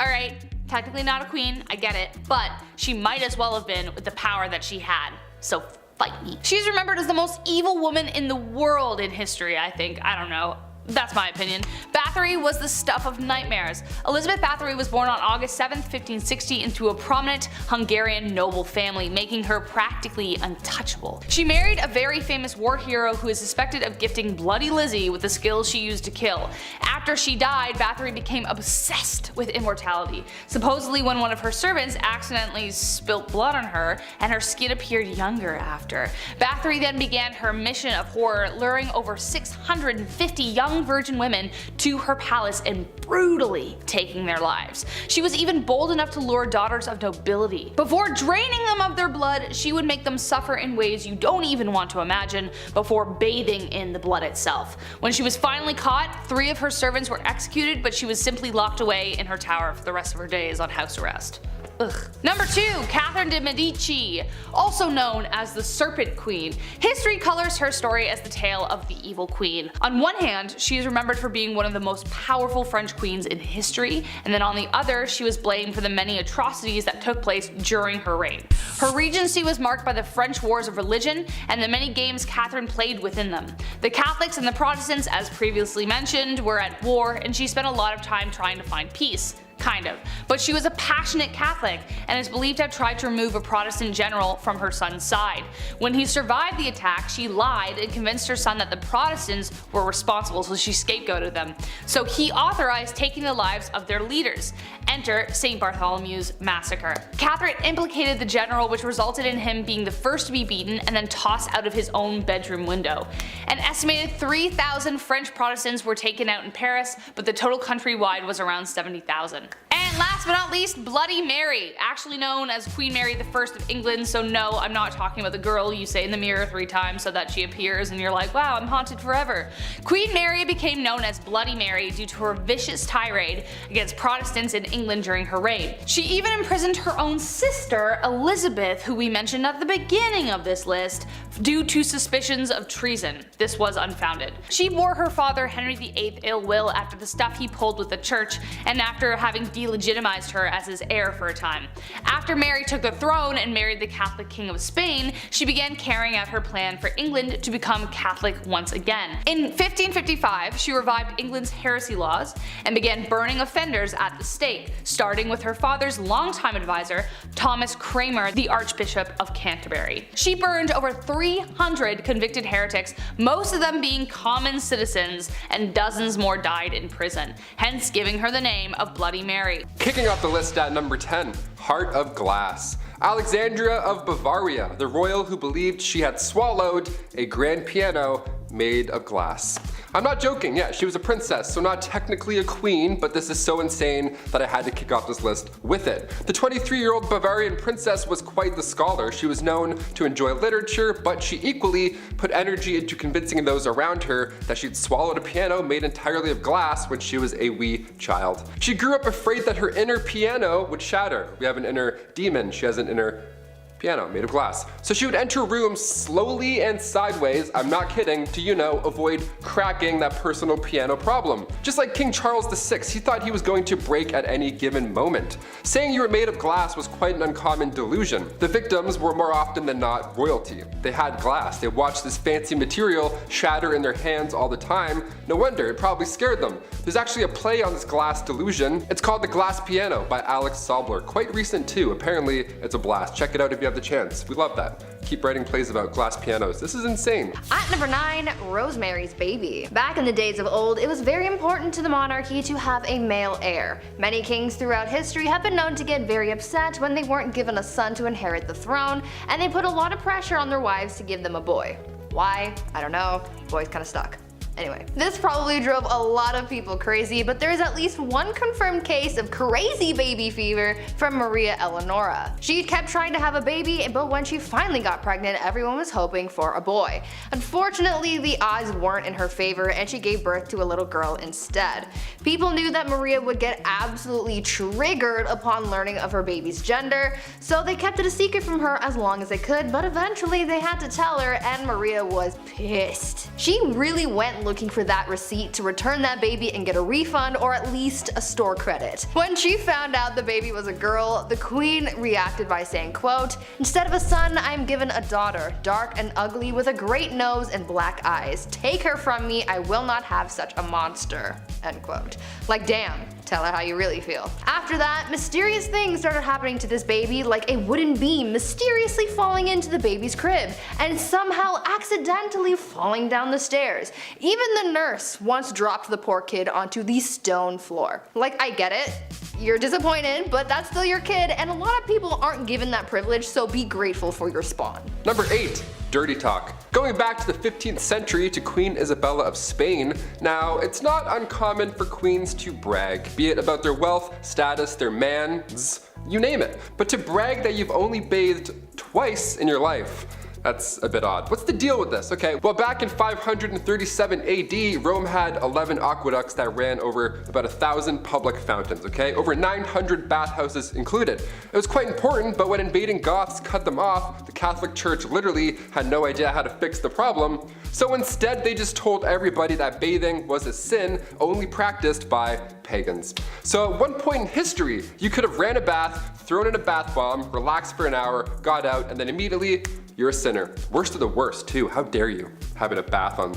alright. Technically not a queen, I get it, but she might as well have been with the power that she had. So fight me. She's remembered as the most evil woman in the world in history, I think. I don't know. That's my opinion. Bathory was the stuff of nightmares. Elizabeth Bathory was born on August 7th, 1560 into a prominent Hungarian noble family, making her practically untouchable. She married a very famous war hero who is suspected of gifting Bloody Lizzie with the skills she used to kill. After she died, Bathory became obsessed with immortality. Supposedly when one of her servants accidentally spilt blood on her and her skin appeared younger after. Bathory then began her mission of horror, luring over 650 young virgin women to her palace and brutally taking their lives. She was even bold enough to lure daughters of nobility. Before draining them of their blood, she would make them suffer in ways you don't even want to imagine before bathing in the blood itself. When she was finally caught, 3 of her servants were executed, but she was simply locked away in her tower for the rest of her days on house arrest. Ugh. Number 2, Catherine de Medici, also known as the Serpent Queen. History colors her story as the tale of the evil queen. On one hand, she is remembered for being one of the most powerful French queens in history, and then on the other, she was blamed for the many atrocities that took place during her reign. Her regency was marked by the French wars of religion and the many games Catherine played within them. The Catholics and the Protestants, as previously mentioned, were at war, and she spent a lot of time trying to find peace. kind of, but she was a passionate Catholic and is believed to have tried to remove a Protestant general from her son's side. When he survived the attack, she lied and convinced her son that the Protestants were responsible, so she scapegoated them. So he authorized taking the lives of their leaders. Enter St. Bartholomew's Massacre. Catherine implicated the general, which resulted in him being the first to be beaten and then tossed out of his own bedroom window. An estimated 3,000 French Protestants were taken out in Paris, but the total countrywide was around 70,000. And last but not least, Bloody Mary, actually known as Queen Mary I of England, so no, I'm not talking about the girl you say in the mirror 3 times so that she appears and you're like, wow, I'm haunted forever. Queen Mary became known as Bloody Mary due to her vicious tirade against Protestants in England during her reign. She even imprisoned her own sister, Elizabeth, who we mentioned at the beginning of this list, due to suspicions of treason. This was unfounded. She bore her father Henry VIII ill will after the stuff he pulled with the church and after having delegitimized her as his heir for a time. After Mary took the throne and married the Catholic King of Spain, she began carrying out her plan for England to become Catholic once again. In 1555, she revived England's heresy laws and began burning offenders at the stake, starting with her father's longtime advisor, Thomas Cranmer, the Archbishop of Canterbury. She burned over 300 convicted heretics, most of them being common citizens, and dozens more died in prison, hence giving her the name of Bloody Mary. Kicking off the list at number 10, Heart of Glass. Alexandria of Bavaria, the royal who believed she had swallowed a grand piano made of glass. I'm not joking, yeah, she was a princess, so not technically a queen, but this is so insane that I had to kick off this list with it. The 23-year-old Bavarian princess was quite the scholar. She was known to enjoy literature, but she equally put energy into convincing those around her that she'd swallowed a piano made entirely of glass when she was a wee child. She grew up afraid that her inner piano would shatter. We have an inner demon, she has an inner piano made of glass. So she would enter rooms slowly and sideways, I'm not kidding, to, you know, avoid cracking that personal piano problem. Just like King Charles VI, he thought he was going to break at any given moment. Saying you were made of glass was quite an uncommon delusion. The victims were more often than not royalty. They had glass, they watched this fancy material shatter in their hands all the time. No wonder, it probably scared them. There's actually a play on this glass delusion. It's called The Glass Piano by Alex Sobler. Quite recent too, apparently it's a blast. Check it out if you have the chance. We love that. Keep writing plays about glass pianos. This is insane. At number 9, Rosemary's Baby. Back in the days of old, it was very important to the monarchy to have a male heir. Many kings throughout history have been known to get very upset when they weren't given a son to inherit the throne, and they put a lot of pressure on their wives to give them a boy. Why? I don't know. Boys kinda stuck. Anyway, this probably drove a lot of people crazy, but there is at least one confirmed case of crazy baby fever from Maria Eleonora. She kept trying to have a baby, but when she finally got pregnant, everyone was hoping for a boy. Unfortunately, the odds weren't in her favor and she gave birth to a little girl instead. People knew that Maria would get absolutely triggered upon learning of her baby's gender, so they kept it a secret from her as long as they could, but eventually they had to tell her and Maria was pissed. She really went looking for that receipt to return that baby and get a refund or at least a store credit. When she found out the baby was a girl, the queen reacted by saying, quote, "Instead of a son, I am given a daughter, dark and ugly with a great nose and black eyes. Take her from me, I will not have such a monster." End quote. Like damn, tell her how you really feel. After that, mysterious things started happening to this baby, like a wooden beam mysteriously falling into the baby's crib and somehow accidentally falling down the stairs. Even the nurse once dropped the poor kid onto the stone floor. Like, I get it, you're disappointed, but that's still your kid, and a lot of people aren't given that privilege, so be grateful for your spawn. Number 8, dirty talk. Going back to the 15th century to Queen Isabella of Spain, now it's not uncommon for queens to brag, be it about their wealth, status, their mans, you name it. But to brag that you've only bathed twice in your life, that's a bit odd. What's the deal with this? Okay, well back in 537 AD, Rome had 11 aqueducts that ran over about 1,000 public fountains, okay? Over 900 bathhouses included. It was quite important, but when invading Goths cut them off, the Catholic Church literally had no idea how to fix the problem. So instead, they just told everybody that bathing was a sin only practiced by pagans. So at one point in history, you could have ran a bath, thrown in a bath bomb, relaxed for an hour, got out, and then immediately you're a sinner. Worst of the worst too, how dare you, having a bath on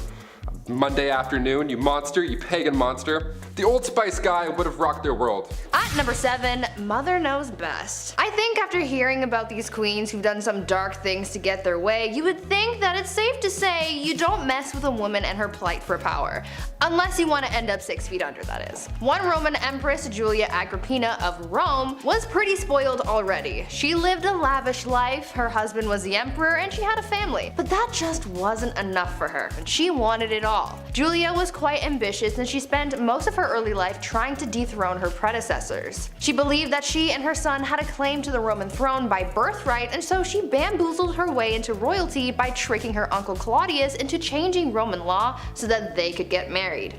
Monday afternoon, you monster, you pagan monster. The Old Spice guy would have rocked their world. At At number 7, Mother Knows Best. I think after hearing about these queens who've done some dark things to get their way, you would think that it's safe to say you don't mess with a woman and her plight for power. Unless you want to end up 6 feet under, that is. One Roman Empress, Julia Agrippina of Rome, was pretty spoiled already. She lived a lavish life, her husband was the emperor, and she had a family. But that just wasn't enough for her, and she wanted it all. Julia was quite ambitious, and she spent most of her early life trying to dethrone her predecessors. She believed that she and her son had a claim to the Roman throne by birthright, and so she bamboozled her way into royalty by tricking her uncle Claudius into changing Roman law so that they could get married.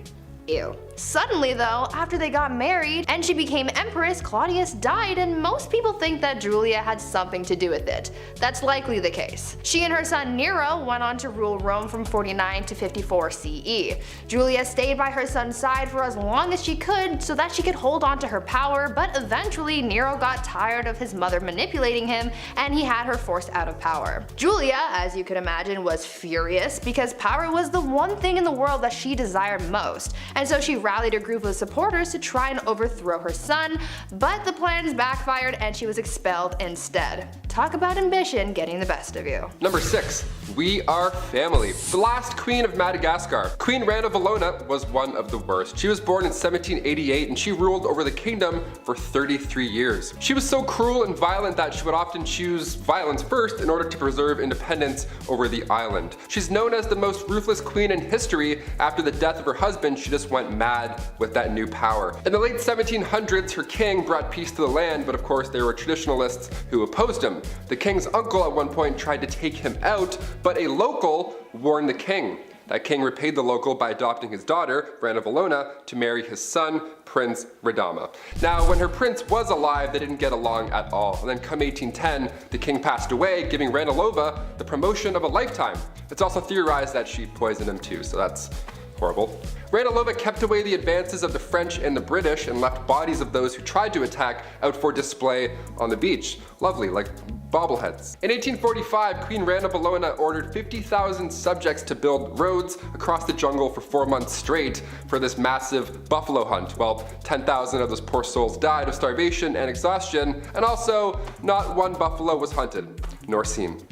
Ew. Suddenly though, after they got married and she became empress, Claudius died, and most people think that Julia had something to do with it. That's likely the case. She and her son Nero went on to rule Rome from 49 to 54 CE. Julia stayed by her son's side for as long as she could so that she could hold on to her power, but eventually Nero got tired of his mother manipulating him and he had her forced out of power. Julia, as you could imagine, was furious because power was the one thing in the world that she desired most, and so she rallied a group of supporters to try and overthrow her son, but the plans backfired and she was expelled instead. Talk about ambition getting the best of you. Number 6. We are family. The last queen of Madagascar. Queen Ranavalona was one of the worst. She was born in 1788 and she ruled over the kingdom for 33 years. She was so cruel and violent that she would often choose violence first in order to preserve independence over the island. She's known as the most ruthless queen in history. After the death of her husband, she just went mad with that new power. In the late 1700s, her king brought peace to the land, but of course there were traditionalists who opposed him. The king's uncle at one point tried to take him out, but a local warned the king. That king repaid the local by adopting his daughter, Ranavalona, to marry his son, Prince Radama. Now, when her prince was alive, they didn't get along at all. And then come 1810, the king passed away, giving Ranalova the promotion of a lifetime. It's also theorized that she poisoned him too, so that's horrible. Ranalova kept away the advances of the French and the British and left bodies of those who tried to attack out for display on the beach. Lovely, like bobbleheads. In 1845, Queen Ranavalona ordered 50,000 subjects to build roads across the jungle for 4 months straight for this massive buffalo hunt. Well, 10,000 of those poor souls died of starvation and exhaustion, and also not one buffalo was hunted, nor seen.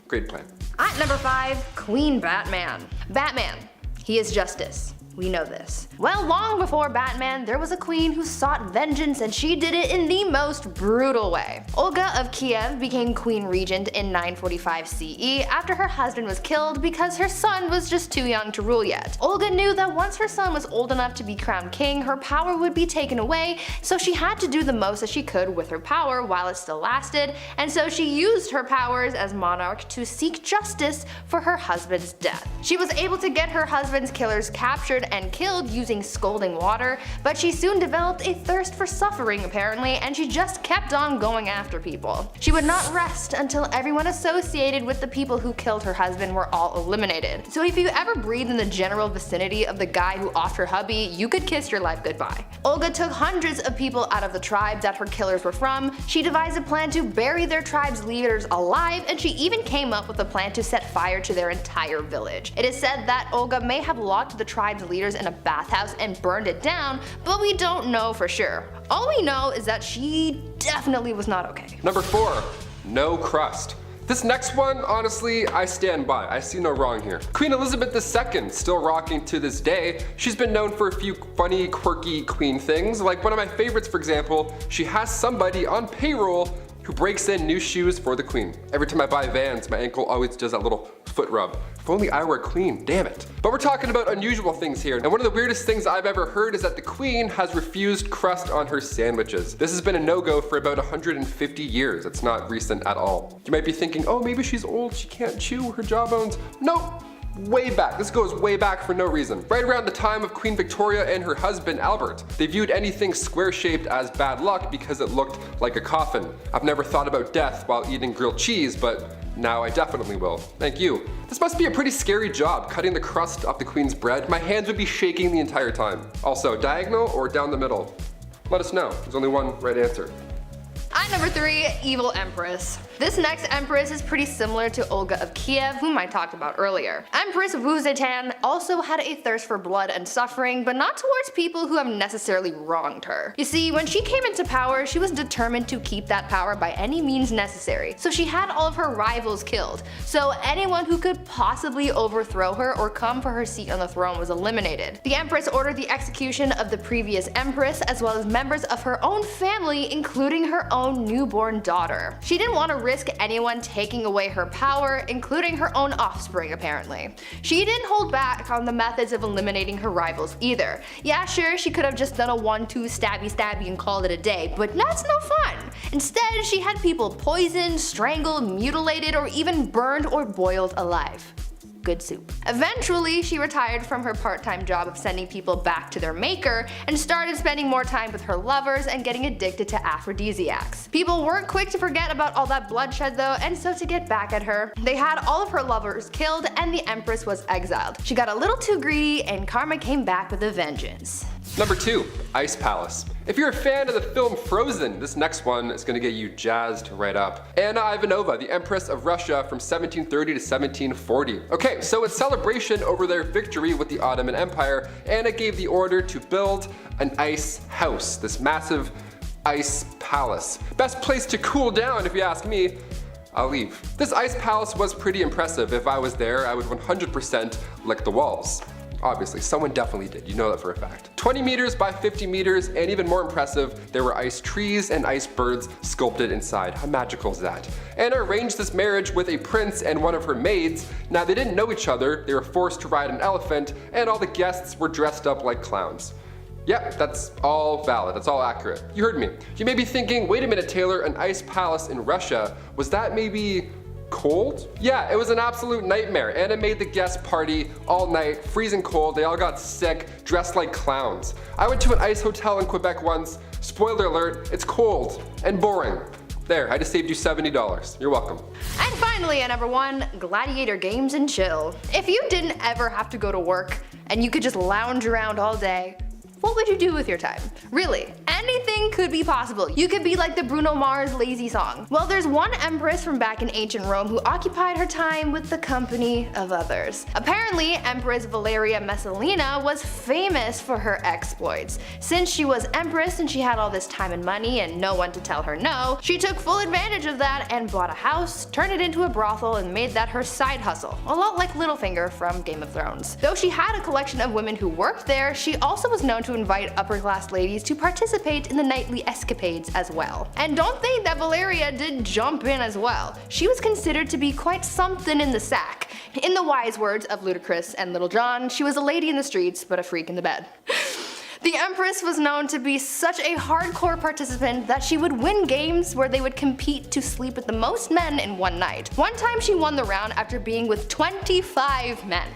Great plan. At number 5, Queen Batman. Batman. He is justice. We know this. Well, long before Batman, there was a queen who sought vengeance, and she did it in the most brutal way. Olga of Kiev became queen regent in 945 CE after her husband was killed because her son was just too young to rule yet. Olga knew that once her son was old enough to be crowned king, her power would be taken away, so she had to do the most that she could with her power while it still lasted, and so she used her powers as monarch to seek justice for her husband's death. She was able to get her husband's killers captured and killed using scalding water, but she soon developed a thirst for suffering apparently, and she just kept on going after people. She would not rest until everyone associated with the people who killed her husband were all eliminated. So if you ever breathe in the general vicinity of the guy who offed her hubby, you could kiss your life goodbye. Olga took hundreds of people out of the tribe that her killers were from. She devised a plan to bury their tribe's leaders alive, and she even came up with a plan to set fire to their entire village. It is said that Olga may have locked the tribe's leaders in a bathhouse and burned it down, but we don't know for sure. All we know is that she definitely was not okay. Number 4, no crust. This next one, honestly, I stand by. I see no wrong here. Queen Elizabeth II, still rocking to this day. She's been known for a few funny, quirky queen things. Like one of my favorites, for example, she has somebody on payroll who breaks in new shoes for the queen. Every time I buy Vans, my ankle always does that little foot rub. If only I were a queen, damn it. But we're talking about unusual things here, and one of the weirdest things I've ever heard is that the queen has refused crust on her sandwiches. This has been a no-go for about 150 years. It's not recent at all. You might be thinking, oh, maybe she's old, she can't chew her jawbones. Nope. Way back. This goes way back for no reason. Right around the time of Queen Victoria and her husband Albert. They viewed anything square-shaped as bad luck because it looked like a coffin. I've never thought about death while eating grilled cheese, but now I definitely will. Thank you. This must be a pretty scary job, cutting the crust off the queen's bread. My hands would be shaking the entire time. Also, diagonal or down the middle? Let us know. There's only one right answer. At number 3, Evil Empress. This next empress is pretty similar to Olga of Kiev, whom I talked about earlier. Empress Wu Zetian also had a thirst for blood and suffering, but not towards people who have necessarily wronged her. You see, when she came into power, she was determined to keep that power by any means necessary, so she had all of her rivals killed. So anyone who could possibly overthrow her or come for her seat on the throne was eliminated. The empress ordered the execution of the previous empress as well as members of her own family, including her own newborn daughter. She didn't want to risk anyone taking away her power, including her own offspring apparently. She didn't hold back on the methods of eliminating her rivals either. Yeah, sure, she could have just done a 1-2 stabby stabby and called it a day, but that's no fun. Instead, she had people poisoned, strangled, mutilated, or even burned or boiled alive. Good soup. Eventually, she retired from her part-time job of sending people back to their maker and started spending more time with her lovers and getting addicted to aphrodisiacs. People weren't quick to forget about all that bloodshed though, and so to get back at her, they had all of her lovers killed and the empress was exiled. She got a little too greedy and karma came back with a vengeance. Number 2, Ice Palace. If you're a fan of the film Frozen, this next one is gonna get you jazzed right up. Anna Ivanova, the Empress of Russia from 1730 to 1740. Okay, so in celebration over their victory with the Ottoman Empire, Anna gave the order to build an ice house, this massive ice palace. Best place to cool down if you ask me. I'll leave. This ice palace was pretty impressive. If I was there, I would 100% lick the walls. Obviously, someone definitely did, you know that for a fact. 20 meters by 50 meters, and even more impressive, there were ice trees and ice birds sculpted inside. How magical is that? Anna arranged this marriage with a prince and one of her maids. Now they didn't know each other, they were forced to ride an elephant, and all the guests were dressed up like clowns. Yep, that's all valid, that's all accurate. You heard me. You may be thinking, wait a minute Taylor, an ice palace in Russia, was that maybe cold? Yeah, it was an absolute nightmare. Anna made the guest party all night, freezing cold, they all got sick, dressed like clowns. I went to an ice hotel in Quebec once, spoiler alert, it's cold and boring. There, I just saved you $70. You're welcome. And finally at number 1, gladiator games and chill. If you didn't ever have to go to work and you could just lounge around all day, what would you do with your time? Really, anything could be possible. You could be like the Bruno Mars lazy song. Well, there's one empress from back in ancient Rome who occupied her time with the company of others. Apparently, Empress Valeria Messalina was famous for her exploits. Since she was empress and she had all this time and money and no one to tell her no, she took full advantage of that and bought a house, turned it into a brothel, and made that her side hustle. A lot like Littlefinger from Game of Thrones. Though she had a collection of women who worked there, she also was known to invite upper class ladies to participate in the nightly escapades as well. And don't think that Valeria did jump in as well. She was considered to be quite something in the sack. In the wise words of Ludacris and Little John, she was a lady in the streets, but a freak in the bed. The Empress was known to be such a hardcore participant that she would win games where they would compete to sleep with the most men in one night. One time she won the round after being with 25 men.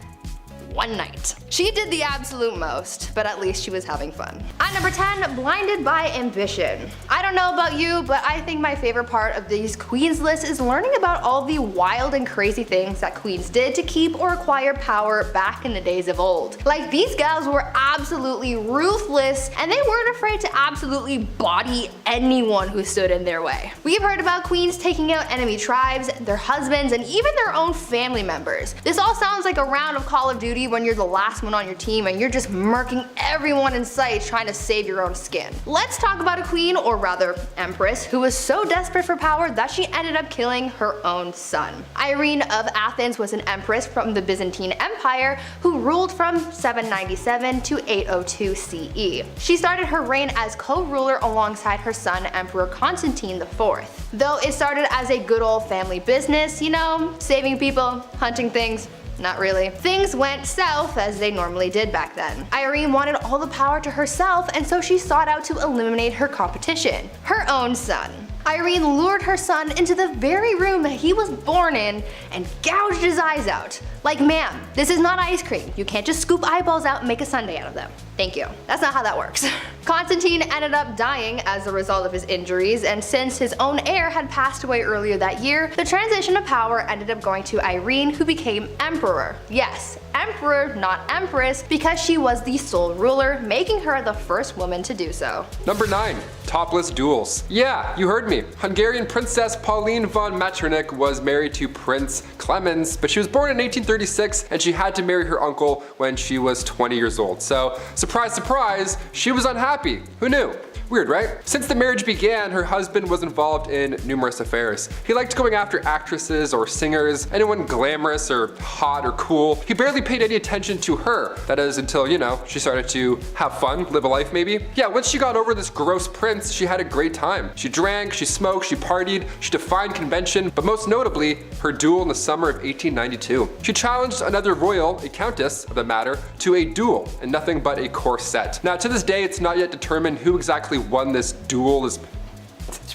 One night. She did the absolute most, but at least she was having fun. At number 10, blinded by ambition. I don't know about you, but I think my favorite part of these queens lists is learning about all the wild and crazy things that queens did to keep or acquire power back in the days of old. Like, these gals were absolutely ruthless, and they weren't afraid to absolutely body anyone who stood in their way. We've heard about queens taking out enemy tribes, their husbands, and even their own family members. This all sounds like a round of Call of Duty when you're the last one on your team and you're just murking everyone in sight trying to save your own skin. Let's talk about a queen, or rather empress, who was so desperate for power that she ended up killing her own son. Irene of Athens was an empress from the Byzantine Empire who ruled from 797 to 802 CE. She started her reign as co-ruler alongside her son Emperor Constantine IV. Though it started as a good old family business, you know, saving people, hunting things. Not really. Things went south as they normally did back then. Irene wanted all the power to herself, and so she sought out to eliminate her competition, her own son. Irene lured her son into the very room that he was born in and gouged his eyes out. Like, ma'am, this is not ice cream. You can't just scoop eyeballs out and make a sundae out of them. Thank you. That's not how that works. Constantine ended up dying as a result of his injuries, and since his own heir had passed away earlier that year, the transition of power ended up going to Irene, who became emperor. Yes, emperor, not empress, because she was the sole ruler, making her the first woman to do so. Number 9. Topless duels. Yeah, you heard me. Hungarian Princess Pauline von Metternich was married to Prince Clemens, but she was born in 1836 and she had to marry her uncle when she was 20 years old. So, surprise, surprise, she was unhappy. Who knew? Weird, right? Since the marriage began, her husband was involved in numerous affairs. He liked going after actresses or singers, anyone glamorous or hot or cool. He barely paid any attention to her. That is until, you know, she started to have fun, live a life maybe. Yeah, once she got over this gross prince, she had a great time. She drank, she smoked, she partied, she defied convention, but most notably, her duel in the summer of 1892. She challenged another royal, a countess of the matter, to a duel in nothing but a corset. Now to this day, it's not yet determined who exactly won this duel, this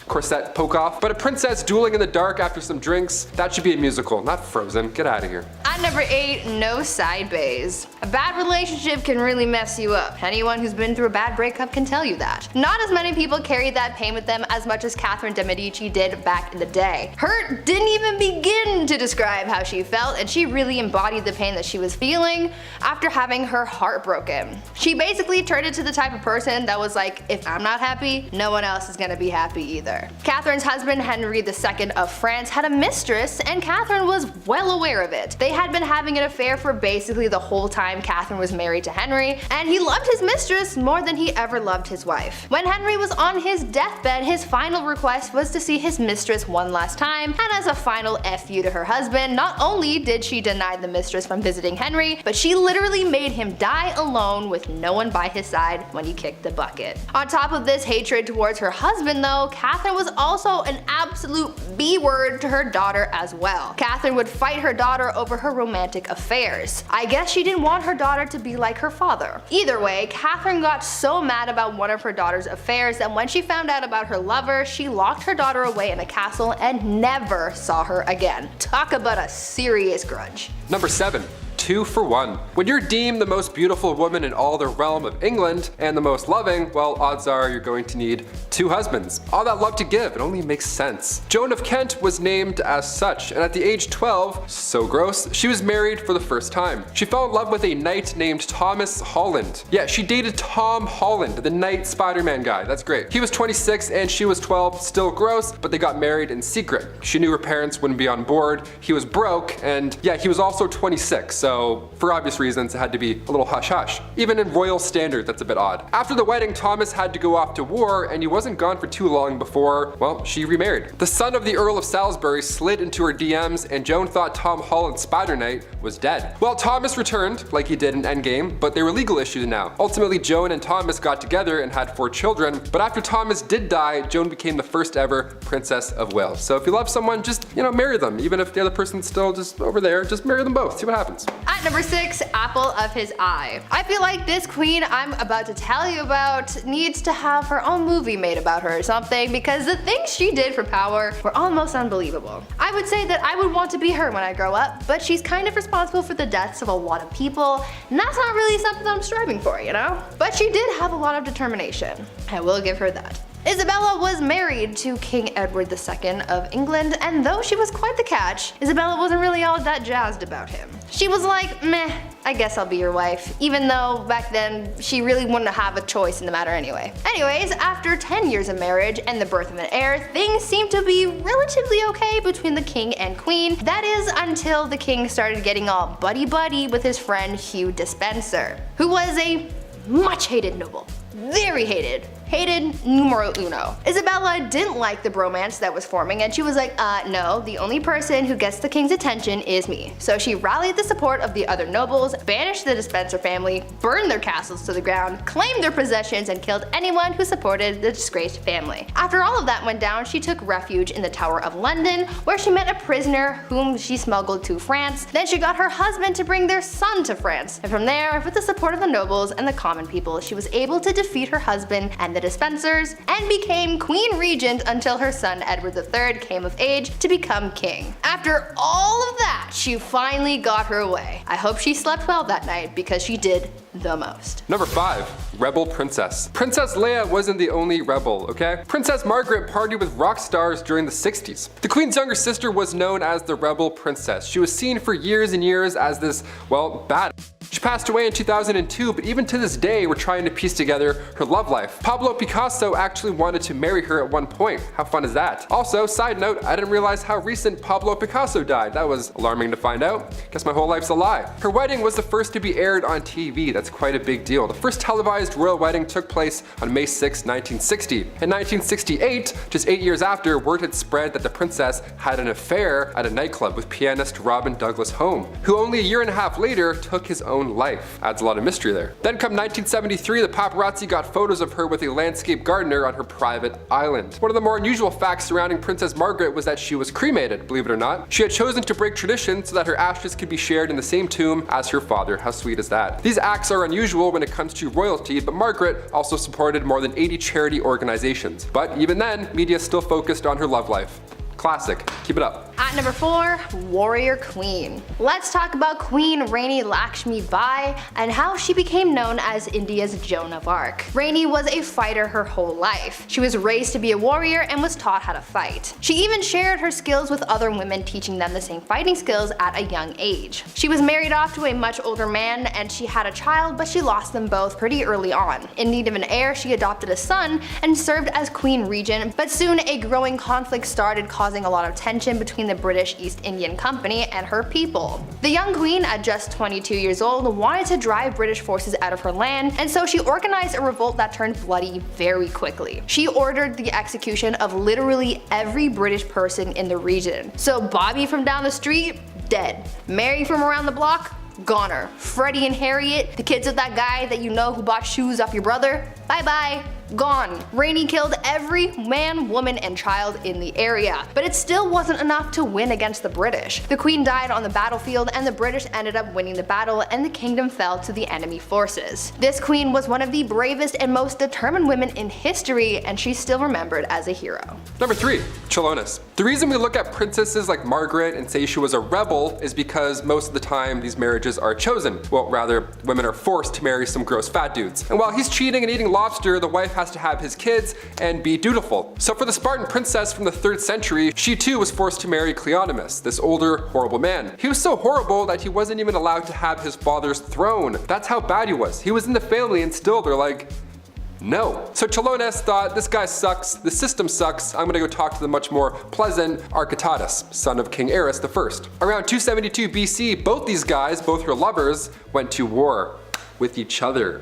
corset poke off, but a princess dueling in the dark after some drinks, that should be a musical, not Frozen. Get out of here. At number 8, no side bays. A bad relationship can really mess you up. Anyone who's been through a bad breakup can tell you that. Not as many people carried that pain with them as much as Catherine de Medici did back in the day. Her didn't even begin to describe how she felt, and she really embodied the pain that she was feeling after having her heart broken. She basically turned into the type of person that was like, if I'm not happy, no one else is gonna be happy either. Catherine's husband, Henry II of France, had a mistress, and Catherine was well aware of it. They had been having an affair for basically the whole time Catherine was married to Henry, and he loved his mistress more than he ever loved his wife. When Henry was on his deathbed, his final request was to see his mistress one last time, and as a final FU to her husband, not only did she deny the mistress from visiting Henry, but she literally made him die alone with no one by his side when he kicked the bucket. On top of this hatred towards her husband though, Catherine was also an absolute B-word to her daughter as well. Catherine would fight her daughter over her romantic affairs. I guess she didn't want her daughter to be like her father. Either way, Catherine got so mad about one of her daughter's affairs that when she found out about her lover, she locked her daughter away in a castle and never saw her again. Talk about a serious grudge. Number 7. 2 for 1. When you're deemed the most beautiful woman in all the realm of England and the most loving, well, odds are you're going to need 2 husbands. All that love to give, it only makes sense. Joan of Kent was named as such, and at the age 12, so gross, she was married for the first time. She fell in love with a knight named Thomas Holland. Yeah, she dated Tom Holland, the knight Spider-Man guy. That's great. He was 26 and she was 12, still gross, but they got married in secret. She knew her parents wouldn't be on board. He was broke, and yeah, he was also 26, so for obvious reasons, it had to be a little hush-hush. Even in royal standard, that's a bit odd. After the wedding, Thomas had to go off to war, and he wasn't gone for too long before, well, she remarried. The son of the Earl of Salisbury slid into her DMs, and Joan thought Tom Holland's Spider-Knight was dead. Well, Thomas returned, like he did in Endgame, but there were legal issues now. Ultimately, Joan and Thomas got together and had 4 children, but after Thomas did die, Joan became the first ever Princess of Wales. So if you love someone, just, you know, marry them. Even if the other person's still just over there, just marry them both, see what happens. At number 6, apple of his eye. I feel like this queen I'm about to tell you about needs to have her own movie made about her or something, because the things she did for power were almost unbelievable. I would say that I would want to be her when I grow up, but she's kind of responsible for the deaths of a lot of people, and that's not really something I'm striving for, you know? But she did have a lot of determination. I will give her that. Isabella was married to King Edward II of England, and though she was quite the catch, Isabella wasn't really all that jazzed about him. She was like, meh, I guess I'll be your wife, even though back then she really wouldn't have a choice in the matter anyway. Anyways, after 10 years of marriage and the birth of an heir, things seemed to be relatively okay between the king and queen. That is until the king started getting all buddy-buddy with his friend Hugh Despenser, who was a much hated noble. Very hated. Hated numero uno. Isabella didn't like the bromance that was forming, and she was like, no, the only person who gets the king's attention is me. So she rallied the support of the other nobles, banished the Despenser family, burned their castles to the ground, claimed their possessions, and killed anyone who supported the disgraced family. After all of that went down, she took refuge in the Tower of London, where she met a prisoner whom she smuggled to France. Then she got her husband to bring their son to France. And from there, with the support of the nobles and the common people, she was able to defeat her husband and the Despensers, and became Queen Regent until her son Edward III came of age to become king. After all of that, she finally got her way. I hope she slept well that night, because she did the most. Number 5. rebel princess. Princess Leia wasn't the only rebel, okay? Princess Margaret partied with rock stars during the 60s. The Queen's younger sister was known as the rebel princess. She was seen for years and years as this, well, bad. She passed away in 2002, but even to this day, we're trying to piece together her love life. Pablo Picasso actually wanted to marry her at one point. How fun is that? Also, side note, I didn't realize how recent Pablo Picasso died. That was alarming to find out. Guess my whole life's a lie. Her wedding was the first to be aired on TV. That's quite a big deal. The first televised royal wedding took place on May 6, 1960. In 1968, just 8 years after, word had spread that the princess had an affair at a nightclub with pianist Robin Douglas Home, who only a year and a half later took his own life. Adds a lot of mystery there. Then come 1973, the paparazzi got photos of her with a landscape gardener on her private island. One of the more unusual facts surrounding Princess Margaret was that she was cremated, believe it or not. She had chosen to break tradition so that her ashes could be shared in the same tomb as her father. How sweet is that? These acts are unusual when it comes to royalty, but Margaret also supported more than 80 charity organizations. But even then, media still focused on her love life. Classic. Keep it up. At number 4, Warrior Queen. Let's talk about Queen Rani Lakshmi Bai and how she became known as India's Joan of Arc. Rani was a fighter her whole life. She was raised to be a warrior and was taught how to fight. She even shared her skills with other women, teaching them the same fighting skills at a young age. She was married off to a much older man and she had a child, but she lost them both pretty early on. In need of an heir, she adopted a son and served as Queen Regent, but soon a growing conflict started, causing a lot of tension between the British East Indian Company and her people. The young queen, at just 22 years old, wanted to drive British forces out of her land, and so she organized a revolt that turned bloody very quickly. She ordered the execution of literally every British person in the region. So Bobby from down the street, dead. Mary from around the block, goner. Freddie and Harriet, the kids of that guy that you know who bought shoes off your brother, bye bye. Gone. Rani killed every man, woman, and child in the area. But it still wasn't enough to win against the British. The Queen died on the battlefield and the British ended up winning the battle and the kingdom fell to the enemy forces. This queen was one of the bravest and most determined women in history, and she's still remembered as a hero. Number 3, Chilonis. The reason we look at princesses like Margaret and say she was a rebel is because most of the time these marriages are chosen. Well, rather, women are forced to marry some gross fat dudes. And while he's cheating and eating lobster, the wife has to have his kids and be dutiful. So for the Spartan princess from the 3rd century, she too was forced to marry Cleonymus, this older, horrible man. He was so horrible that he wasn't even allowed to have his father's throne. That's how bad he was. He was in the family and still they're like, no. So Chilonis thought, this guy sucks, the system sucks, I'm gonna go talk to the much more pleasant Architatus, son of King Ares I. Around 272 BC, both these guys, both her lovers, went to war with each other.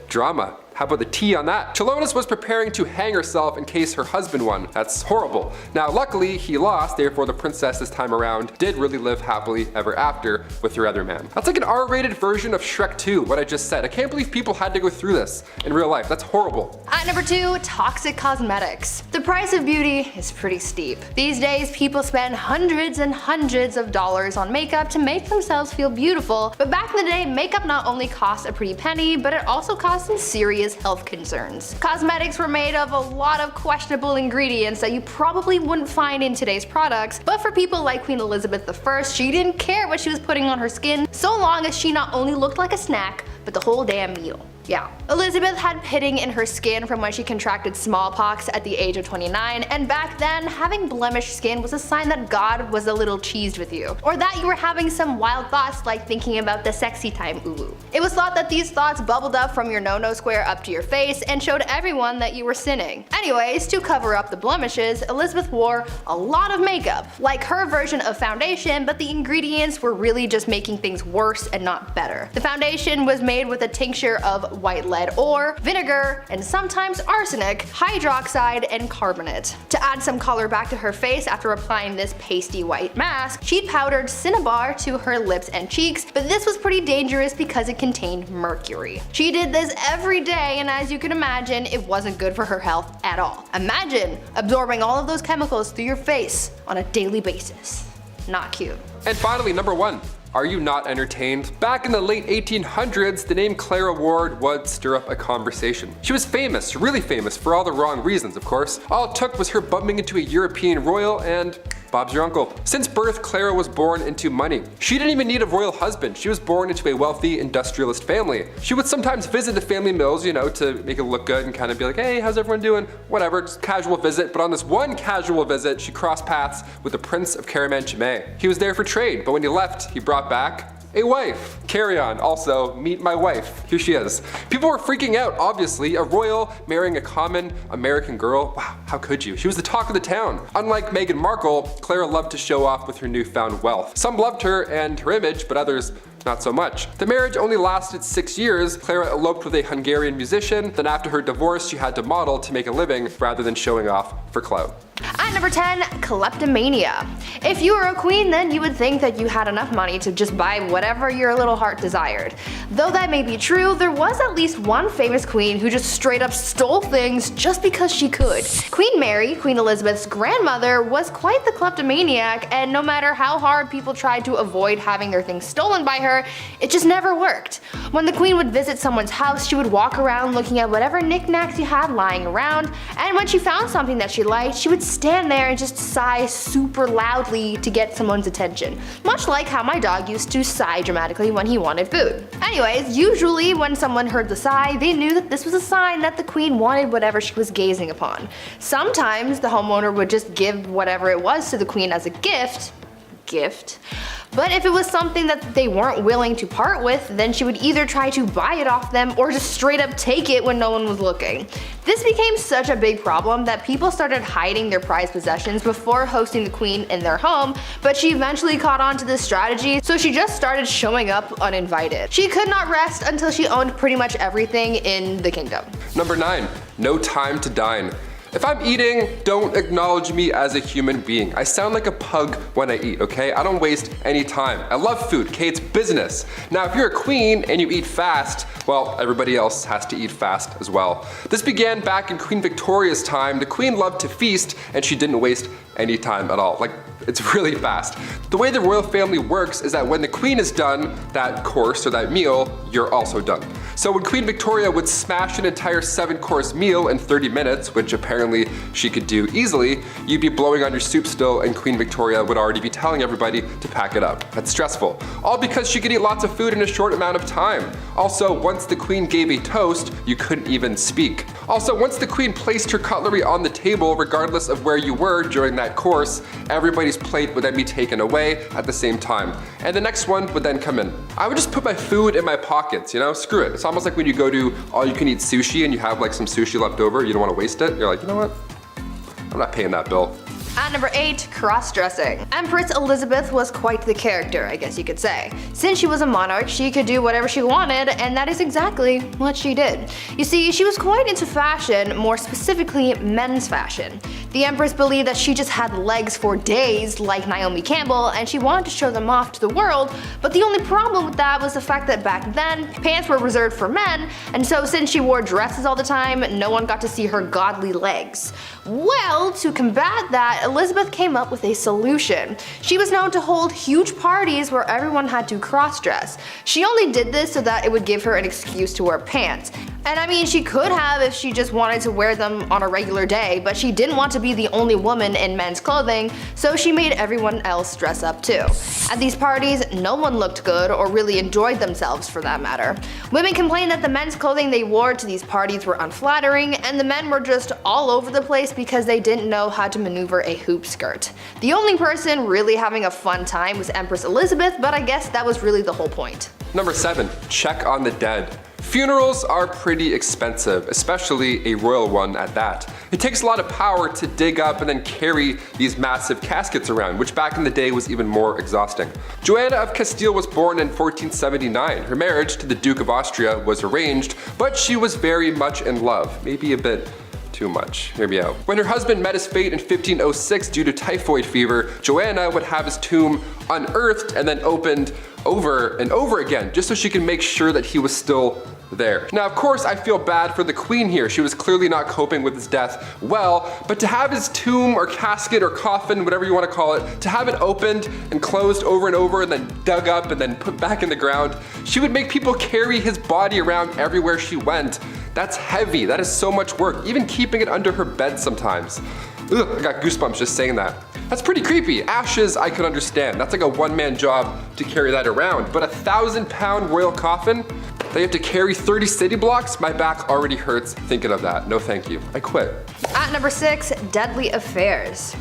Drama. How about the tea on that? Chilonis was preparing to hang herself in case her husband won. That's horrible. Now luckily he lost, therefore the princess this time around did really live happily ever after with her other man. That's like an R-rated version of Shrek 2, what I just said. I can't believe people had to go through this in real life. That's horrible. At number 2, toxic cosmetics. The price of beauty is pretty steep. These days people spend hundreds and hundreds of dollars on makeup to make themselves feel beautiful, but back in the day makeup not only cost a pretty penny, but it also cost some serious health concerns. Cosmetics were made of a lot of questionable ingredients that you probably wouldn't find in today's products, but for people like Queen Elizabeth I, she didn't care what she was putting on her skin so long as she not only looked like a snack, but the whole damn meal. Yeah. Elizabeth had pitting in her skin from when she contracted smallpox at the age of 29, and back then, having blemished skin was a sign that God was a little cheesed with you, or that you were having some wild thoughts like thinking about the sexy time ooh. It was thought that these thoughts bubbled up from your no-no square up to your face and showed everyone that you were sinning. Anyways, to cover up the blemishes, Elizabeth wore a lot of makeup, like her version of foundation, but the ingredients were really just making things worse and not better. The foundation was made with a tincture of white lead ore, vinegar, and sometimes arsenic, hydroxide, and carbonate. To add some color back to her face after applying this pasty white mask, she'd powdered cinnabar to her lips and cheeks, but this was pretty dangerous because it contained mercury. She did this every day, and as you can imagine, it wasn't good for her health at all. Imagine absorbing all of those chemicals through your face on a daily basis. Not cute. And finally, number 1. Are you not entertained? Back in the late 1800s, the name Clara Ward would stir up a conversation. She was famous, really famous, for all the wrong reasons, of course. All it took was her bumping into a European royal and Bob's your uncle. Since birth, Clara was born into money. She didn't even need a royal husband. She was born into a wealthy industrialist family. She would sometimes visit the family mills, you know, to make it look good and kind of be like, hey, how's everyone doing? Whatever, just casual visit. But on this one casual visit, she crossed paths with the Prince of Caraman-Chimay. He was there for trade, but when he left, he brought back a wife. Carry on. Also, meet my wife. Here she is. People were freaking out, obviously. A royal marrying a common American girl. Wow, how could you? She was the talk of the town. Unlike Meghan Markle, Clara loved to show off with her newfound wealth. Some loved her and her image, but others not so much. The marriage only lasted 6 years. Clara eloped with a Hungarian musician. Then after her divorce, she had to model to make a living rather than showing off for clout. At number 10, kleptomania. If you were a queen, then you would think that you had enough money to just buy whatever your little heart desired. Though that may be true, there was at least one famous queen who just straight up stole things just because she could. Queen Mary, Queen Elizabeth's grandmother, was quite the kleptomaniac, and no matter how hard people tried to avoid having their things stolen by her, it just never worked. When the queen would visit someone's house, she would walk around looking at whatever knickknacks you had lying around, and when she found something that she liked, she would stand there and just sigh super loudly to get someone's attention. Much like how my dog used to sigh dramatically when he wanted food. Anyways, usually when someone heard the sigh, they knew that this was a sign that the queen wanted whatever she was gazing upon. Sometimes the homeowner would just give whatever it was to the queen as a gift. But if it was something that they weren't willing to part with, then she would either try to buy it off them or just straight up take it when no one was looking. This became such a big problem that people started hiding their prized possessions before hosting the queen in their home, but she eventually caught on to this strategy, so she just started showing up uninvited. She could not rest until she owned pretty much everything in the kingdom. Number 9, no time to dine. If I'm eating, don't acknowledge me as a human being. I sound like a pug when I eat, okay? I don't waste any time. I love food, okay? It's business. Now, if you're a queen and you eat fast, well, everybody else has to eat fast as well. This began back in Queen Victoria's time. The queen loved to feast and she didn't waste any time at all. Like, it's really fast. The way the royal family works is that when the queen is done that course or that meal, you're also done. So when Queen Victoria would smash an entire 7-course meal in 30 minutes, which apparently she could do easily, you'd be blowing on your soup still and Queen Victoria would already be telling everybody to pack it up. That's stressful. All because she could eat lots of food in a short amount of time. Also, once the queen gave a toast, you couldn't even speak. Also, once the queen placed her cutlery on the table, regardless of where you were during that course, everybody's plate would then be taken away at the same time. And the next one would then come in. I would just put my food in my pockets, you know, screw it. It's almost like when you go to all-you-can-eat sushi and you have like some sushi left over, you don't want to waste it. You're like, you know what? I'm not paying that bill. At number 8, cross-dressing. Empress Elizabeth was quite the character, I guess you could say. Since she was a monarch, she could do whatever she wanted, and that is exactly what she did. You see, she was quite into fashion, more specifically men's fashion. The Empress believed that she just had legs for days, like Naomi Campbell, and she wanted to show them off to the world, but the only problem with that was the fact that back then, pants were reserved for men, and so since she wore dresses all the time, no one got to see her godly legs. Well, to combat that, Elizabeth came up with a solution. She was known to hold huge parties where everyone had to cross-dress. She only did this so that it would give her an excuse to wear pants. And I mean, she could have if she just wanted to wear them on a regular day, but she didn't want to be the only woman in men's clothing, so she made everyone else dress up too. At these parties, no one looked good or really enjoyed themselves for that matter. Women complained that the men's clothing they wore to these parties were unflattering, and the men were just all over the place because they didn't know how to maneuver a hoop skirt. The only person really having a fun time was Empress Elizabeth, but I guess that was really the whole point. Number 7, check on the dead. Funerals are pretty expensive, especially a royal one at that. It takes a lot of power to dig up and then carry these massive caskets around, which back in the day was even more exhausting. Joanna of Castile was born in 1479. Her marriage to the Duke of Austria was arranged, but she was very much in love, maybe a bit too much. Hear me out. When her husband met his fate in 1506 due to typhoid fever, Joanna would have his tomb unearthed and then opened over and over again, just so she could make sure that he was still there. Now, of course, I feel bad for the queen here. She was clearly not coping with his death well, but to have his tomb or casket or coffin, whatever you want to call it, to have it opened and closed over and over and then dug up and then put back in the ground, she would make people carry his body around everywhere she went. That's heavy. That is so much work, even keeping it under her bed sometimes. Ugh, I got goosebumps just saying that. That's pretty creepy. Ashes, I could understand. That's like a one-man job to carry that around. But a 1,000-pound royal coffin? They have to carry 30 city blocks? My back already hurts thinking of that. No thank you. I quit. At number 6, deadly affairs.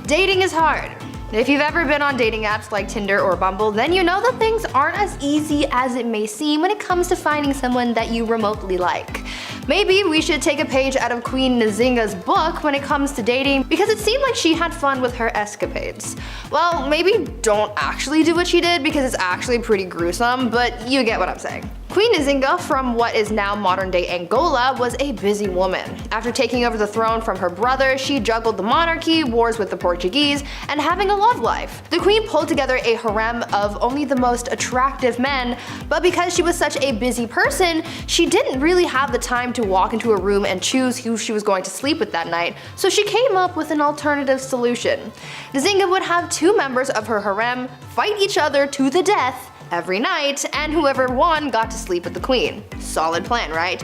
Dating is hard. If you've ever been on dating apps like Tinder or Bumble, then you know that things aren't as easy as it may seem when it comes to finding someone that you remotely like. Maybe we should take a page out of Queen Nzinga's book when it comes to dating, because it seemed like she had fun with her escapades. Well, maybe don't actually do what she did because it's actually pretty gruesome, but you get what I'm saying. Queen Nzinga, from what is now modern-day Angola, was a busy woman. After taking over the throne from her brother, she juggled the monarchy, wars with the Portuguese, and having a love life. The queen pulled together a harem of only the most attractive men, but because she was such a busy person, she didn't really have the time to walk into a room and choose who she was going to sleep with that night, so she came up with an alternative solution. Nzinga would have 2 members of her harem fight each other to the death every night, and whoever won got to sleep with the queen. Solid plan, right?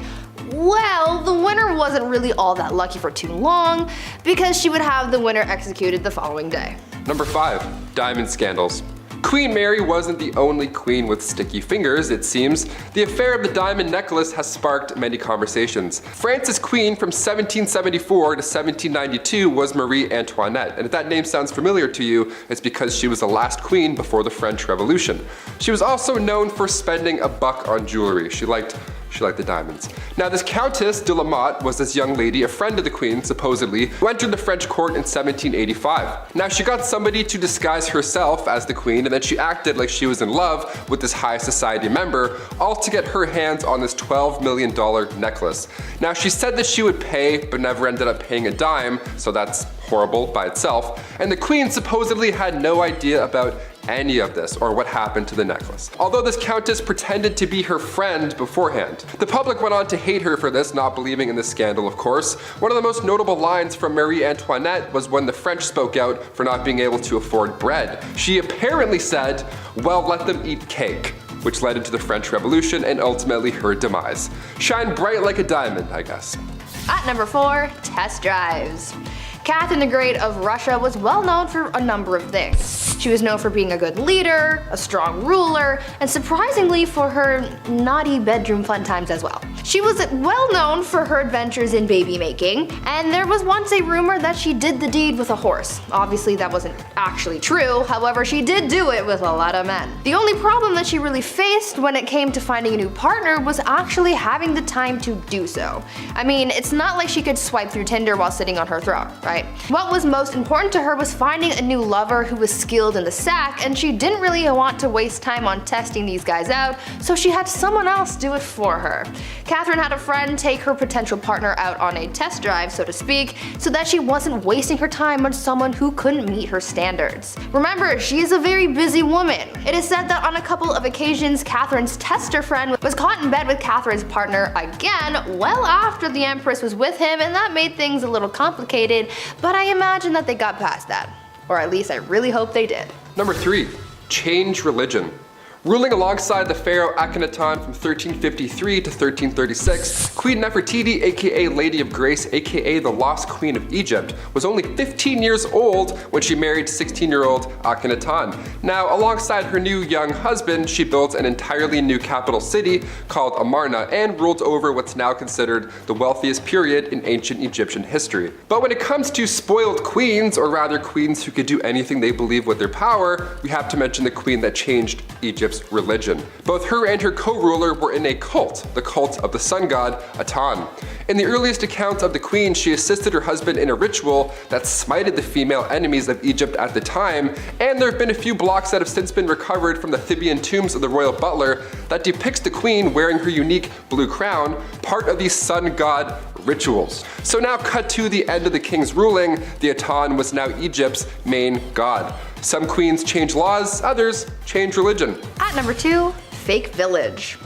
Well, the winner wasn't really all that lucky for too long, because she would have the winner executed the following day. Number 5, diamond scandals. Queen Mary wasn't the only queen with sticky fingers, it seems. The affair of the diamond necklace has sparked many conversations. France's queen from 1774 to 1792 was Marie Antoinette, and if that name sounds familiar to you, it's because she was the last queen before the French Revolution. She was also known for spending $1 on jewelry. She liked the diamonds. Now this Countess de la Motte was this young lady, a friend of the queen supposedly, who entered the French court in 1785. Now she got somebody to disguise herself as the queen, and then she acted like she was in love with this high society member, all to get her hands on this $12 million necklace. Now she said that she would pay, but never ended up paying a dime, so that's horrible by itself. And the queen supposedly had no idea about any of this or what happened to the necklace. Although this countess pretended to be her friend beforehand. The public went on to hate her for this, not believing in the scandal, of course. One of the most notable lines from Marie Antoinette was when the French spoke out for not being able to afford bread. She apparently said, "Well, let them eat cake," which led into the French Revolution and ultimately her demise. Shine bright like a diamond, I guess. At number 4, test drives. Catherine the Great of Russia was well known for a number of things. She was known for being a good leader, a strong ruler, and surprisingly for her naughty bedroom fun times as well. She was well known for her adventures in baby making, and there was once a rumor that she did the deed with a horse. Obviously that wasn't actually true, however she did do it with a lot of men. The only problem that she really faced when it came to finding a new partner was actually having the time to do so. I mean, it's not like she could swipe through Tinder while sitting on her throne, right? What was most important to her was finding a new lover who was skilled in the sack, and she didn't really want to waste time on testing these guys out, so she had someone else do it for her. Catherine had a friend take her potential partner out on a test drive, so to speak, so that she wasn't wasting her time on someone who couldn't meet her standards. Remember, she is a very busy woman. It is said that on a couple of occasions, Catherine's tester friend was caught in bed with Catherine's partner again well after the Empress was with him, and that made things a little complicated, but I imagine that they got past that. Or at least I really hope they did. Number 3, change religion. Ruling alongside the pharaoh Akhenaton from 1353 to 1336, Queen Nefertiti, aka Lady of Grace, aka the Lost Queen of Egypt, was only 15 years old when she married 16-year-old Akhenaton. Now, alongside her new young husband, she built an entirely new capital city called Amarna and ruled over what's now considered the wealthiest period in ancient Egyptian history. But when it comes to spoiled queens, or rather queens who could do anything they believe with their power, we have to mention the queen that changed Egypt's religion. Both her and her co-ruler were in a cult, the cult of the sun god Aten. In the earliest accounts of the queen, she assisted her husband in a ritual that smited the female enemies of Egypt at the time, and there have been a few blocks that have since been recovered from the Theban tombs of the royal butler that depicts the queen wearing her unique blue crown, part of these sun god rituals. So now cut to the end of the king's ruling, the Aten was now Egypt's main god. Some queens change laws, others change religion. At number 2, fake village.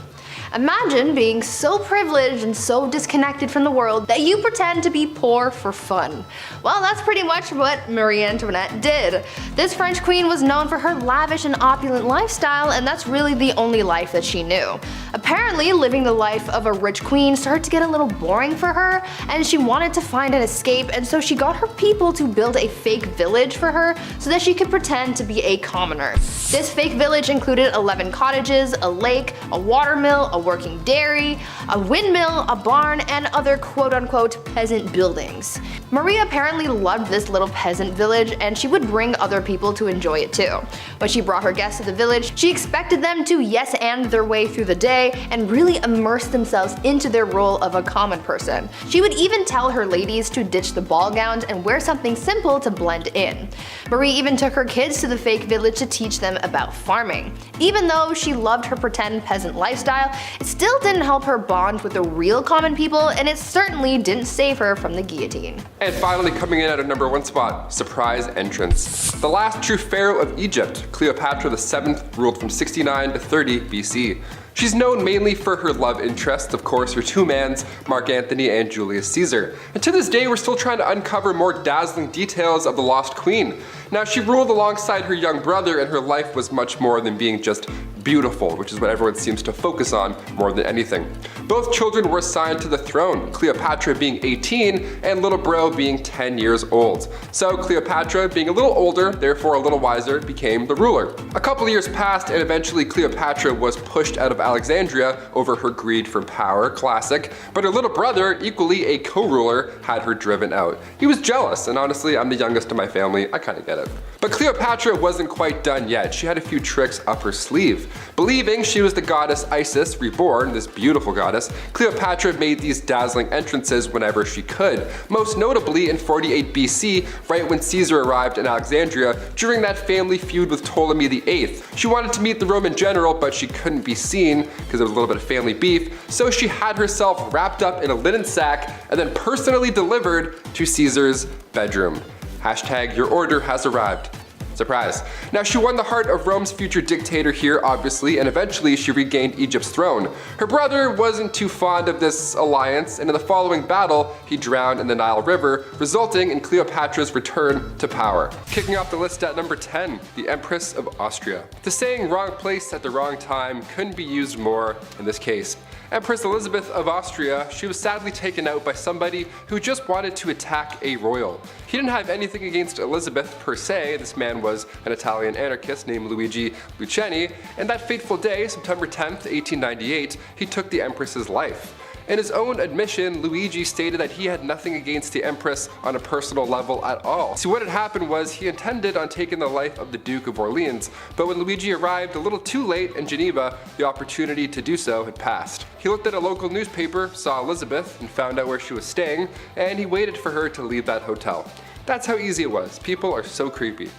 Imagine being so privileged and so disconnected from the world that you pretend to be poor for fun. Well, that's pretty much what Marie Antoinette did. This French queen was known for her lavish and opulent lifestyle, and that's really the only life that she knew. Apparently, living the life of a rich queen started to get a little boring for her, and she wanted to find an escape, and so she got her people to build a fake village for her so that she could pretend to be a commoner. This fake village included 11 cottages, a lake, a watermill, a working dairy, a windmill, a barn, and other quote-unquote peasant buildings. Marie apparently loved this little peasant village, and she would bring other people to enjoy it too. When she brought her guests to the village, she expected them to yes-and their way through the day and really immerse themselves into their role of a common person. She would even tell her ladies to ditch the ball gowns and wear something simple to blend in. Marie even took her kids to the fake village to teach them about farming. Even though she loved her pretend peasant lifestyle, it still didn't help her bond with the real common people, and it certainly didn't save her from the guillotine. And finally, coming in at our #1 spot, surprise entrance. The last true pharaoh of Egypt, Cleopatra VII, ruled from 69 to 30 BC. She's known mainly for her love interest, of course, her two mans, Mark Antony and Julius Caesar. And to this day, we're still trying to uncover more dazzling details of the lost queen. Now, she ruled alongside her young brother, and her life was much more than being just beautiful, which is what everyone seems to focus on more than anything. Both children were assigned to the throne, Cleopatra being 18 and little bro being 10 years old. So Cleopatra, being a little older, therefore a little wiser, became the ruler. A couple of years passed, and eventually Cleopatra was pushed out of Alexandria over her greed for power, classic, but her little brother, equally a co-ruler, had her driven out. He was jealous, and honestly, I'm the youngest in my family, I kinda get it. But Cleopatra wasn't quite done yet. She had a few tricks up her sleeve. Believing she was the goddess Isis reborn, this beautiful goddess, Cleopatra made these dazzling entrances whenever she could. Most notably in 48 BC, right when Caesar arrived in Alexandria during that family feud with Ptolemy VIII. She wanted to meet the Roman general, but she couldn't be seen because there was a little bit of family beef, so she had herself wrapped up in a linen sack and then personally delivered to Caesar's bedroom. Hashtag your order has arrived. Surprise. Now, she won the heart of Rome's future dictator here, obviously, and eventually she regained Egypt's throne. Her brother wasn't too fond of this alliance, and in the following battle, he drowned in the Nile River, resulting in Cleopatra's return to power. Kicking off the list at #10, the Empress of Austria. The saying wrong place at the wrong time couldn't be used more in this case. Empress Elizabeth of Austria, she was sadly taken out by somebody who just wanted to attack a royal. He didn't have anything against Elizabeth per se. This man was an Italian anarchist named Luigi Lucchini, and that fateful day, September 10th, 1898, he took the Empress's life. In his own admission, Luigi stated that he had nothing against the Empress on a personal level at all. So what had happened was he intended on taking the life of the Duke of Orleans, but when Luigi arrived a little too late in Geneva, the opportunity to do so had passed. He looked at a local newspaper, saw Elizabeth, and found out where she was staying, and he waited for her to leave that hotel. That's how easy it was. People are so creepy.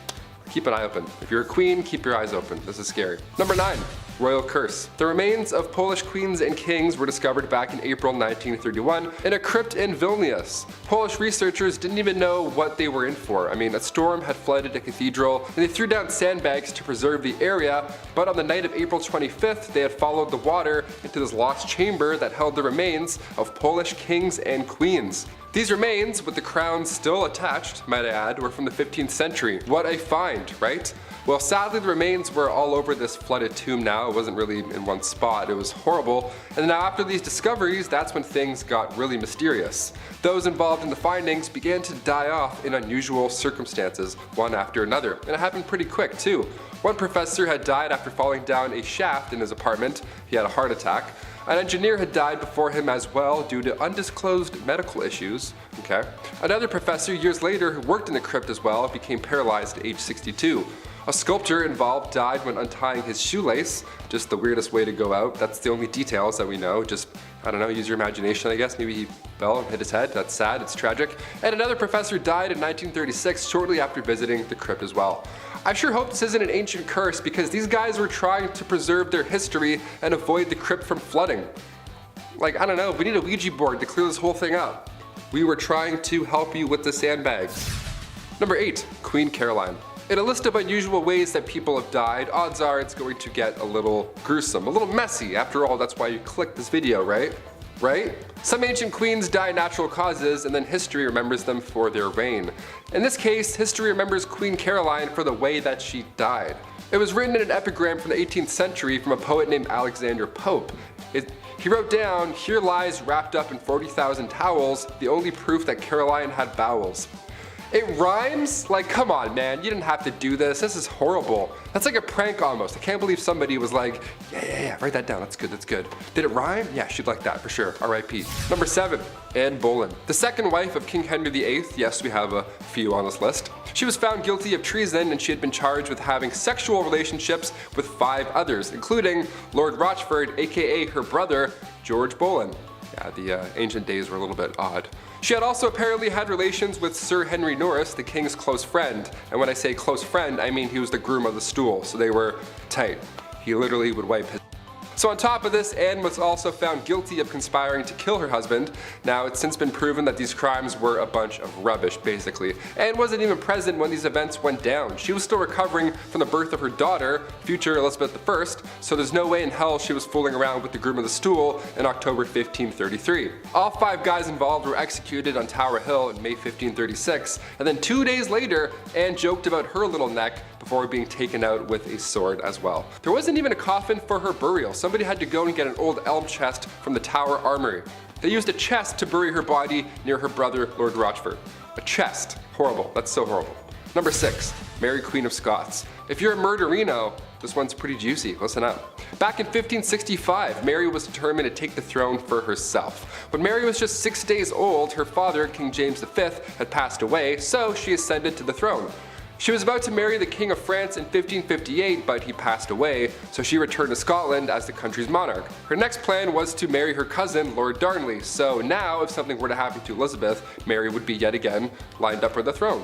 Keep an eye open. If you're a queen, keep your eyes open. This is scary. #9. Royal curse. The remains of Polish queens and kings were discovered back in April 1931 in a crypt in Vilnius. Polish researchers didn't even know what they were in for. I mean, a storm had flooded a cathedral, and they threw down sandbags to preserve the area, but on the night of April 25th, they had followed the water into this lost chamber that held the remains of Polish kings and queens. These remains, with the crowns still attached, might I add, were from the 15th century. What a find, right? Well, sadly, the remains were all over this flooded tomb now. It wasn't really in one spot. It was horrible. And now after these discoveries, that's when things got really mysterious. Those involved in the findings began to die off in unusual circumstances, one after another. And it happened pretty quick, too. One professor had died after falling down a shaft in his apartment. He had a heart attack. An engineer had died before him as well due to undisclosed medical issues. Okay. Another professor years later who worked in the crypt as well became paralyzed at age 62. A sculptor involved died when untying his shoelace. Just the weirdest way to go out. That's the only details that we know. Just, I don't know, use your imagination, I guess. Maybe he fell and hit his head. That's sad, it's tragic. And another professor died in 1936 shortly after visiting the crypt as well. I sure hope this isn't an ancient curse because these guys were trying to preserve their history and avoid the crypt from flooding. Like, I don't know, we need a Ouija board to clear this whole thing up. We were trying to help you with the sandbags. #8, Queen Caroline. In a list of unusual ways that people have died, odds are it's going to get a little gruesome, a little messy. After all, that's why you clicked this video, right? Right? Some ancient queens die natural causes, and then history remembers them for their reign. In this case, history remembers Queen Caroline for the way that she died. It was written in an epigram from the 18th century from a poet named Alexander Pope. He wrote down, "Here lies wrapped up in 40,000 towels, the only proof that Caroline had bowels." It rhymes? Like, come on, man, you didn't have to do this. This is horrible. That's like a prank almost. I can't believe somebody was like, yeah, write that down. That's good, that's good. Did it rhyme? Yeah, she'd like that for sure. R.I.P. Number 7, Anne Boleyn. The second wife of King Henry VIII. Yes, we have a few on this list. She was found guilty of treason, and she had been charged with having sexual relationships with 5 others, including Lord Rochford, aka her brother, George Boleyn. Yeah, the ancient days were a little bit odd. She had also apparently had relations with Sir Henry Norris, the king's close friend. And when I say close friend, I mean he was the groom of the stool, so they were tight. He literally would wipe his. So on top of this, Anne was also found guilty of conspiring to kill her husband. Now, it's since been proven that these crimes were a bunch of rubbish, basically. Anne wasn't even present when these events went down. She was still recovering from the birth of her daughter, future Elizabeth I, so there's no way in hell she was fooling around with the groom of the stool in October 1533. All 5 guys involved were executed on Tower Hill in May 1536, and then 2 days later, Anne joked about her little neck before being taken out with a sword as well. There wasn't even a coffin for her burial. Somebody had to go and get an old elm chest from the Tower Armory. They used a chest to bury her body near her brother, Lord Rochford. A chest. Horrible. That's so horrible. Number 6, Mary Queen of Scots. If you're a murderino, this one's pretty juicy. Listen up. Back in 1565, Mary was determined to take the throne for herself. When Mary was just 6 days old, her father, King James V, had passed away, so she ascended to the throne. She was about to marry the King of France in 1558, but he passed away, so she returned to Scotland as the country's monarch. Her next plan was to marry her cousin, Lord Darnley, so now if something were to happen to Elizabeth, Mary would be yet again lined up for the throne.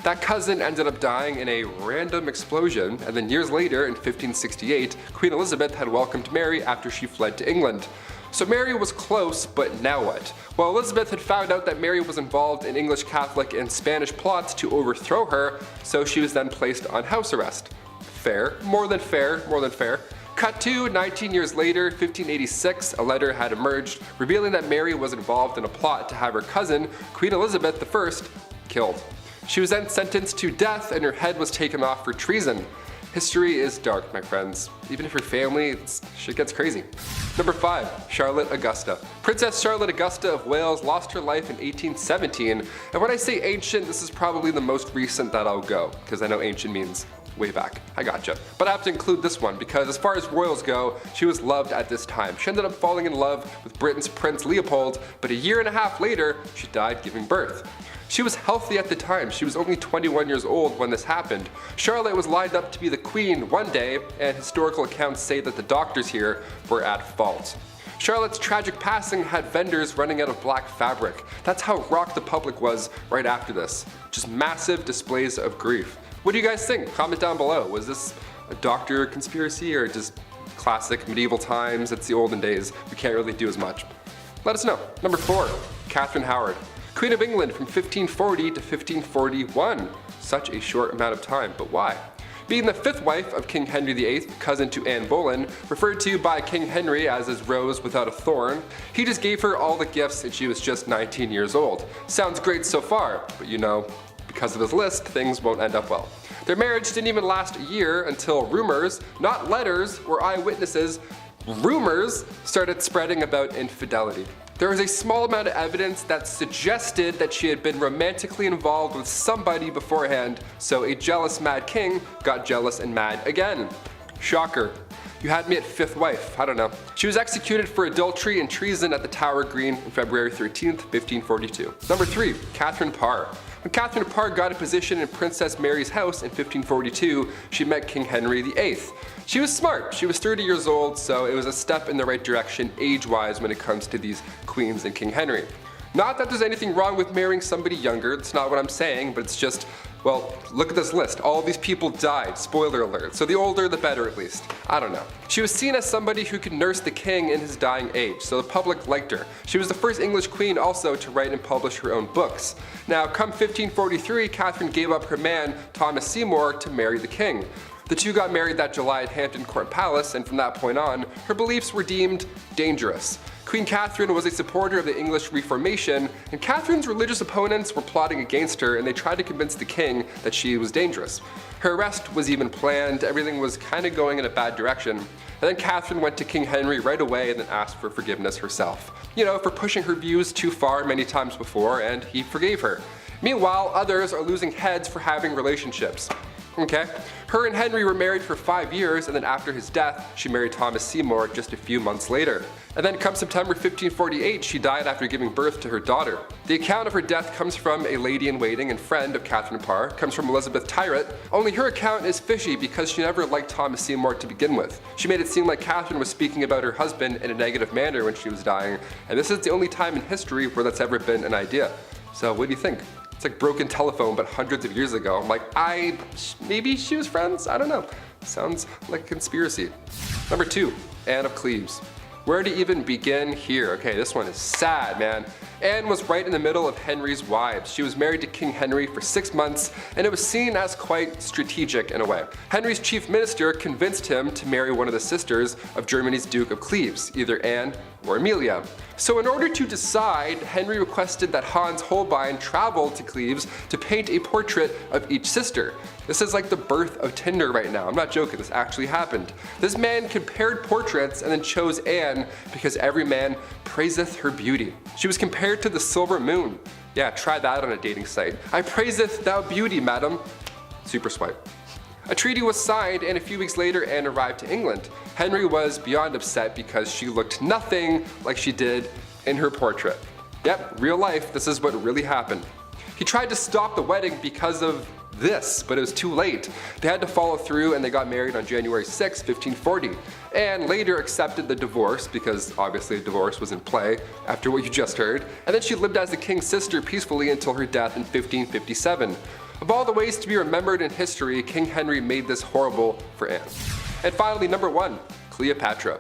That cousin ended up dying in a random explosion, and then years later, in 1568, Queen Elizabeth had welcomed Mary after she fled to England. So Mary was close, but now what? Well, Elizabeth had found out that Mary was involved in English Catholic and Spanish plots to overthrow her, so she was then placed on house arrest. Fair, more than fair, more than fair. Cut to 19 years later, 1586, a letter had emerged revealing that Mary was involved in a plot to have her cousin, Queen Elizabeth I, killed. She was then sentenced to death and her head was taken off for treason. History is dark, my friends. Even if you're family, shit gets crazy. Number 5, Charlotte Augusta. Princess Charlotte Augusta of Wales lost her life in 1817, and when I say ancient, this is probably the most recent that I'll go, because I know ancient means way back. I gotcha. But I have to include this one, because as far as royals go, she was loved at this time. She ended up falling in love with Britain's Prince Leopold, but a year and a half later, she died giving birth. She was healthy at the time. She was only 21 years old when this happened. Charlotte was lined up to be the queen one day, and historical accounts say that the doctors here were at fault. Charlotte's tragic passing had vendors running out of black fabric. That's how rocked the public was right after this. Just massive displays of grief. What do you guys think? Comment down below. Was this a doctor conspiracy or just classic medieval times? It's the olden days. We can't really do as much. Let us know. Number 4, Catherine Howard. Queen of England from 1540 to 1541. Such a short amount of time, but why? Being the 5th wife of King Henry VIII, cousin to Anne Boleyn, referred to by King Henry as his rose without a thorn, he just gave her all the gifts and she was just 19 years old. Sounds great so far, but you know, because of his list, things won't end up well. Their marriage didn't even last a year until rumors, not letters or eyewitnesses, rumors started spreading about infidelity. There was a small amount of evidence that suggested that she had been romantically involved with somebody beforehand, so a jealous mad king got jealous and mad again. Shocker. You had me at 5th wife, I don't know. She was executed for adultery and treason at the Tower Green on February 13th, 1542. Number 3, Catherine Parr. When Catherine Parr got a position in Princess Mary's house in 1542, she met King Henry VIII. She was smart. She was 30 years old, so it was a step in the right direction age-wise when it comes to these queens and King Henry. Not that there's anything wrong with marrying somebody younger, that's not what I'm saying, but it's just Well, look at this list. All these people died. Spoiler alert. So the older, the better at least. I don't know. She was seen as somebody who could nurse the king in his dying age, so the public liked her. She was the first English queen also to write and publish her own books. Now, come 1543, Catherine gave up her man, Thomas Seymour, to marry the king. The two got married that July at Hampton Court Palace, and from that point on, her beliefs were deemed dangerous. Queen Catherine was a supporter of the English Reformation, and Catherine's religious opponents were plotting against her, and they tried to convince the king that she was dangerous. Her arrest was even planned, everything was kind of going in a bad direction, and then Catherine went to King Henry right away and then asked for forgiveness herself. You know, for pushing her views too far many times before, and he forgave her. Meanwhile, others are losing heads for having relationships. Okay? Her and Henry were married for 5 years, and then after his death, she married Thomas Seymour just a few months later. And then come September 1548, she died after giving birth to her daughter. The account of her death comes from a lady-in-waiting and friend of Catherine Parr, comes from Elizabeth Tyrrett, only her account is fishy because she never liked Thomas Seymour to begin with. She made it seem like Catherine was speaking about her husband in a negative manner when she was dying, and this is the only time in history where that's ever been an idea. So what do you think? It's like broken telephone, but hundreds of years ago. I'm like, maybe she was friends? I don't know. Sounds like a conspiracy. Number 2, Anne of Cleves. Where to even begin here? Okay, this one is sad, man. Anne was right in the middle of Henry's wives. She was married to King Henry for 6 months, and it was seen as quite strategic in a way. Henry's chief minister convinced him to marry one of the sisters of Germany's Duke of Cleves, either Anne or Amelia. So in order to decide, Henry requested that Hans Holbein travel to Cleves to paint a portrait of each sister. This is like the birth of Tinder right now. I'm not joking, this actually happened. This man compared portraits and then chose Anne because every man praiseth her beauty. She was compared to the silver moon. Yeah, try that on a dating site. I praiseth thou beauty, madam. Super swipe. A treaty was signed, and a few weeks later Anne arrived to England. Henry was beyond upset because she looked nothing like she did in her portrait. Yep, real life, this is what really happened. He tried to stop the wedding because of this, but it was too late. They had to follow through, and they got married on January 6, 1540. Anne later accepted the divorce because obviously a divorce was in play after what you just heard, and then she lived as the king's sister peacefully until her death in 1557. Of all the ways to be remembered in history, King Henry made this horrible for Anne. And finally, number 1, Cleopatra.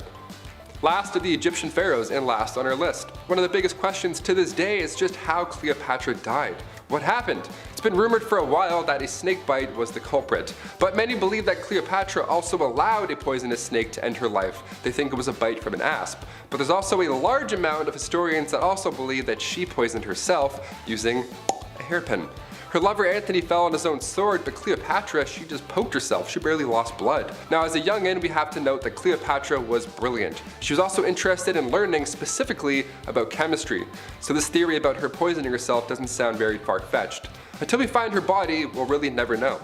Last of the Egyptian pharaohs and last on our list. One of the biggest questions to this day is just how Cleopatra died. What happened? It's been rumored for a while that a snake bite was the culprit, but many believe that Cleopatra also allowed a poisonous snake to end her life. They think it was a bite from an asp. But there's also a large amount of historians that also believe that she poisoned herself using a hairpin. Her lover Antony fell on his own sword, but Cleopatra, she just poked herself. She barely lost blood. Now, as a youngin', we have to note that Cleopatra was brilliant. She was also interested in learning specifically about chemistry. So this theory about her poisoning herself doesn't sound very far-fetched. Until we find her body, we'll really never know.